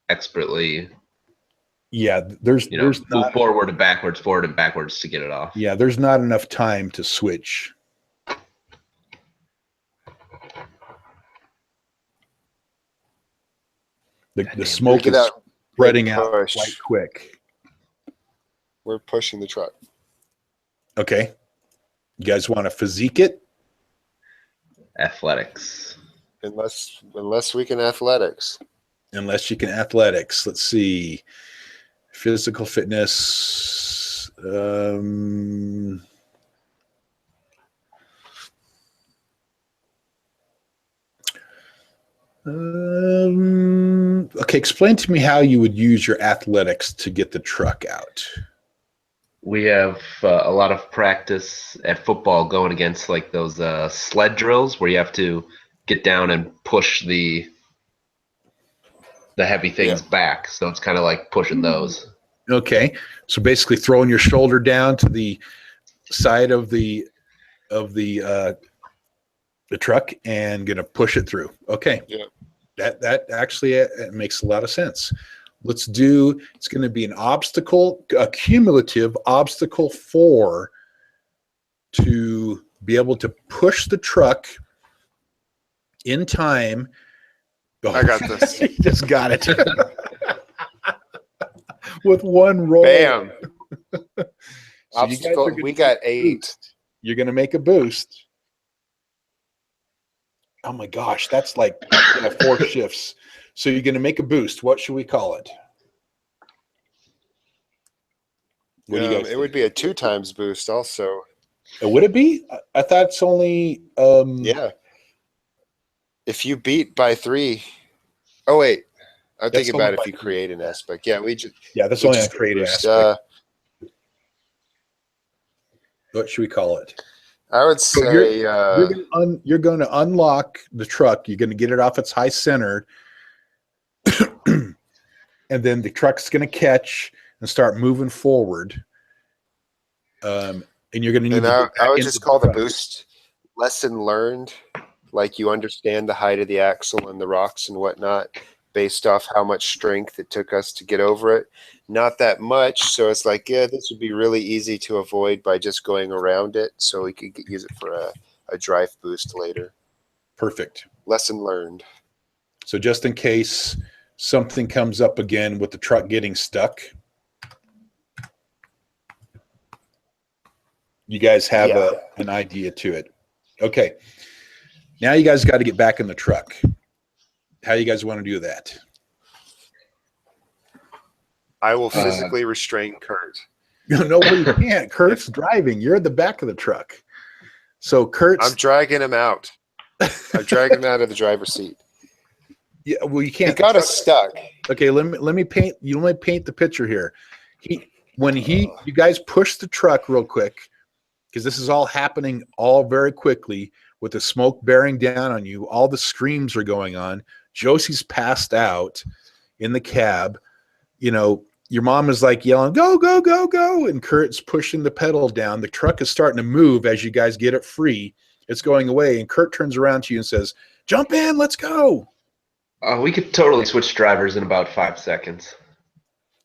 expertly, Yeah, there's move not, forward and backwards to get it off. yeah, there's not enough time to switch. The smoke Get is out, spreading out push. quite quick. We're pushing the truck. Okay. You guys want to physique it? Athletics. Unless we can athletics. Unless you can athletics. Let's see. Physical fitness. Okay, explain to me how you would use your athletics to get the truck out. We have a lot of practice at football going against like those sled drills where you have to get down and push the heavy things back. So it's kind of like pushing those. Okay, so basically throwing your shoulder down to the side of the truck and gonna push it through. Okay, Yeah. That actually makes a lot of sense. It's going to be a cumulative obstacle 4 to be able to push the truck in time Oh, I got this. you just got it. With one roll. Bam. So you guys are Obstacle. gonna We got make a 8. boost. You're going to make a boost. Oh my gosh, that's like 4 shifts. So you're going to make a boost. What should we call it? What do you guys It think? would be a 2 times boost also. Would it be? I thought it's only Yeah. If you beat by 3. Oh wait. I'm That's thinking about only if by you 3. create an aspect. Yeah, we just that's we only a just creative boost. aspect. What should we call it? I would So say you're going to unlock the truck. You're going to get it off its high center, and then the truck's going to catch and start moving forward. And you're going to need and to I get back would into just call the truck. boost lesson learned. Like you understand the height of the axle and the rocks and whatnot based off how much strength it took us to get over it. Not that much. So it's like, yeah, this would be really easy to avoid by just going around it. So we could use it for a drive boost later. Perfect. Lesson learned. So just in case something comes up again with the truck getting stuck, you guys have an idea to it. Okay. Now you guys got to get back in the truck. How you guys want to do that? I will physically restrain Kurt. No, you can't. Kurt's driving. You're at the back of the truck. So Kurt's... I'm dragging him out. I'm dragging him out of the driver's seat. Yeah, well, you can't. He got us stuck. Okay, let me paint. You let me paint the picture here. You guys push the truck real quick, because this is all happening all very quickly with the smoke bearing down on you. All the screams are going on. Josie's passed out in the cab. You know, your mom is like yelling, "Go, go, go, go!" And Kurt's pushing the pedal down. The truck is starting to move as you guys get it free. It's going away, and Kurt turns around to you and says, "Jump in, let's go." We could totally switch drivers in about 5 seconds.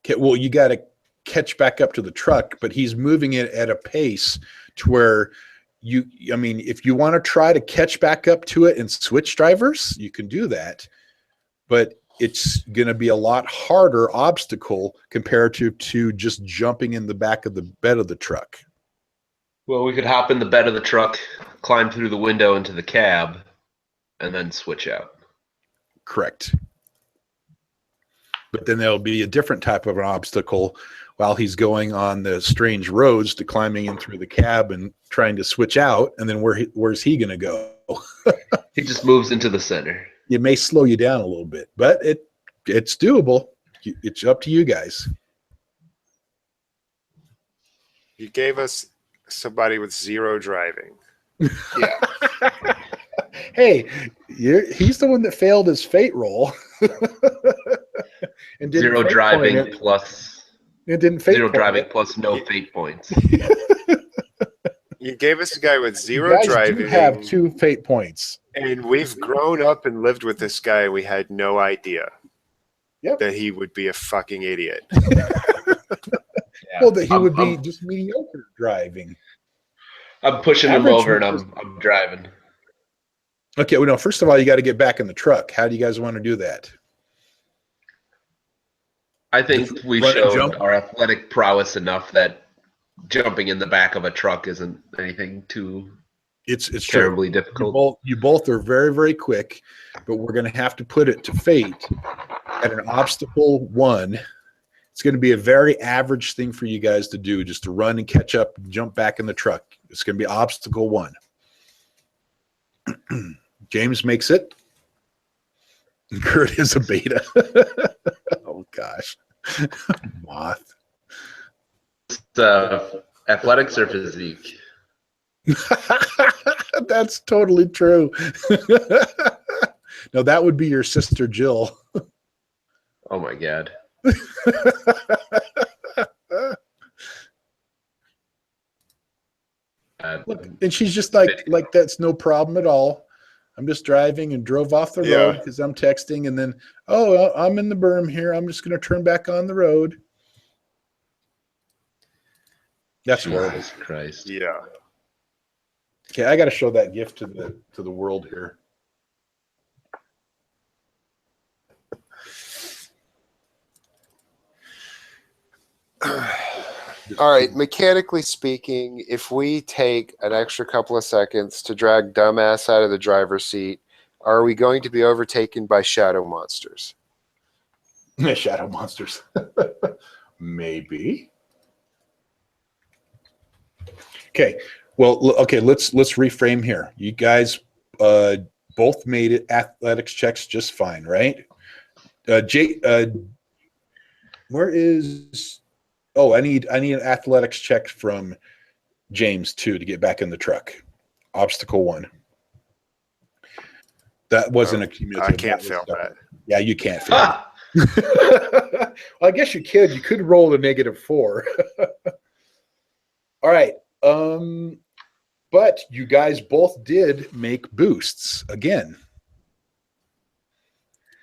Okay, well, you got to catch back up to the truck, but he's moving it at a pace to where if you want to try to catch back up to it and switch drivers, you can do that. But it's going to be a lot harder obstacle comparative to just jumping in the back of the bed of the truck. Well, we could hop in the bed of the truck, climb through the window into the cab, and then switch out. Correct. But then there'll be a different type of an obstacle while he's going on the strange roads to climbing in through the cab and trying to switch out. And then where's he going to go? He just moves into the center. It may slow you down a little bit, but it's doable. It's up to you guys. You gave us somebody with 0 driving. Yeah. Hey, he's the one that failed his fate roll. And 0 driving plus. It didn't fate 0 driving it. plus no fate points. You gave us a guy with 0 you guys driving. do have 2 fate points. And we've grown up and lived with this guy, and we had no idea that he would be a fucking idiot. Well, that he would be just mediocre driving. I'm pushing him over, and I'm driving. Okay, well, no, first of all, you got to get back in the truck. How do you guys want to do that? I think we showed our athletic prowess enough that jumping in the back of a truck isn't anything too it's terribly true. difficult. You both are very, very quick, but we're going to have to put it to fate at an obstacle 1. It's going to be a very average thing for you guys to do, just to run and catch up, jump back in the truck. It's going to be obstacle 1. James makes it. Kurt is a beta. Oh gosh. Moth. Athletics or physique? That's totally true. No, that would be your sister Jill. Oh my god. Look, and she's just like that's no problem at all. I'm just driving and drove off the road because I'm texting, and then I'm in the berm here. I'm just going to turn back on the road. That's horrible. Jesus Christ. Yeah. Okay, I got to show that gift to the world here. All right, mechanically speaking, if we take an extra couple of seconds to drag dumbass out of the driver's seat, are we going to be overtaken by shadow monsters? Shadow monsters. Maybe. Okay. Well, okay, let's reframe here. You guys both made it athletics checks just fine, right? Where is I need an athletics check from James too to get back in the truck. Obstacle 1. That wasn't a cumulative. I can't fail that. Yeah, you can't fail. Well, I guess you could. You could roll a -4. All right. But you guys both did make boosts again.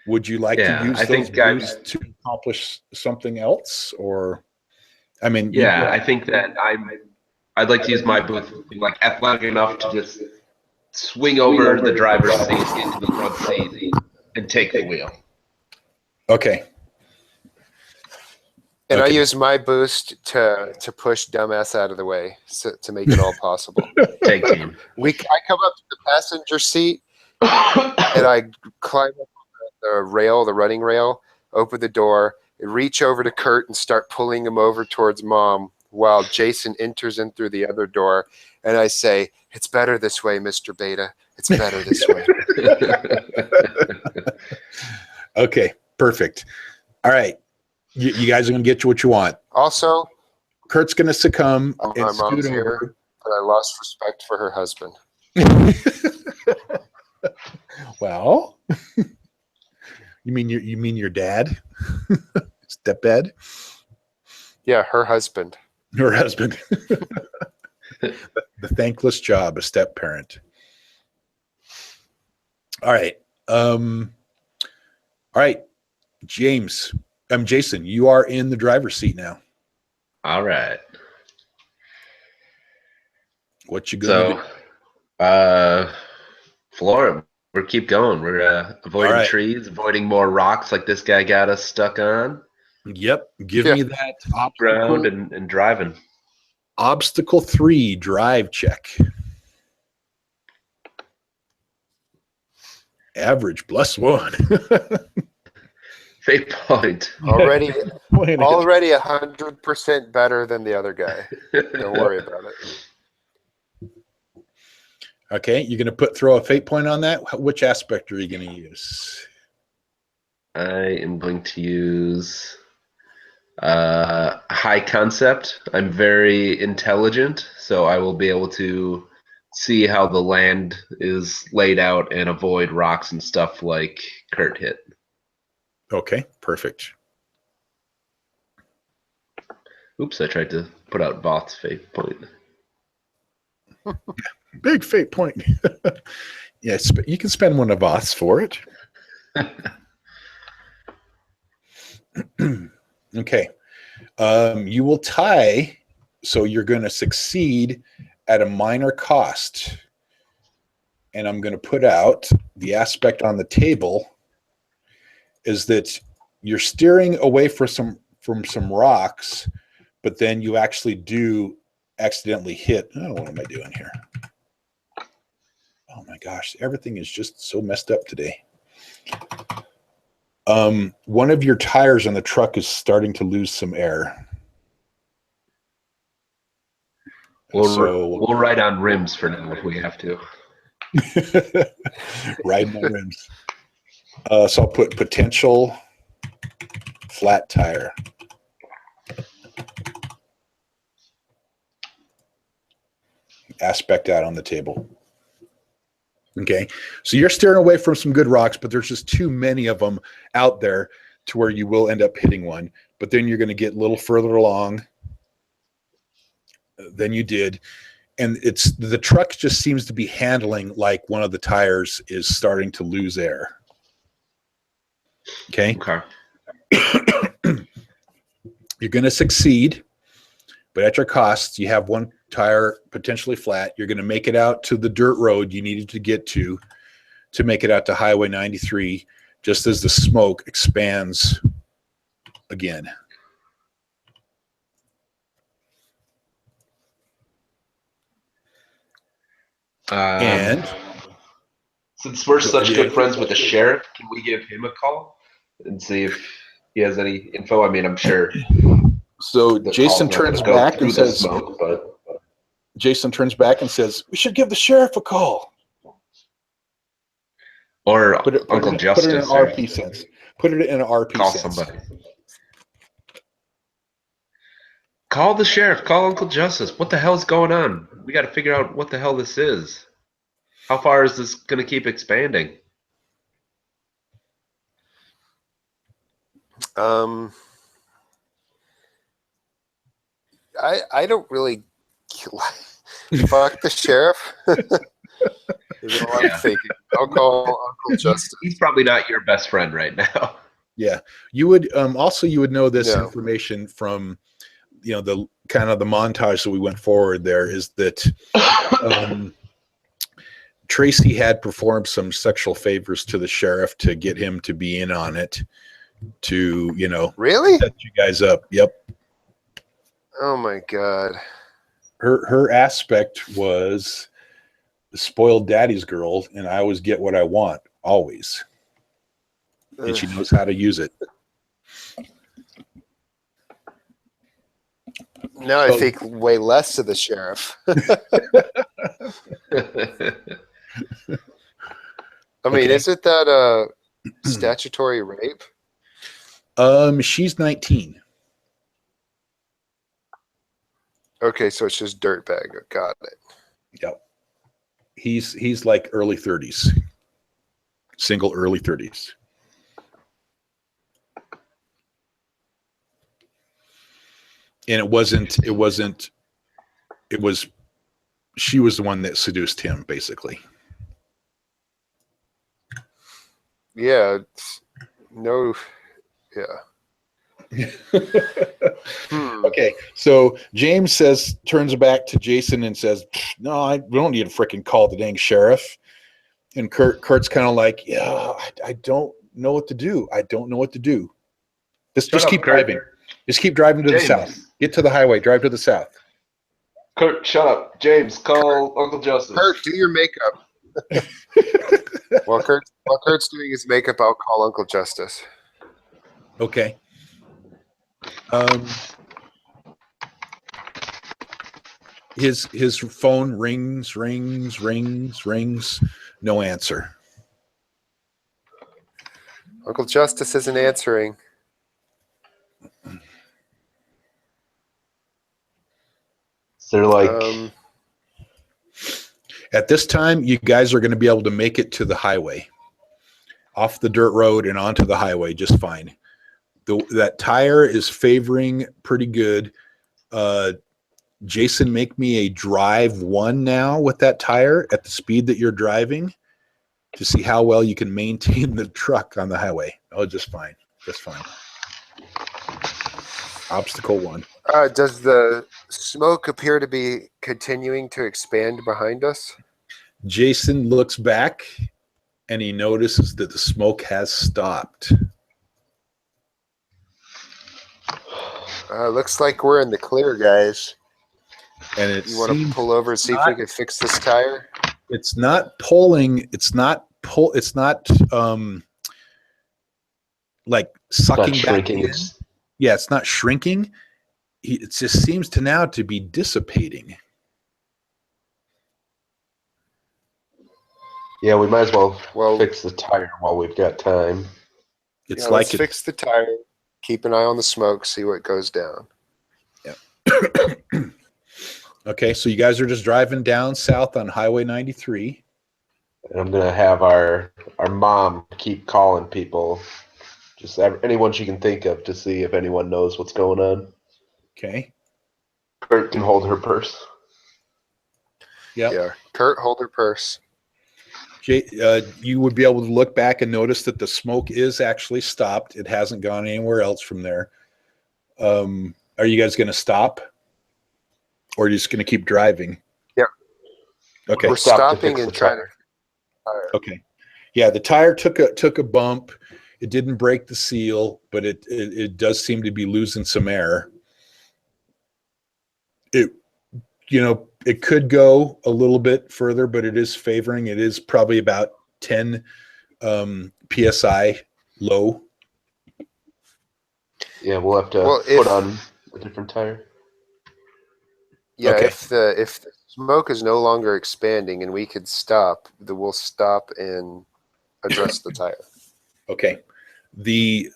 Would you like to use those boosts to accomplish something else, or? I mean, I think that I'd like to use my boost, like athletic enough to just swing over the driver's seat into the front seat and take the wheel. Okay. And I use my boost to push dumbass out of the way to make it all possible. Take team. I come up to the passenger seat and I climb up the rail, the running rail, open the door, and reach over to Kurt and start pulling him over towards Mom while Jason enters in through the other door. And I say, "It's better this way, Mr. Beta. It's better this way." Okay, perfect. All right. You guys are going to get you what you want. Also, Kurt's going to succumb. my mom's here, but I lost respect for her husband. Well, you mean your dad? Stepdad? Yeah, her husband. Her husband. The thankless job of step parent. All right. All right. Jason, you are in the driver's seat now. All right. What you gonna do? Flora, we'll keep going. We're avoiding trees, avoiding more rocks like this guy got us stuck on. Yep. Give me that ground and driving. Obstacle 3 drive check. Average +1. Fate point. Already 100% better than the other guy. Don't worry about it. Okay, you're going to throw a fate point on that? Which aspect are you going to use? I am going to use high concept. I'm very intelligent, so I will be able to see how the land is laid out and avoid rocks and stuff like Kurt hit. Okay, perfect. Oops, I tried to put out Voth's fate point. Big fate point. Yes, but you can spend one of Voth's for it. Okay. You will tie, so you're going to succeed at a minor cost. And I'm going to put out the aspect on the table is that you're steering away from some rocks, but then you actually do accidentally hit. Oh, what am I doing here? Oh my gosh, everything is just so messed up today. One of your tires on the truck is starting to lose some air. We'll ride on rims for now if we have to. Riding on rims. So I'll put potential flat tire. Aspect out on the table. Okay, so you're steering away from some good rocks, but there's just too many of them out there to where you will end up hitting one. But then you're going to get a little further along than you did. And the truck just seems to be handling like one of the tires is starting to lose air. Okay. You're going to succeed, but at your cost. You have one tire potentially flat. You're going to make it out to the dirt road you needed to get to make it out to Highway 93, just as the smoke expands again. And since we're such good friends with the sheriff, can we give him a call and see if he has any info? I mean, I'm sure. So Jason turns back and says, smoke, but Jason turns back and says, we should give the sheriff a call. or Uncle Justice. Put it in an RP sense. Put it in an RP call sense. somebody. Call the sheriff. Call Uncle Justice. What the hell's going on? We got to figure out what the hell this is. How far is this going to keep expanding? I don't really fuck the sheriff. Is what I'm thinking. I'll call Uncle Justice. He's probably not your best friend right now. Yeah, you would also you would know this information from the kind of the montage that we went forward. There is that Tracy had performed some sexual favors to the sheriff to get him to be in on it. To really set you guys up. Yep. Oh my god. Her aspect was the spoiled daddy's girl, and I always get what I want, always. And she knows how to use it. Now I think way less of the sheriff. I mean, isn't that statutory rape? She's 19. Okay, so it's just dirtbag. Got it. Yep. He's like early 30s. Single early 30s. And it was she was the one that seduced him, basically. Yeah. Yeah. Okay, so James turns back to Jason and says, no, we don't need to freaking call the dang sheriff. And Kurt's kind of like, yeah, I don't know what to do. I don't know what to do. Just keep driving. Just keep driving to the south. Get to the highway. Drive to the south. Kurt, shut up. James, call Uncle Justice. Kurt, do your makeup. While Kurt's doing his makeup, I'll call Uncle Justice. Okay. His phone rings. No answer. Uncle Justice isn't answering. They're like, at this time, you guys are going to be able to make it to the highway, off the dirt road and onto the highway just fine. That tire is favoring pretty good. Jason, make me a drive 1 now with that tire at the speed that you're driving to see how well you can maintain the truck on the highway. Oh, just fine. Just fine. Obstacle 1. Does the smoke appear to be continuing to expand behind us? Jason looks back and he notices that the smoke has stopped. Looks like we're in the clear, guys. And you want to pull over and see if we can fix this tire? It's not pulling. It's not like sucking back in. Yeah, it's not shrinking. It just seems to now to be dissipating. Yeah, we might as well fix the tire while we've got time. It's like let's fix the tire. Keep an eye on the smoke. See what goes down. Yeah. Okay, so you guys are just driving down south on Highway 93. And I'm gonna have our mom keep calling people, just anyone she can think of, to see if anyone knows what's going on. Okay. Kurt can hold her purse. Yep. Yeah. Kurt, hold her purse. You would be able to look back and notice that the smoke is actually stopped. It hasn't gone anywhere else from there. Are you guys going to stop? Or are you just going to keep driving? Yeah. Okay. We're stopping and trying to. Okay. Yeah, the tire took a bump. It didn't break the seal, but it does seem to be losing some air. It could go a little bit further, but it is favoring. It is probably about 10 psi low. Yeah, we'll have to put on a different tire. Yeah, Okay. if the smoke is no longer expanding and we could stop, we'll stop and adjust the tire. Okay. The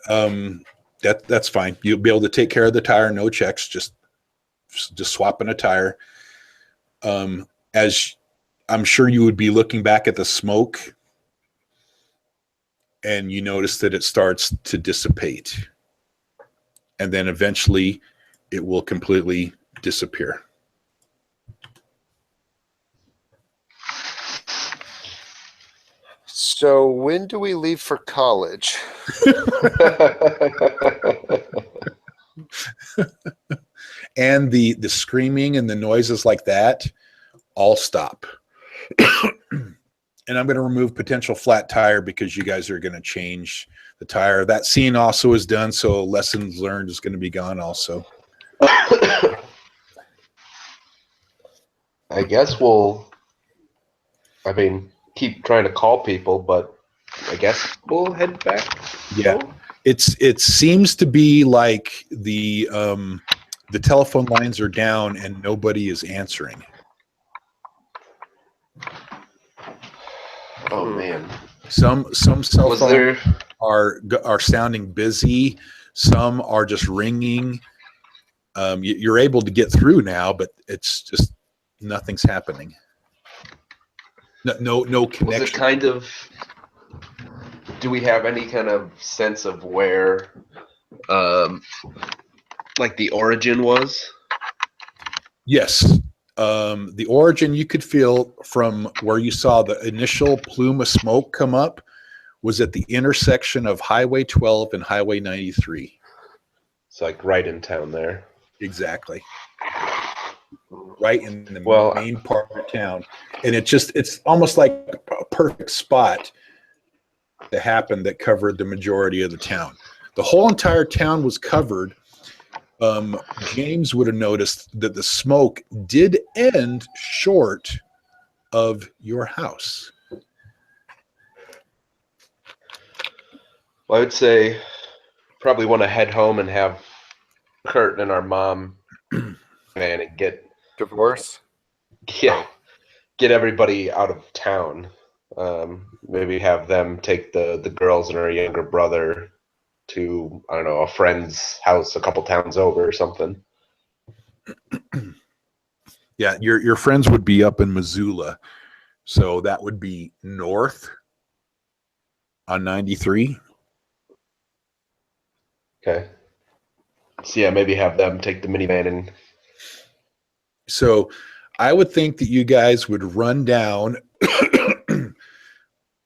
that's fine. You'll be able to take care of the tire, no checks, just swapping a tire. As I'm sure you would be looking back at the smoke and you notice that it starts to dissipate. And then eventually it will completely disappear. So when do we leave for college? And the screaming and the noises like that all stop. And I'm going to remove potential flat tire because you guys are going to change the tire. That scene also is done, so lessons learned is going to be gone also. I guess keep trying to call people, but I guess we'll head back. Yeah. It seems to be like the telephone lines are down and nobody is answering. Oh man. Some cell phones are sounding busy. Some are just ringing. You're able to get through now, but it's just nothing's happening. No connection. Was it kind of? Do we have any kind of sense of where, like the origin was? Yes. The origin you could feel from where you saw the initial plume of smoke come up was at the intersection of Highway 12 and Highway 93. It's like right in town there. Exactly. Right in the main part of town. And it's almost like a perfect spot to happen that covered the majority of the town. The whole entire town was covered. James would have noticed that the smoke did end short of your house. Well, I would say probably want to head home and have Kurt and our mom van and get Divorce? Yeah, get everybody out of town. Maybe have them take the girls and our younger brother to, I don't know, a friend's house a couple towns over or something. Yeah, your friends would be up in Missoula, so that would be north on 93. Okay. So yeah, maybe have them take the minivan and. So I would think that you guys would run down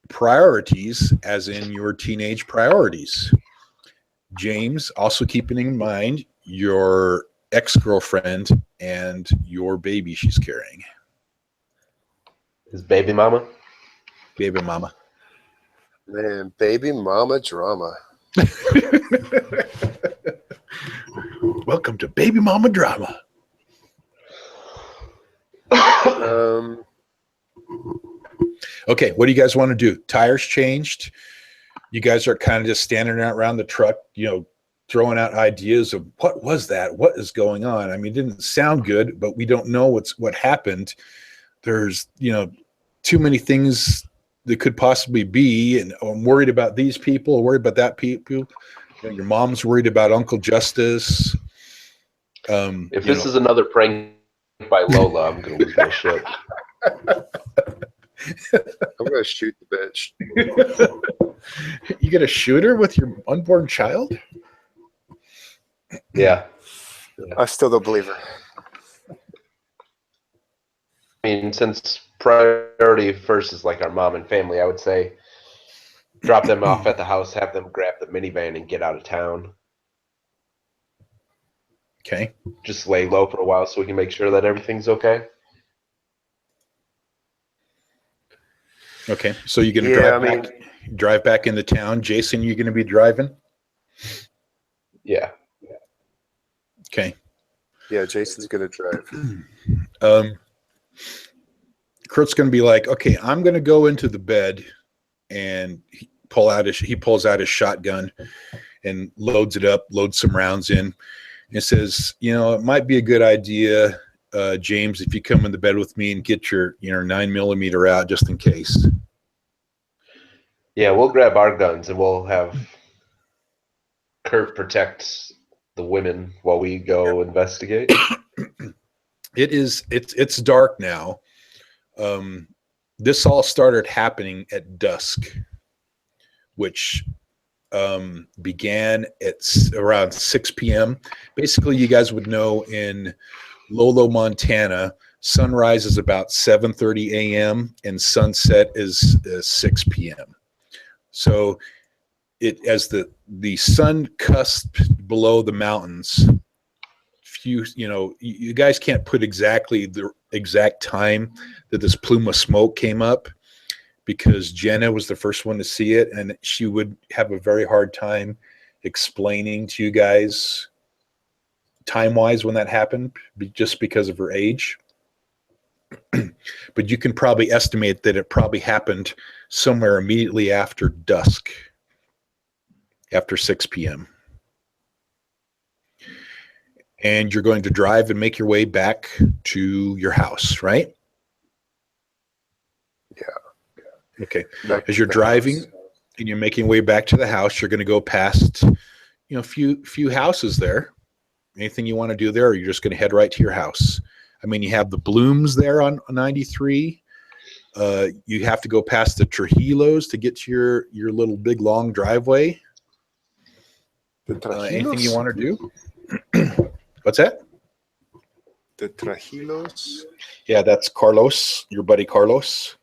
priorities, as in your teenage priorities. James, also keeping in mind your ex-girlfriend and your baby she's carrying. His baby mama? Baby mama. Man, baby mama drama. Welcome to Baby Mama Drama. Okay, what do you guys want to do? Tires changed. You guys are kind of just standing around the truck, throwing out ideas of what was that? What is going on? I mean, it didn't sound good, but we don't know what happened. There's, too many things that could possibly be, and I'm worried about these people, worried about that people. Your mom's worried about Uncle Justice. If this is another prank by Lola, I'm going to lose my shit. I'm going to shoot the bitch. You going to shoot her with your unborn child? Yeah. I still don't believe her. I mean, since priority first is like our mom and family, I would say drop them off at the house, have them grab the minivan and get out of town. Okay. Just lay low for a while so we can make sure that everything's okay. Okay. So you're going to drive back into town. Jason, you're going to be driving? Yeah. Okay. Yeah, Jason's going to drive. Kurt's going to be like, okay, I'm going to go into the bed, and he pulls out his shotgun and loads it up, loads some rounds in, and says, it might be a good idea, James, if you come in the bed with me and get your 9mm out just in case. Yeah, we'll grab our guns and we'll have Kurt protect the women while we go investigate. It's dark now. This all started happening at dusk, which began at around 6 p.m. Basically, you guys would know in Lolo, Montana, sunrise is about 7:30 a.m. and sunset is 6 p.m. So as the sun cusped below the mountains, you guys can't put exactly the exact time that this plume of smoke came up, because Gehenna was the first one to see it, and she would have a very hard time explaining to you guys time-wise when that happened, just because of her age. But you can probably estimate that it probably happened somewhere immediately after dusk, after 6 p.m. And you're going to drive and make your way back to your house, right? Yeah. Okay. As you're driving and you're making your way back to the house, you're going to go past, a few houses there. Anything you want to do there, or you're just going to head right to your house? I mean, you have the Blooms there on 93. You have to go past the Trujillos to get to your little big long driveway. Anything you want to do? What's that? The Trujillos? Yeah, that's Carlos, your buddy Carlos.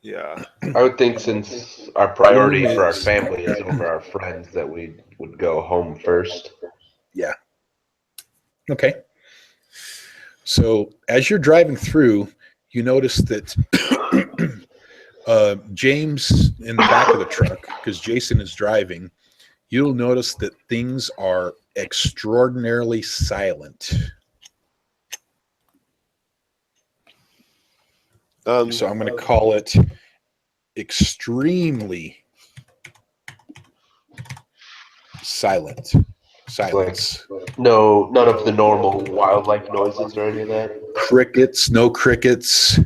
Yeah. I would think since our priority for our family is over our friends, that we would go home first. Yeah. Okay. So as you're driving through, you notice that James in the back of the truck, because Jason is driving, you'll notice that things are extraordinarily silent. So I'm going to call it extremely silent. Silence. Like, none of the normal wildlife noises or any of that. Crickets, no crickets,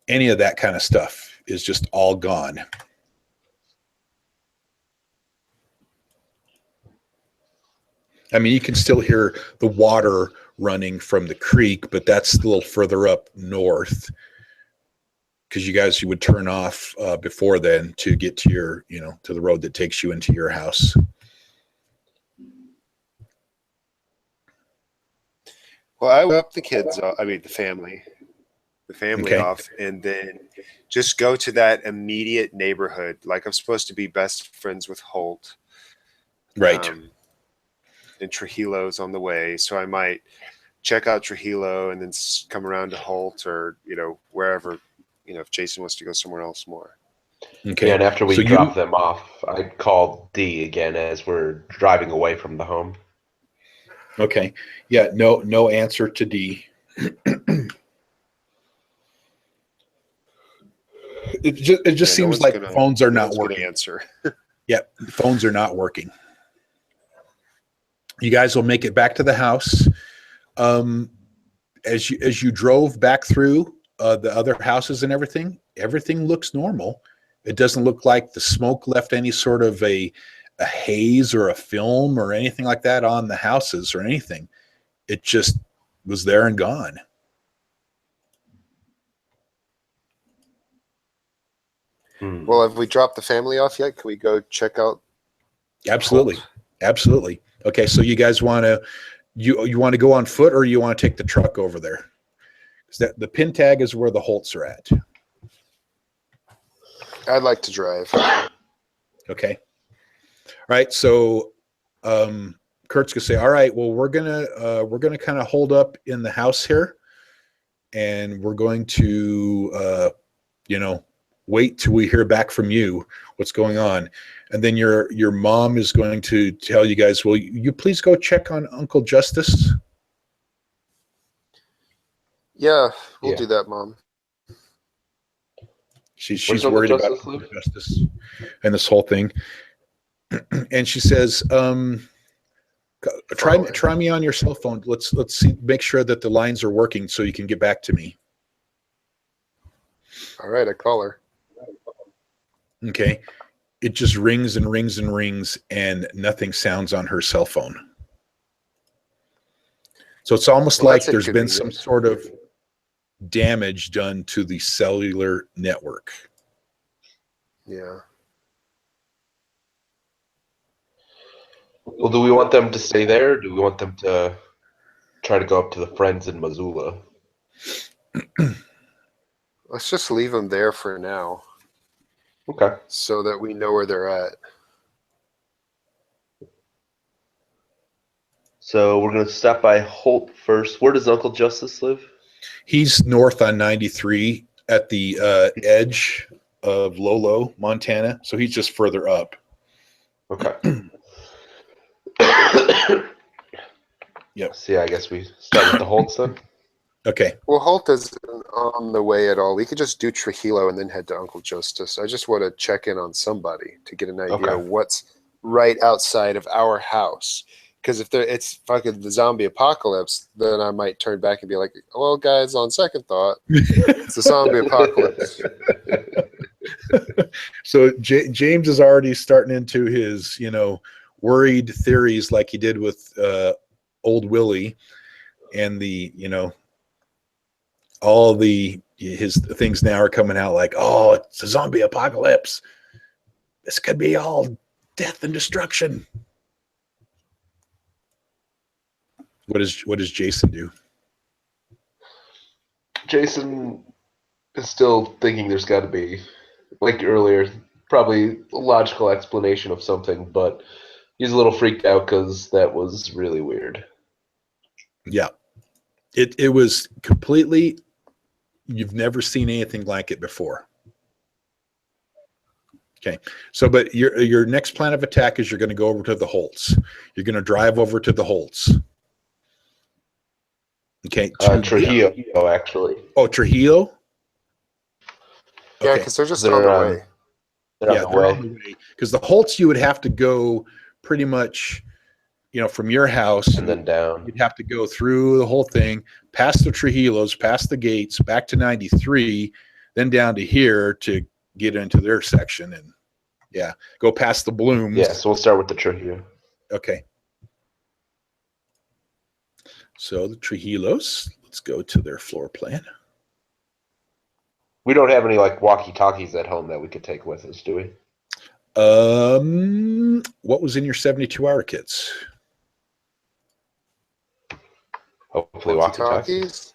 any of that kind of stuff is just all gone. I mean, you can still hear the water running from the creek, but that's a little further up north, because you would turn off before then to get to your, to the road that takes you into your house. Well, I would up the kids, the family Okay. off, and then just go to that immediate neighborhood. Like, I'm supposed to be best friends with Holt. Right. And Trujillo's on the way, so I might check out Trujillo and then come around to Holt, or wherever, if Jason wants to go somewhere else more. Okay. Yeah, and after we drop them off, I'd call D again as we're driving away from the home. Okay. Yeah. No answer to D. It just seems like phones are not working. Answer. Yeah, phones are not working. You guys will make it back to the house. As you drove back through the other houses and everything looks normal. It doesn't look like the smoke left any sort of a haze or a film or anything like that on the houses or anything. It just was there and gone. Well, have we dropped the family off yet? Can we go check out? Absolutely. Holt? Absolutely. Okay, so you guys want to you want to go on foot, or you want to take the truck over there? Because the pin tag is where the Holts are at. I'd like to drive. Okay. All right. So Kurt's gonna say, all right, well, we're gonna kind of hold up in the house here, and we're going to wait till we hear back from you what's going on. And then your mom is going to tell you guys, will you please go check on Uncle Justice? Yeah, we'll Yeah. do that, Mom. She's Where's worried Uncle about Justice live? justice and this whole thing. And she says, try me on your cell phone. Let's see, make sure that the lines are working so you can get back to me. All right, I call her. Okay. It just rings and rings and rings, and nothing sounds on her cell phone. So it's almost Well, like that's there's been some inconvenient. sort of damage done to the cellular network. Yeah. Well, do we want them to stay there? Or do we want them to try to go up to the friends in Missoula? Let's just leave them there for now Okay. so that we know where they're at. So we're gonna stop by Holt first. Where does Uncle Justice live? He's north on 93 at the edge of Lolo, Montana. So he's just further up. Okay. Yep. So yeah, I guess we start with the Holts then. Okay. Well, Holt isn't on the way at all. We could just do Trujillo and then head to Uncle Justice. I just want to check in on somebody to get an idea Okay. of what's right outside of our house. Because if it's fucking the zombie apocalypse, then I might turn back and be like, well, guys, on second thought, it's the zombie apocalypse. So James is already starting into his, worried theories like he did with old Willie, and all his things now are coming out like, oh, it's a zombie apocalypse. This could be all death and destruction. What does Jason do? Jason is still thinking there's got to be, like earlier, probably a logical explanation of something, but he's a little freaked out because that was really weird. Yeah. It was completely, you've never seen anything like it before. Okay. So, but your next plan of attack is you're going to go over to the Holts. You're going to drive over to the Holts. Okay. Trujillo, actually. Oh, Trujillo? Yeah, Okay. because they're just on the way. They're on the way. Because the Holts, you would have to go pretty much, from your house. And then down. You'd have to go through the whole thing, past the Trujillos, past the gates, back to 93, then down to here to get into their section. And go past the Blooms. Yeah, so we'll start with the Trujillo. Okay. So the Trujillos, let's go to their floor plan. We don't have any like walkie-talkies at home that we could take with us, do we? What was in your 72-hour kits? Hopefully walkie-talkies.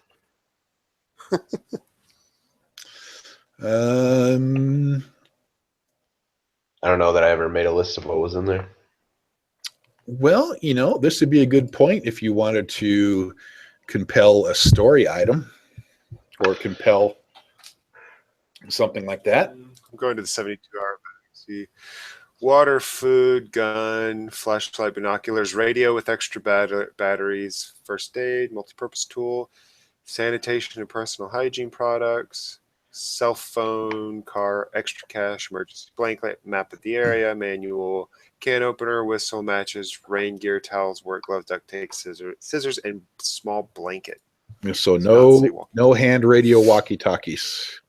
I don't know that I ever made a list of what was in there. Well, this would be a good point if you wanted to compel a story item or compel something like that. I'm going to the 72-hour. See, water, food, gun, flashlight, binoculars, radio with extra batteries, first aid, multi-purpose tool, sanitation and personal hygiene products, cell phone, car, extra cash, emergency blanket, map of the area, manual, can opener, whistle, matches, rain gear, towels, work glove, duct tape, scissors, and small blanket. So no hand radio walkie-talkies.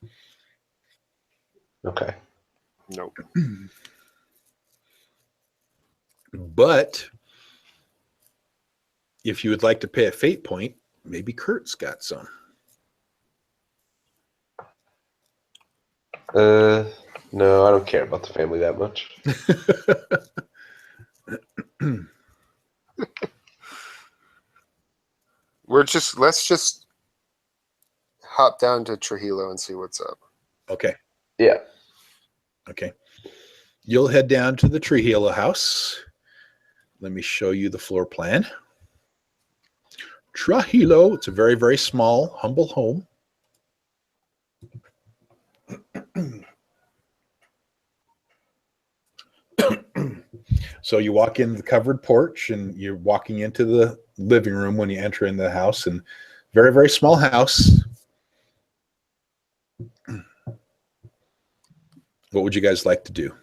Okay. Nope. But if you would like to pay a fate point, maybe Kurt's got some. No, I don't care about the family that much. Let's just hop down to Trujillo and see what's up. Okay. Yeah. Okay. You'll head down to the Trujillo house. Let me show you the floor plan. Trujillo, it's a very, very small, humble home. So you walk in the covered porch and you're walking into the living room when you enter in the house, and Very, very small house. What would you guys like to do?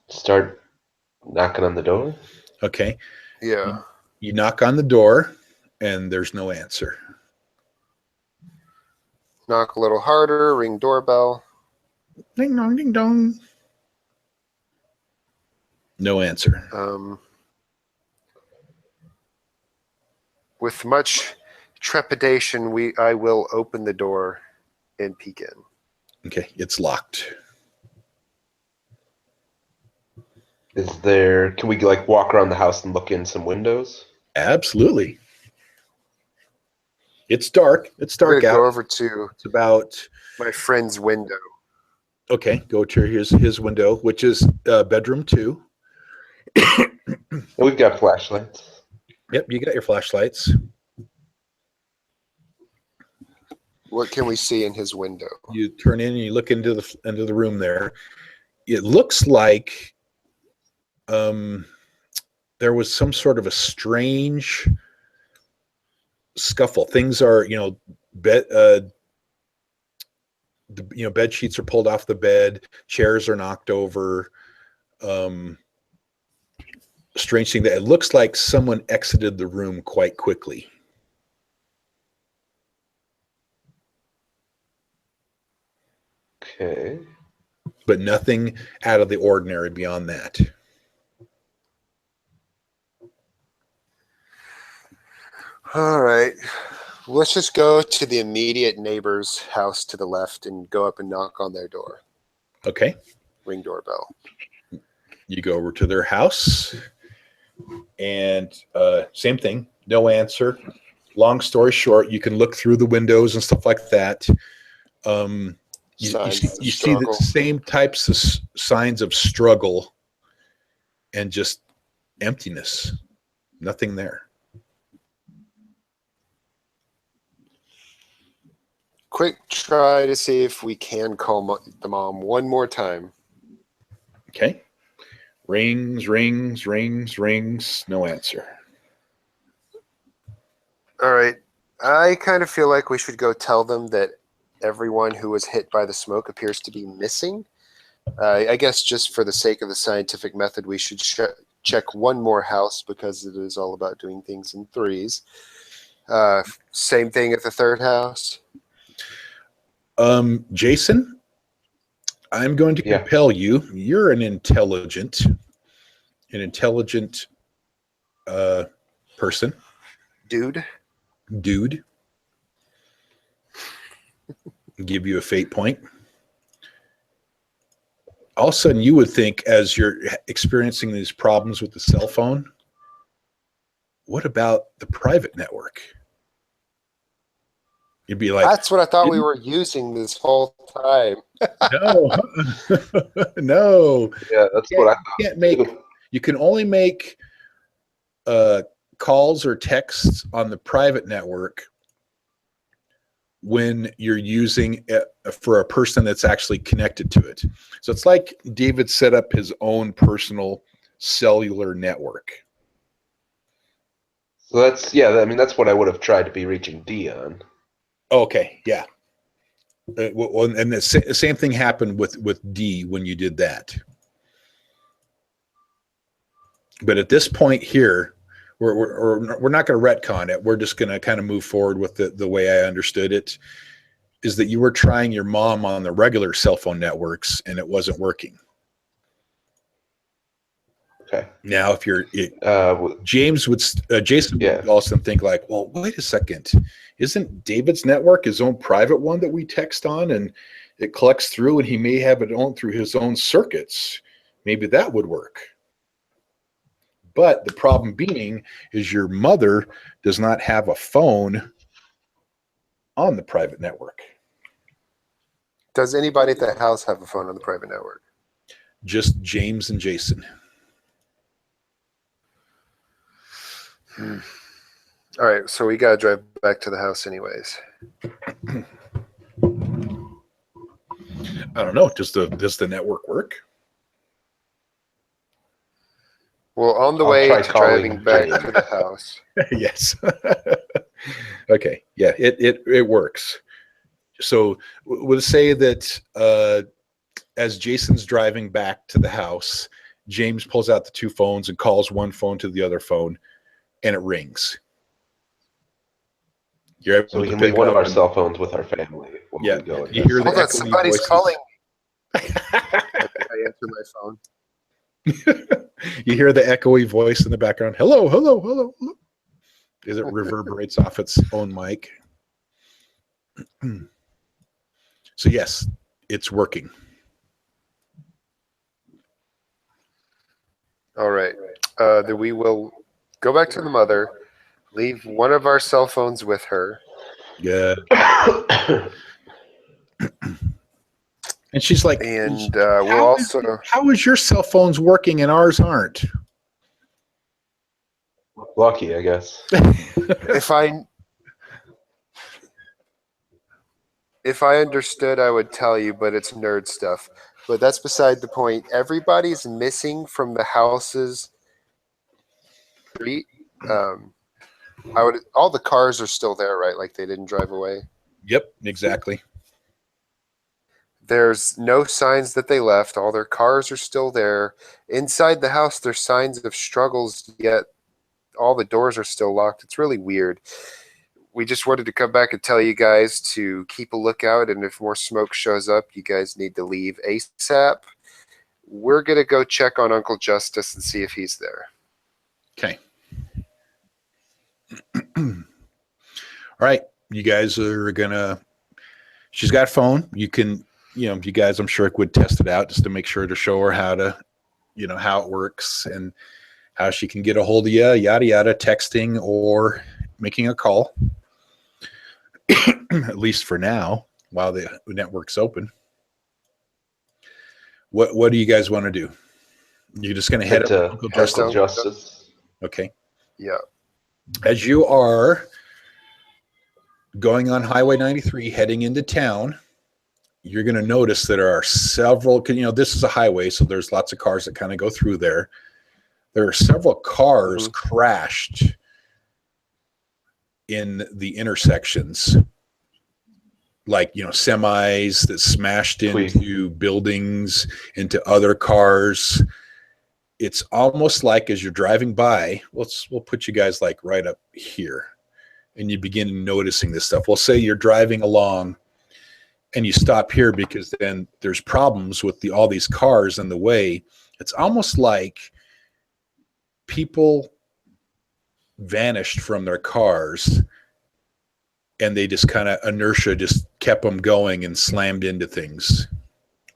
Start knocking on the door. Okay. Yeah. You knock on the door, and there's no answer. Knock a little harder, ring doorbell. Ding dong, ding dong. No answer. With much trepidation, I will open the door and peek in. Okay, it's locked. Can we like walk around the house and look in some windows? Absolutely. It's dark. It's I'm dark gonna out. go over to It's about my friend's window. okay. Go to his window, which is bedroom 2. We've got flashlights. Yep, you got your flashlights. What can we see in his window? You turn in and you look into the room there. It looks like there was some sort of a strange scuffle. Things are, bed sheets are pulled off the bed, chairs are knocked over. Strange thing that it looks like someone exited the room quite quickly. Okay. But nothing out of the ordinary beyond that. All right. Let's just go to the immediate neighbor's house to the left and go up and knock on their door. Okay. Ring doorbell. You go over to their house and same thing, no answer. Long story short, you can look through the windows and stuff like that. You see the same types of signs of struggle and just emptiness. Nothing there. Quick try to see if we can call the mom one more time. Okay. Rings, rings, rings, rings. No answer. All right. I kind of feel like we should go tell them that everyone who was hit by the smoke appears to be missing. I guess just for the sake of the scientific method, we should check one more house because it is all about doing things in threes. Same thing at the third house. Jason, I'm going to compel you. You're an intelligent person. Dude. Give you a fate point. All of a sudden, you would think, as you're experiencing these problems with the cell phone, what about the private network? You'd be like, that's what I thought we were using this whole time. No. No. Yeah, that's what I thought. You can only make calls or texts on the private network when you're using it for a person that's actually connected to it. So it's like David set up his own personal cellular network. So that's what I would have tried to be reaching D on. Okay, yeah. Well, and the same thing happened with D when you did that. But at this point here, we're not going to retcon it. We're just going to kind of move forward with the way I understood it, is that you were trying your mom on the regular cell phone networks and it wasn't working. Okay. Now, if Jason would also think like, well, wait a second. Isn't David's network his own private one that we text on and it collects through and he may have it on through his own circuits? Maybe that would work. But the problem being is your mother does not have a phone on the private network. Does anybody at the house have a phone on the private network? Just James and Jason. All right, so we got to drive back to the house anyways. I don't know. Does the network work? Well, on the I'll way try to driving calling back James. to the house. Yes. Okay. Yeah, it works. So we'll say that as Jason's driving back to the house, James pulls out the two phones and calls one phone to the other phone, and it rings. You're able So we to can pick leave one of up our and- cell phones with our family while Yeah, we go. you hear the Hold on, echoey somebody's voices. calling. I answer my phone. You hear the echoey voice in the background. Hello, hello, hello, hello. As it reverberates off its own mic. So yes, it's working. All right. Then we will go back to the mother, leave one of our cell phones with her. Yeah. And she's like, And we'll also... how is your cell phones working and ours aren't? Lucky, I guess. If I understood, I would tell you, but it's nerd stuff. But that's beside the point. Everybody's missing from the house's street. All the cars are still there, right? Like they didn't drive away. Yep, exactly. There's no signs that they left. All their cars are still there. Inside the house, there's signs of struggles, yet all the doors are still locked. It's really weird. We just wanted to come back and tell you guys to keep a lookout, and if more smoke shows up, you guys need to leave ASAP. We're going to go check on Uncle Justice and see if he's there. Okay. All right. You guys are gonna, she's got a phone. You can, you guys, I'm sure would test it out just to make sure to show her how to, how it works and how she can get a hold of you, yada, yada, texting or making a call. At least for now, while the network's open. What do you guys want to do? You're just going to head up to Uncle Uncle Justice. Okay. Yeah. As you are going on Highway 93, heading into town, you're going to notice that there are several, this is a highway, so there's lots of cars that kind of go through there. There are several cars crashed in the intersections, like, semis that smashed into buildings, into other cars. It's almost like as you're driving by, we'll put you guys like right up here, and you begin noticing this stuff. We'll say you're driving along and you stop here because then there's problems with all these cars in the way. It's almost like people vanished from their cars and they just kind of inertia just kept them going and slammed into things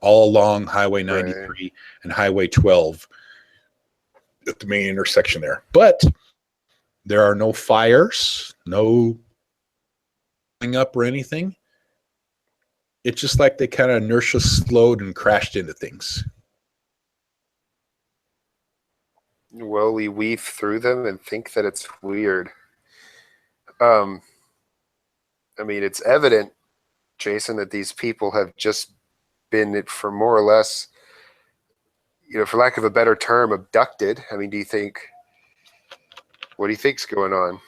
all along Highway 93 and Highway 12 at the main intersection there. But there are no fires, no up or anything. It's just like they kind of inertia slowed and crashed into things. Well, we weave through them and think that it's weird. I mean, it's evident, Jason, that these people have just been, for more or less, for lack of a better term, abducted. I mean, what do you think's going on?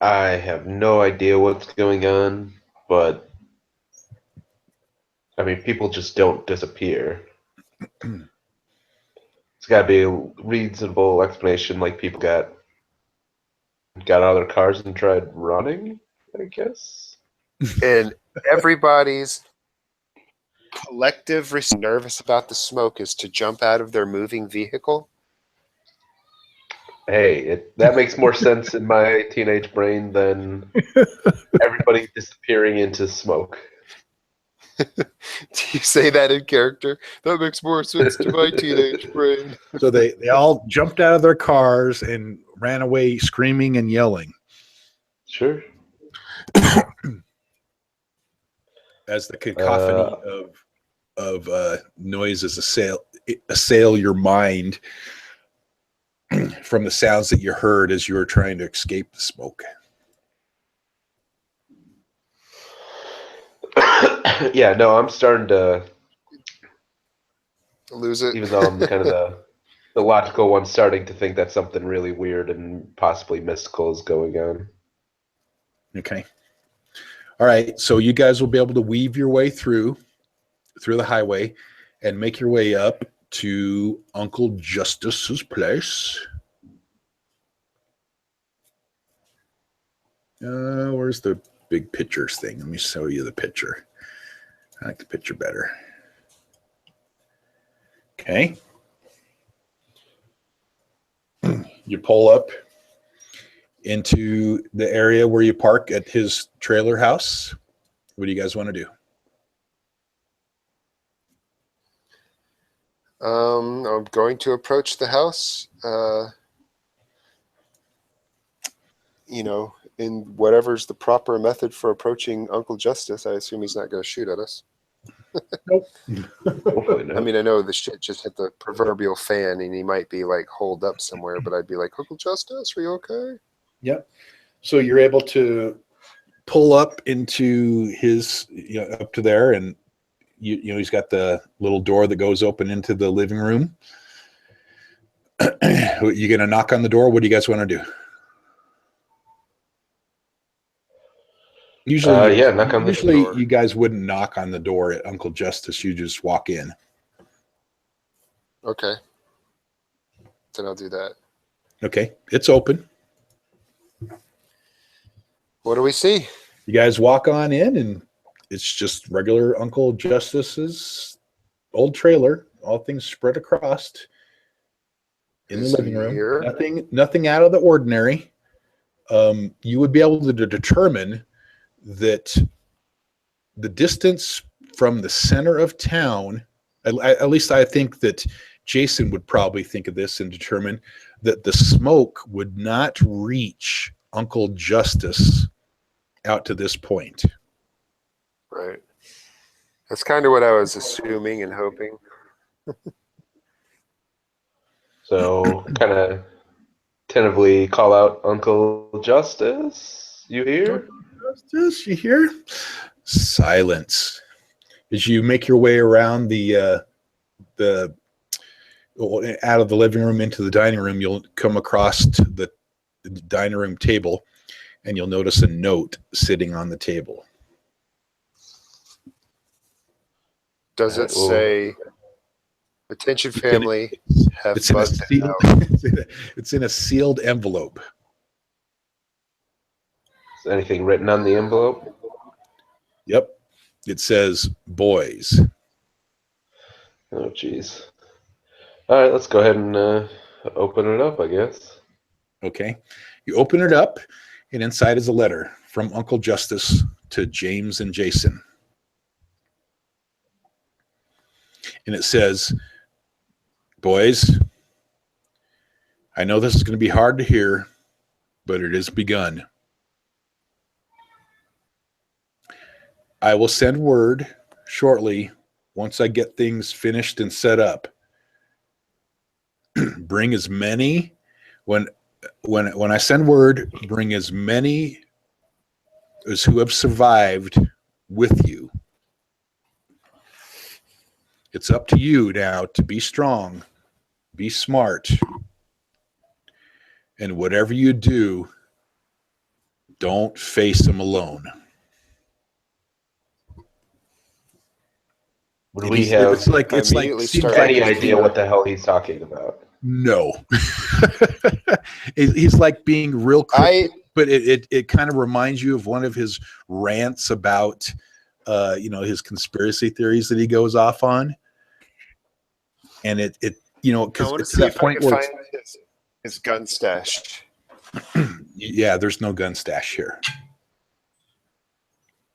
I have no idea what's going on, but I mean, people just don't disappear. It's got to be a reasonable explanation, like people got out of their cars and tried running, I guess. And everybody's collective nervous about the smoke is to jump out of their moving vehicle. Hey, that makes more sense in my teenage brain than everybody disappearing into smoke. Do you say that in character? That makes more sense to my teenage brain. So they all jumped out of their cars and ran away screaming and yelling. Sure. As the cacophony of noises assail your mind from the sounds that you heard as you were trying to escape the smoke. Yeah, no, I'm starting to lose it. even though I'm kind of The logical one's starting to think that something really weird and possibly mystical is going on. Okay. All right. So you guys will be able to weave your way through the highway and make your way up to Uncle Justice's place. Where's the big pictures thing? Let me show you the picture. I like the picture better. Okay. You pull up into the area where you park at his trailer house. What do you guys want to do? I'm going to approach the house, in whatever's the proper method for approaching Uncle Justice. I assume he's not going to shoot at us. Nope. Hopefully not. I mean, I know the shit just hit the proverbial fan and he might be like holed up somewhere, but I'd be like, Uncle Justice, are you okay? Yep. So you're able to pull up into his, up to there, and he's got the little door that goes open into the living room. You gonna knock on the door? What do you guys want to do? Usually, knock on the door. You guys wouldn't knock on the door at Uncle Justice. You just walk in. Okay. Then I'll do that. Okay, it's open. What do we see? You guys walk on in, and it's just regular Uncle Justice's old trailer. All things spread across in the living room. Here? Nothing out of the ordinary. You would be able to determine that the distance from the center of town, at least I think that Jason would probably think of this and determine that the smoke would not reach Uncle Justice out to this point. Right. That's kind of what I was assuming and hoping. So kind of tentatively call out Uncle Justice. You here? Justice, you hear? Silence. As you make your way around the out of the living room into the dining room, you'll come across to the dining room table, and you'll notice a note sitting on the table. Does it say, "Attention family, have It's in, bugged out"? it's in a sealed envelope. Is anything written on the envelope? Yep. It says boys. Oh, jeez. All right, let's go ahead and open it up, I guess. Okay. You open it up, and inside is a letter from Uncle Justice to James and Jason. And it says, boys, I know this is going to be hard to hear, but it has begun. I will send word shortly once I get things finished and set up. Bring as many when I send word, bring as many as who have survived with you. It's up to you now to be strong, be smart, and whatever you do, don't face them alone. Would we have any idea what the hell he's talking about? No. He's like being real cryptic, but it kind of reminds you of one of his rants about his conspiracy theories that he goes off on. And it because it's to that point where find his gun stash. Yeah, there's no gun stash here.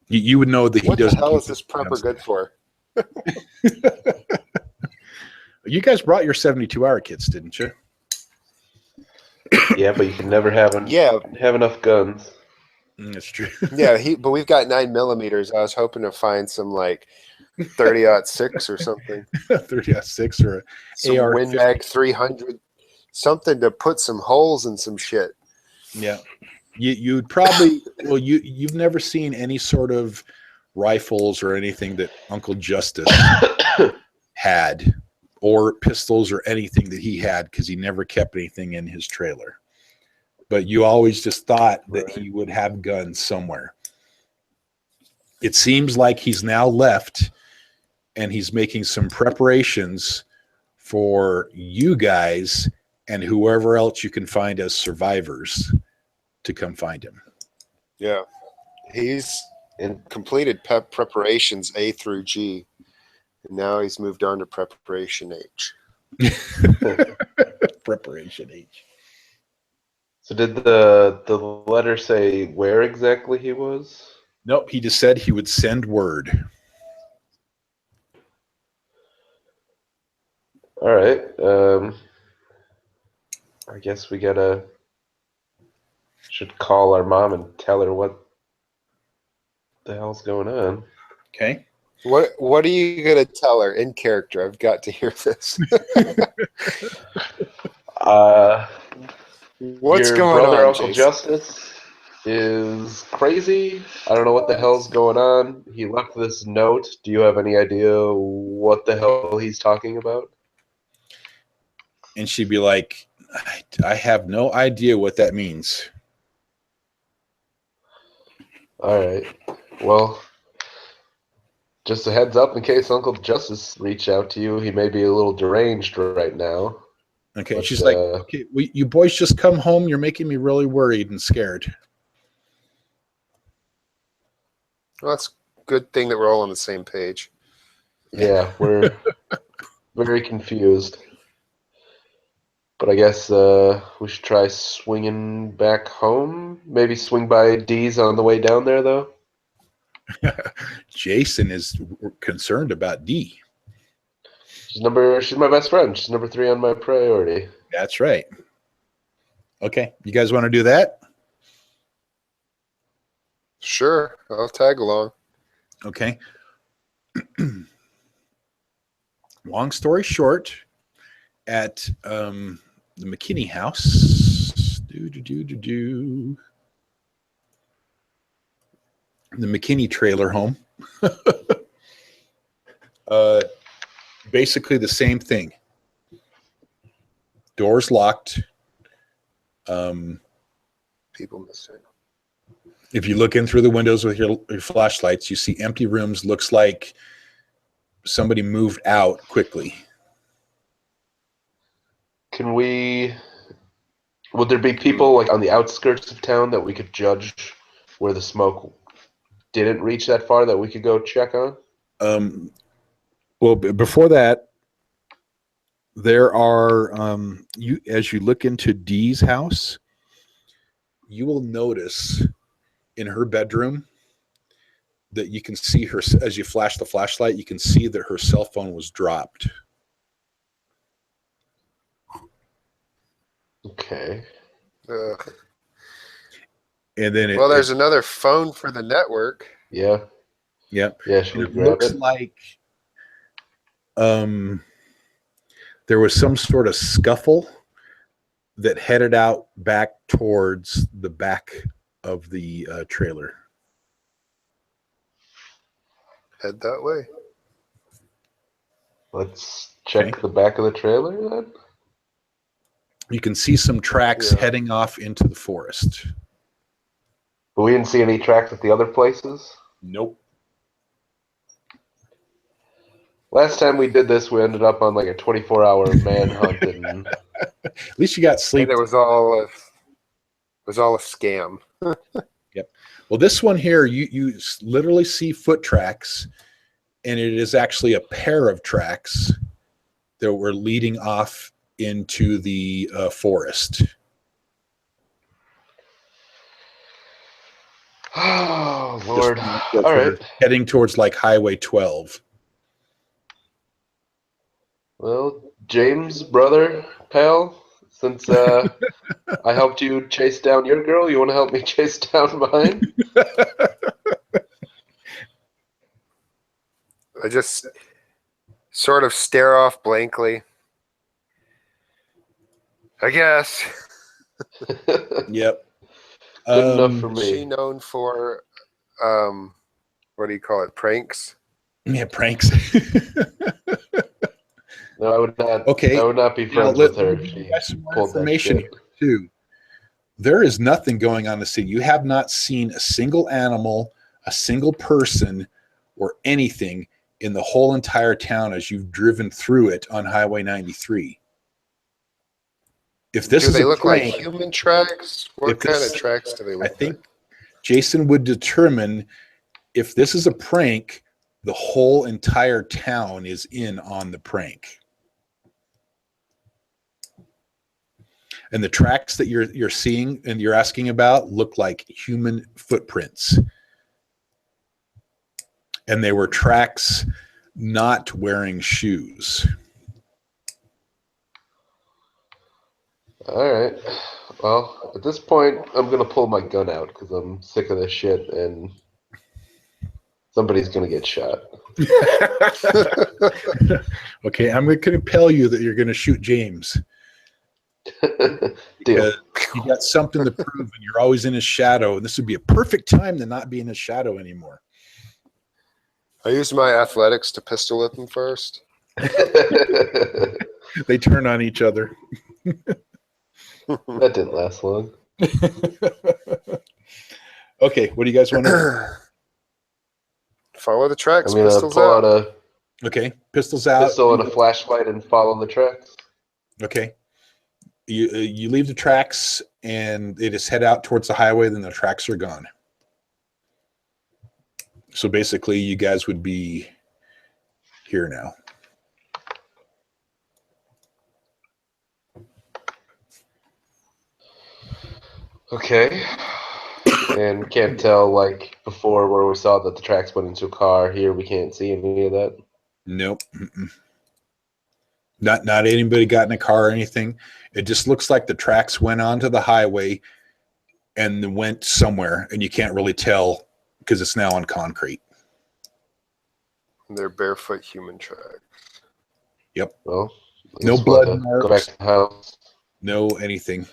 You would know that he doesn't. What the hell is this prepper good for? You guys brought your 72-hour kits, didn't you? Yeah, but you can never have enough guns. That's true. Yeah, but we've got 9mm. I was hoping to find some like 30-06 or something. 30-06 or some AR Win Mag 300, something to put some holes in some shit. Yeah, you'd probably you've never seen any sort of rifles or anything that Uncle Justice had or pistols or anything that he had, because he never kept anything in his trailer. But you always just thought that he would have guns somewhere. It seems like he's now left, and he's making some preparations for you guys and whoever else you can find as survivors to come find him. Yeah. He's completed preparations A through G. And now he's moved on to preparation H. Preparation H. So did the letter say where exactly he was? Nope, he just said he would send word. All right. I guess we should call our mom and tell her what the hell's going on. Okay. What are you gonna tell her in character? I've got to hear this. What's your going brother, on, Uncle Jason? Justice, is crazy. I don't know what the hell's going on. He left this note. Do you have any idea what the hell he's talking about? And she'd be like, I have no idea what that means. All right. Well, just a heads up in case Uncle Justice reached out to you. He may be a little deranged right now. Okay. But, She's like, okay, you boys just come home. You're making me really worried and scared. Well, that's a good thing that we're all on the same page. Yeah, we're very confused. But I guess we should try swinging back home. Maybe swing by D's on the way down there, though. Jason is concerned about D. She's my best friend. She's number 3 on my priority. That's right. Okay. You guys want to do that? Sure, I'll tag along. Okay. Long story short, at the McKinney house, the McKinney trailer home, basically the same thing. Doors locked. People missing. If you look in through the windows with your flashlights, you see empty rooms. Looks like somebody moved out quickly. Would there be people like on the outskirts of town that we could judge where the smoke didn't reach that far that we could go check on? Well, before that, there are as you look into Dee's house, you will notice in her bedroom that you can see her, as you flash the flashlight, you can see that her cell phone was dropped. Okay. And then there's another phone for the network. Yeah. Yeah. Yeah. Should we It grab looks it? like there was some sort of scuffle that headed out back towards the back of the trailer. Head that way. Let's check the back of the trailer then. You can see some tracks heading off into the forest. But we didn't see any tracks at the other places? Nope. Last time we did this, we ended up on like a 24-hour manhunt. And At least you got sleep. And it was all a scam. Yep. Well, this one here, you literally see foot tracks, and it is actually a pair of tracks that were leading off into the forest. oh, Lord. All right. Heading towards like Highway 12. Well, James, brother, pal, since I helped you chase down your girl, you want to help me chase down mine? I just sort of stare off blankly. I guess. Yep. Good enough for Is she me. known for, what do you call it, pranks? Yeah, pranks. No, I would not. Okay. I would not be Now, friends let with her me if give you she guys some more pulled that information shit. here, too. There is nothing going on in the scene. You have not seen a single animal, a single person, or anything in the whole entire town as you've driven through it on Highway 93. If this Do is they a look like prank, human tracks? What if this, kind of tracks do they I look think like? Jason would determine if this is a prank, the whole entire town is in on the prank. And the tracks that you're seeing and you're asking about look like human footprints. And they were tracks not wearing shoes. All right. Well, at this point, I'm gonna pull my gun out because I'm sick of this shit, and somebody's gonna get shot. Okay, I'm going to compel you that you're going to shoot James. Deal. Because you got something to prove and you're always in his shadow. And this would be a perfect time to not be in his shadow anymore. I use my athletics to pistol whip him first. They turn on each other. That didn't last long. Okay, what do you guys want to do? Follow the tracks, I'm gonna pistols pull out out. a Okay, pistols out. pistol and a flashlight and follow the tracks. Okay. You leave the tracks and they just head out towards the highway, then the tracks are gone. So basically you guys would be here now. Okay. And can't tell like before where we saw that the tracks went into a car. Here we can't see any of that. Nope. Mm-mm. Not anybody got in a car or anything. It just looks like the tracks went onto the highway and then went somewhere, and you can't really tell because it's now on concrete. They're barefoot human tracks. Yep. Well, No guess we'll blood have to marks. Go back to the house. No anything.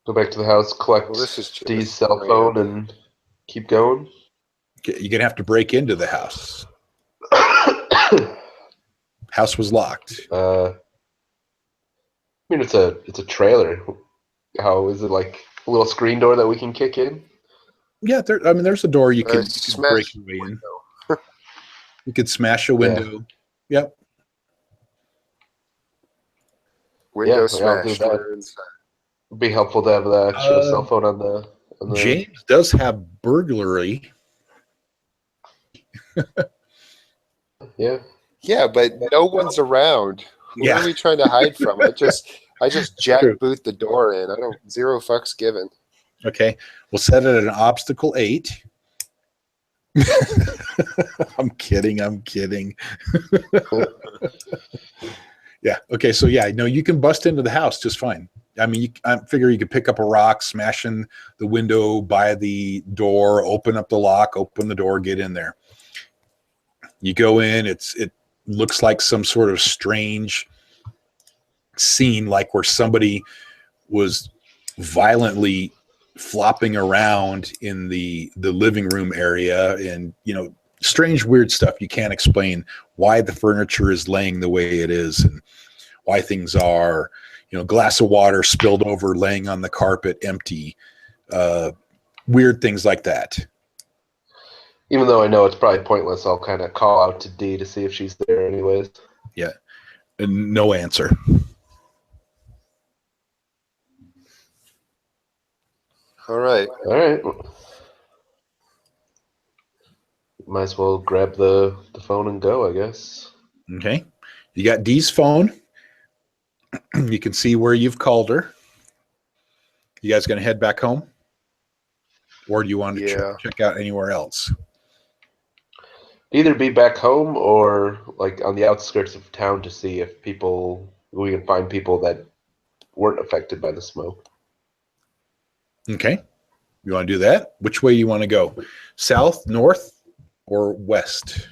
Go back to the house. Collect Well, this is just Dee's cell phone and keep going. You're going to have to break into the house. House was locked. I mean, it's a trailer. How is it like a little screen door that we can kick in? Yeah, there's a door you can Smash break your way in. You could smash a window. Yep. Window I'll do smash. that. We're inside. It'd be helpful to have the actual cell phone on the. James does have burglary. Yeah. Yeah, but no one's around. Who Yeah. are we trying to hide from? I just True. jackboot the door in. I don't zero fucks given. Okay. We'll set it at an obstacle 8. I'm kidding. Yeah. Okay. So yeah, no, you can bust into the house just fine. I mean, I figure you could pick up a rock, smash in the window by the door, open up the lock, open the door, get in there. You go in. It looks like some sort of strange scene, like where somebody was violently flopping around in the living room area, and strange, weird stuff. You can't explain why the furniture is laying the way it is and why things are, glass of water spilled over, laying on the carpet, empty, weird things like that. Even though I know it's probably pointless, I'll kind of call out to Dee to see if she's there anyways. Yeah. And no answer. All right. All right. Might as well grab the phone and go, I guess. Okay. You got Dee's phone. You can see where you've called her. You guys going to head back home? Or do you want to check out anywhere else? Either be back home or like on the outskirts of town to see if we can find people that weren't affected by the smoke. Okay. You want to do that? Which way you want to go? South, north, or west?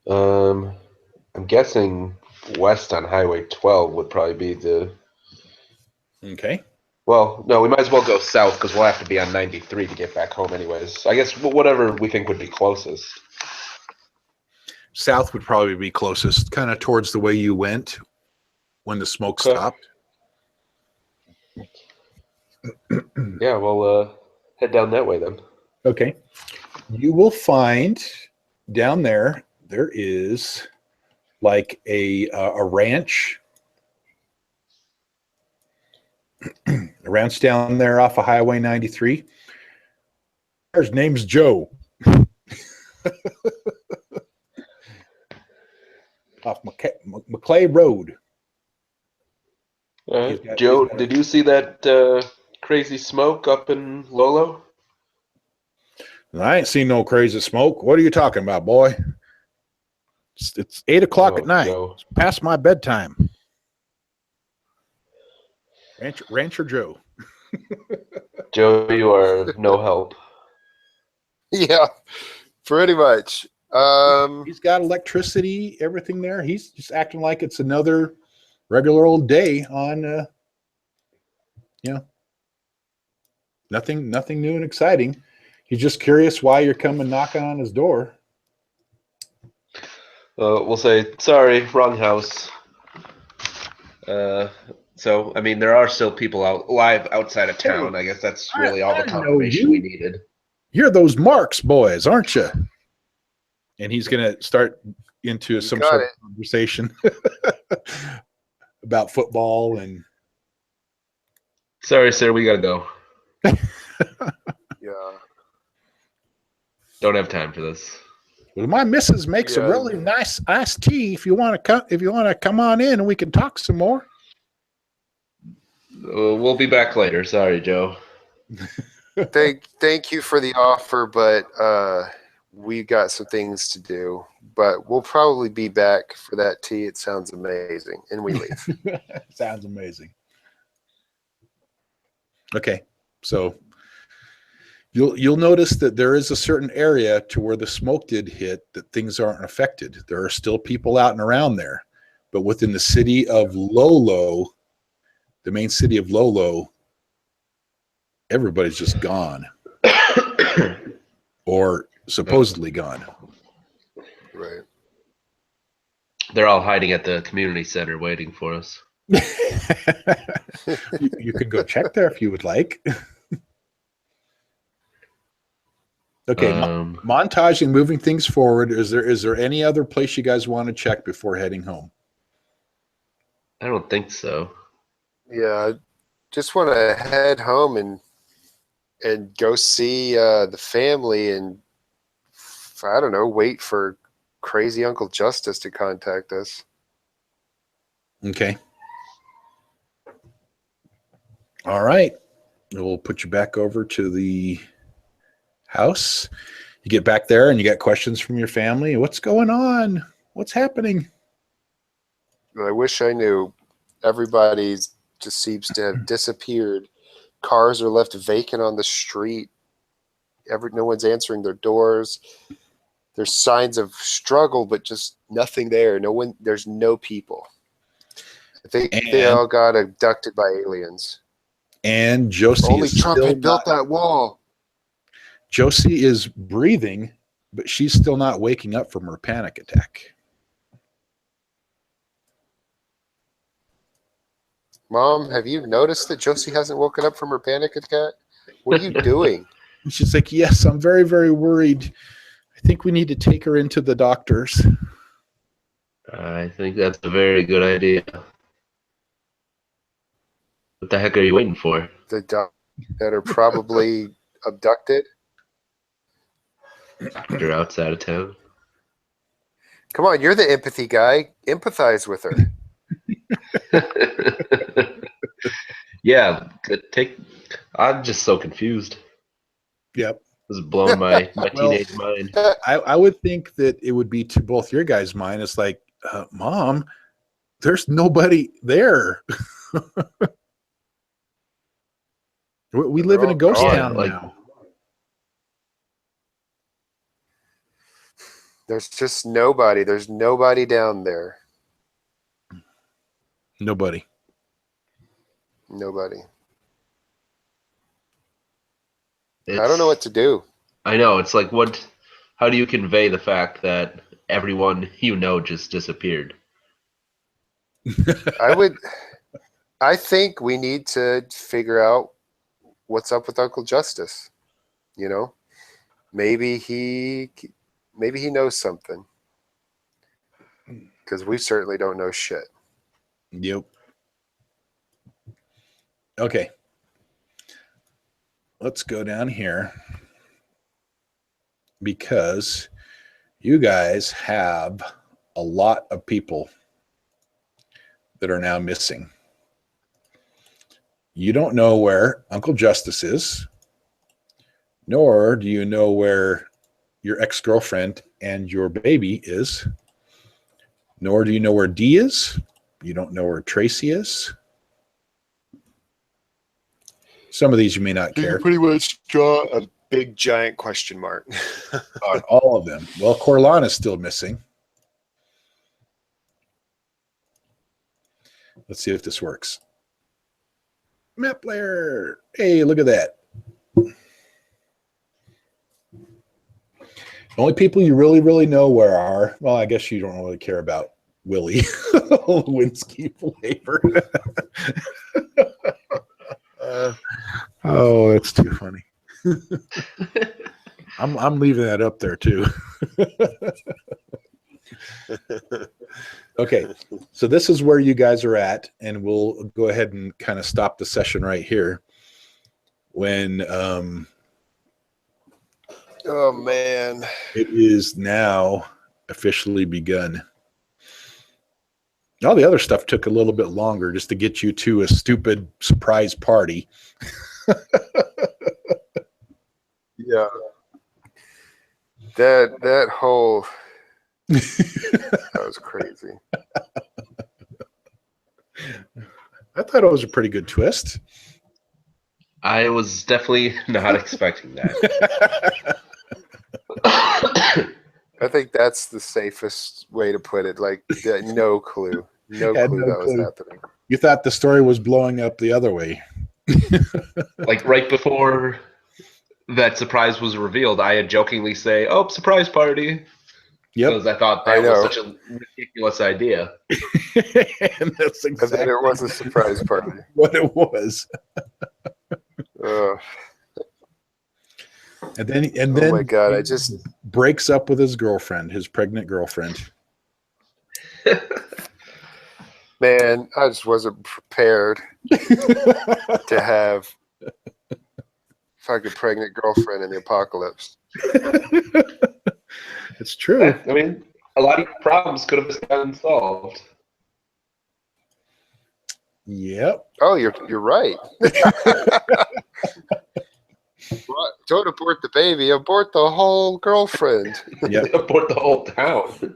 I'm guessing west on Highway 12 would probably be the Okay. Well, no, we might as well go south because we'll have to be on 93 to get back home anyways. I guess whatever we think would be closest. South would probably be closest, kind of towards the way you went when the smoke Okay. stopped. Yeah, we'll head down that way then. Okay. You will find down there is like a ranch. A ranch down there off of Highway 93. His name's Joe. Off McClay Road. Joe, did you see that crazy smoke up in Lolo? I ain't seen no crazy smoke. What are you talking about, boy? It's 8 o'clock at night. Joe. It's past my bedtime. Rancher Joe. Joe, you are no help. Yeah, pretty much. He's got electricity, everything there. He's just acting like it's another regular old day on, nothing new and exciting. He's just curious why you're coming knocking on his door. We'll say, sorry, wrong house. So, I mean, there are still people alive outside of town. I guess that's really all the confirmation we needed. You're those Marks boys, aren't you? And he's going to start into some sort of conversation about football and. Sorry, sir, we got to go. Yeah. Don't have time for this. Well, my missus makes a really nice iced tea. If you want to come on in and we can talk some more. We'll be back later. Sorry, Joe. Thank you for the offer, but we got some things to do. But we'll probably be back for that tea. It sounds amazing, and we leave. Sounds amazing. Okay, so you'll notice that there is a certain area to where the smoke did hit that things aren't affected. There are still people out and around there, but within the city of Lolo, the main city of Lolo, everybody's just gone or supposedly gone. Right. They're all hiding at the community center waiting for us. You could go check there if you would like. Okay, montaging, moving things forward. Is there any other place you guys want to check before heading home? I don't think so. Yeah, just want to head home and go see the family and I don't know, wait for crazy Uncle Justice to contact us. Okay. All right. We'll put you back over to the house. You get back there and you got questions from your family. What's going on? What's happening? I wish I knew. Everybody just seems to have disappeared. Cars are left vacant on the street. No one's answering their doors. There's signs of struggle, but just nothing there. No one. There's no people. I think they all got abducted by aliens. And Josie only Trump had built that wall. Josie is breathing, but she's still not waking up from her panic attack. Mom, have you noticed that Josie hasn't woken up from her panic attack? What are you doing? And she's like, yes, I'm very, very worried. I think we need to take her into the doctors. I think that's a very good idea. What the heck are you waiting for? The doctors that are probably abducted. You're outside of town. Come on, you're the empathy guy. Empathize with her. Yeah, I'm just so confused. Yep. This is blowing my teenage mind. I would think that it would be to both your guys' mind. It's like, Mom, there's nobody there. We live in a ghost town now. There's just nobody. There's nobody down there. Nobody. I don't know what to do. I know. It's like, what? How do you convey the fact that everyone you know just disappeared? I think we need to figure out what's up with Uncle Justice. You know, maybe he knows something, because we certainly don't know shit. Yep. Okay. Let's go down here, because you guys have a lot of people that are now missing. You don't know where Uncle Justice is, nor do you know where your ex-girlfriend and your baby is, nor do you know where Dee is. You don't know where Tracy is. Some of these you may not You care. can pretty much draw a big giant question mark On all of them. Well, Corlan is still missing. Let's see if this works. Map player. Hey, look at that. The only people you really, really know where are, well, I guess you don't really care about Willie Lewinsky flavor. Oh, that's too funny. I'm leaving that up there too. Okay, so this is where you guys are at, and we'll go ahead and kind of stop the session right here. When oh man, it is now officially begun. All the other stuff took a little bit longer just to get you to a stupid surprise party. yeah, that whole that was crazy. I thought it was a pretty good twist. I was definitely not expecting that. I think that's the safest way to put it. Like, no clue. No Had clue no that was clue. happening. You thought the story was blowing up the other way. Like right before that surprise was revealed, I had jokingly say, "Oh, surprise party," Yep. because I thought I that was know. such a ridiculous idea. And that's And then exactly it was a surprise party. what it was. Oh And then my God, he I just breaks up with his girlfriend, his pregnant girlfriend. man, I just wasn't prepared to have fucking pregnant girlfriend in the apocalypse. It's true. I mean, a lot of problems could have just gotten solved. Yep. Oh, you're right. What? Don't abort the baby, abort the whole girlfriend. Yep. Abort the whole town.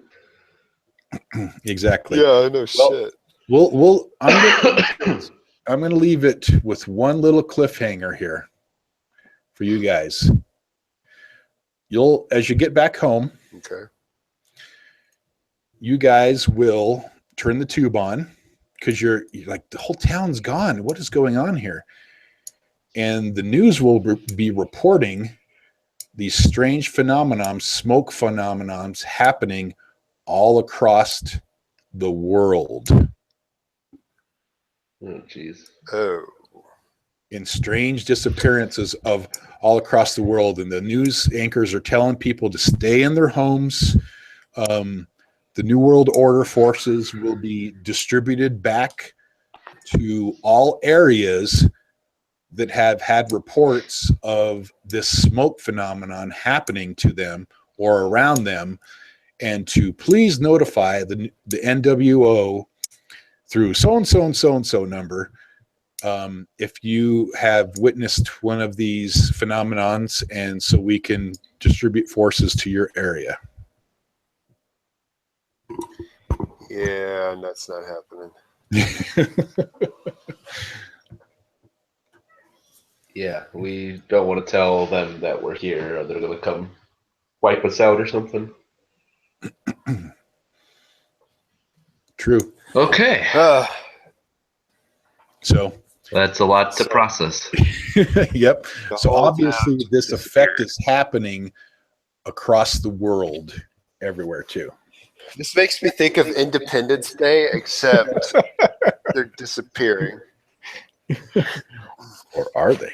Exactly. Yeah, I know shit. I'm gonna leave it with one little cliffhanger here for you guys. As you get back home, Okay. you guys will turn the tube on, because you're like, the whole town's gone. What is going on here? And the news will be reporting these strange phenomenons, smoke phenomenons happening all across the world. Oh, jeez. Oh. In strange disappearances of all across the world. And the news anchors are telling people to stay in their homes. The New World Order forces will be distributed back to all areas that have had reports of this smoke phenomenon happening to them or around them, and to please notify the NWO through so-and-so and so-and-so number if you have witnessed one of these phenomenons, and so we can distribute forces to your area. Yeah, that's not happening. Yeah, we don't want to tell them that we're here, or they're going to come wipe us out or something. True. Okay. So That's a lot to process. Yep. The So whole obviously town this disappeared. effect is happening across the world everywhere too. This makes me think of Independence Day, except they're disappearing. Or are they?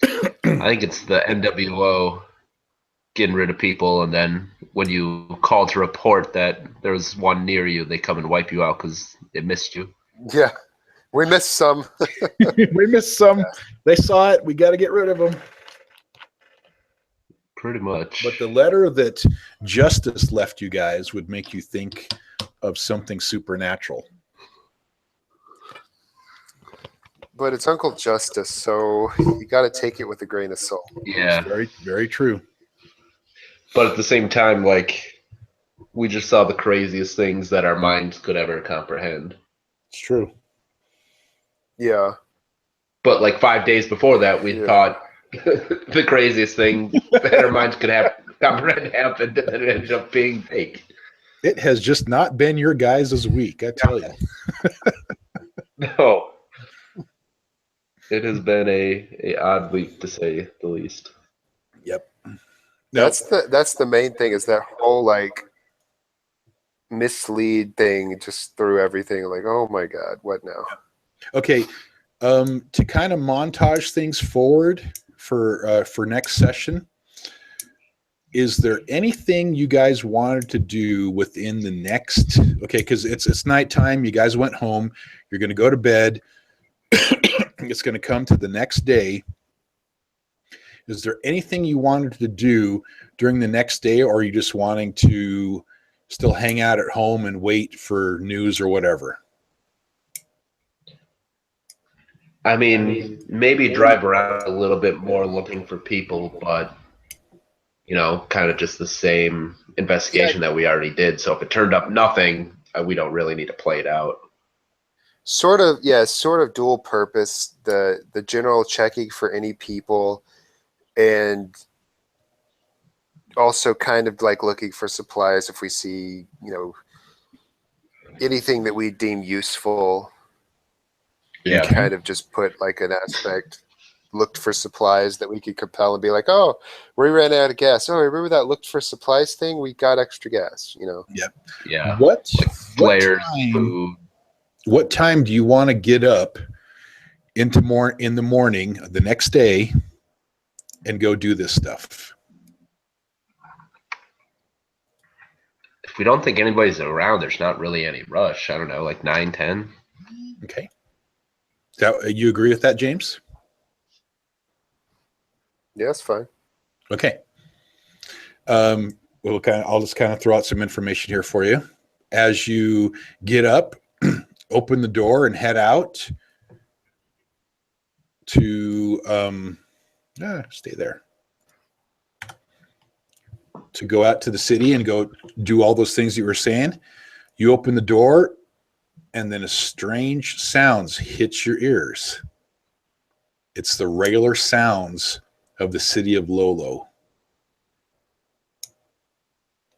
I think it's the NWO getting rid of people, and then when you call to report that there's one near you, they come and wipe you out because it missed you. Yeah, we missed some. We missed some. They saw it. We got to get rid of them. Pretty much. But the letter that Justice left you guys would make you think of something supernatural. But it's Uncle Justice, so you got to take it with a grain of salt. Yeah. Very, very true. But at the same time, like, we just saw the craziest things that our minds could ever comprehend. It's true. Yeah. But like 5 days before that, we thought the craziest thing that our minds could have comprehend happened, and it ended up being fake. It has just not been your guys' week, I tell you. No. It has been a odd week, to say the least. Yep. That's the main thing, is that whole like mislead thing just threw everything like, oh my God, what now? Okay. To kind of montage things forward for next session, is there anything you guys wanted to do within the next, okay, because it's nighttime, you guys went home, you're going to go to bed, it's going to come to the next day. Is there anything you wanted to do during the next day, or are you just wanting to still hang out at home and wait for news or whatever? I mean, maybe drive around a little bit more looking for people, but, you know, kind of just the same investigation that we already did. So if it turned up nothing, we don't really need to play it out. Sort of dual purpose. The general checking for any people, and also kind of like looking for supplies if we see, you know, anything that we deem useful. Yeah. Kind of just put like an aspect, looked for supplies that we could compel and be like, oh, we ran out of gas. Oh, remember that looked for supplies thing? We got extra gas, you know? Yep. Yeah. What Flares, food. What time do you want to get up in the morning the next day and go do this stuff? If we don't think anybody's around, there's not really any rush. I don't know, like 9, 10. Okay. You agree with that, James? Yeah, that's fine. Okay. I'll just kind of throw out some information here for you. As you get up, open the door and head out to stay there. To go out to the city and go do all those things you were saying. You open the door, and then a strange sounds hits your ears. It's the regular sounds of the city of Lolo.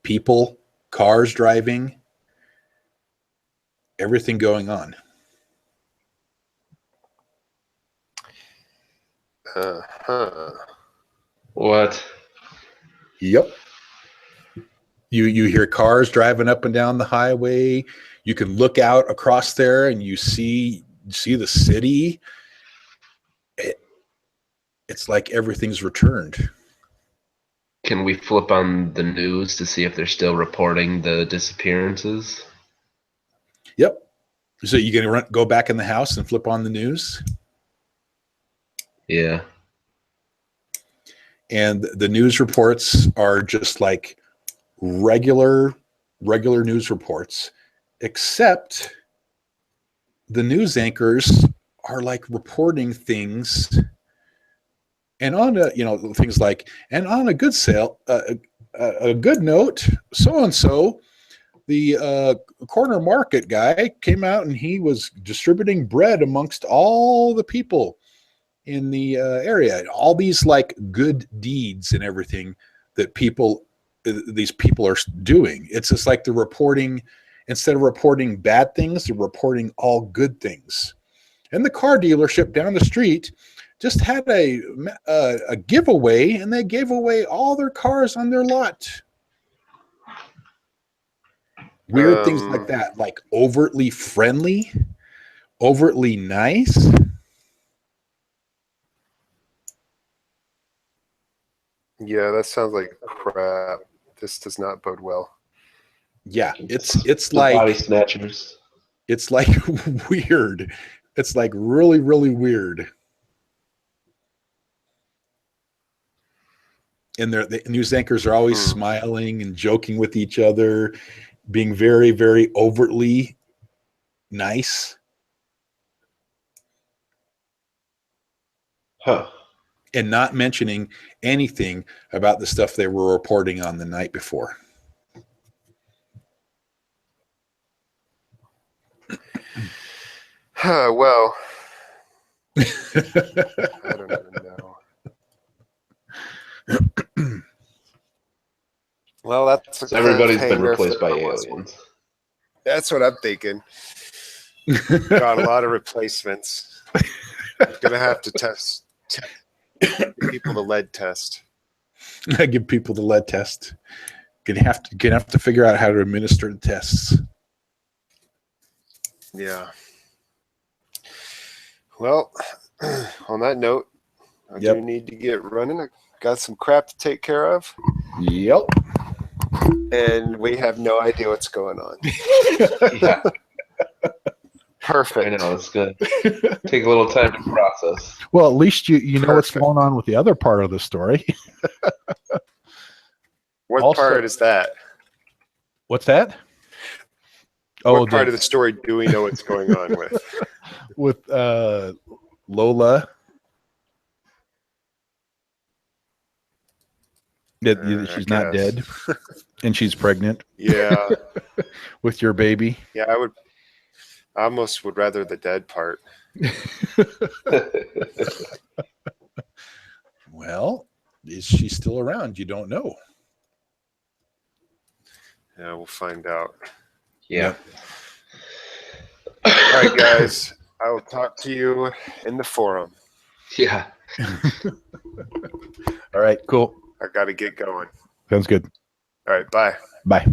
People, cars driving, everything going on. What? Yep. You hear cars driving up and down the highway. You can look out across there and you see the city. It's like everything's returned. Can we flip on the news to see if they're still reporting the disappearances? Yep. So you gonna go back in the house and flip on the news? Yeah. And the news reports are just like regular news reports, except the news anchors are like reporting things, and on things like, and on a good sale, a good note, so and so, the corner market guy came out and he was distributing bread amongst all the people in the area. All these like good deeds and everything that these people are doing. It's just like they're reporting, instead of reporting bad things, they're reporting all good things. And the car dealership down the street just had a giveaway, and they gave away all their cars on their lot. Weird things like that, like overtly friendly, overtly nice. Yeah, that sounds like crap. This does not bode well. Yeah, it's The like body snatchers. it's like weird. It's like really, really weird. And the news anchors are always smiling and joking with each other, being very, very overtly nice. Huh. And not mentioning anything about the stuff they were reporting on the night before. Well, I don't even know. Well, that's So everybody's been cliffhanger replaced for by the last one. aliens. That's what I'm thinking. Got a lot of replacements. Gonna have to test give people the lead test. I give people the lead test. Gonna have to figure out how to administer the tests. Yeah. Well, on that note, I do need to get running. I got some crap to take care of. Yep. And we have no idea what's going on. Yeah, Perfect. I know, it's good. Take a little time to process. Well, at least you know what's going on with the other part of the story. What Also- part is that? What's that? What part of the story do we know what's going on with? With Lola. She's not dead, and she's pregnant. Yeah. With your baby. Yeah, I almost would rather the dead part. Well, is she still around? You don't know. Yeah, we'll find out. Yeah. All right, guys. I will talk to you in the forum. Yeah. All right, cool. I got to get going. Sounds good. All right, bye. Bye.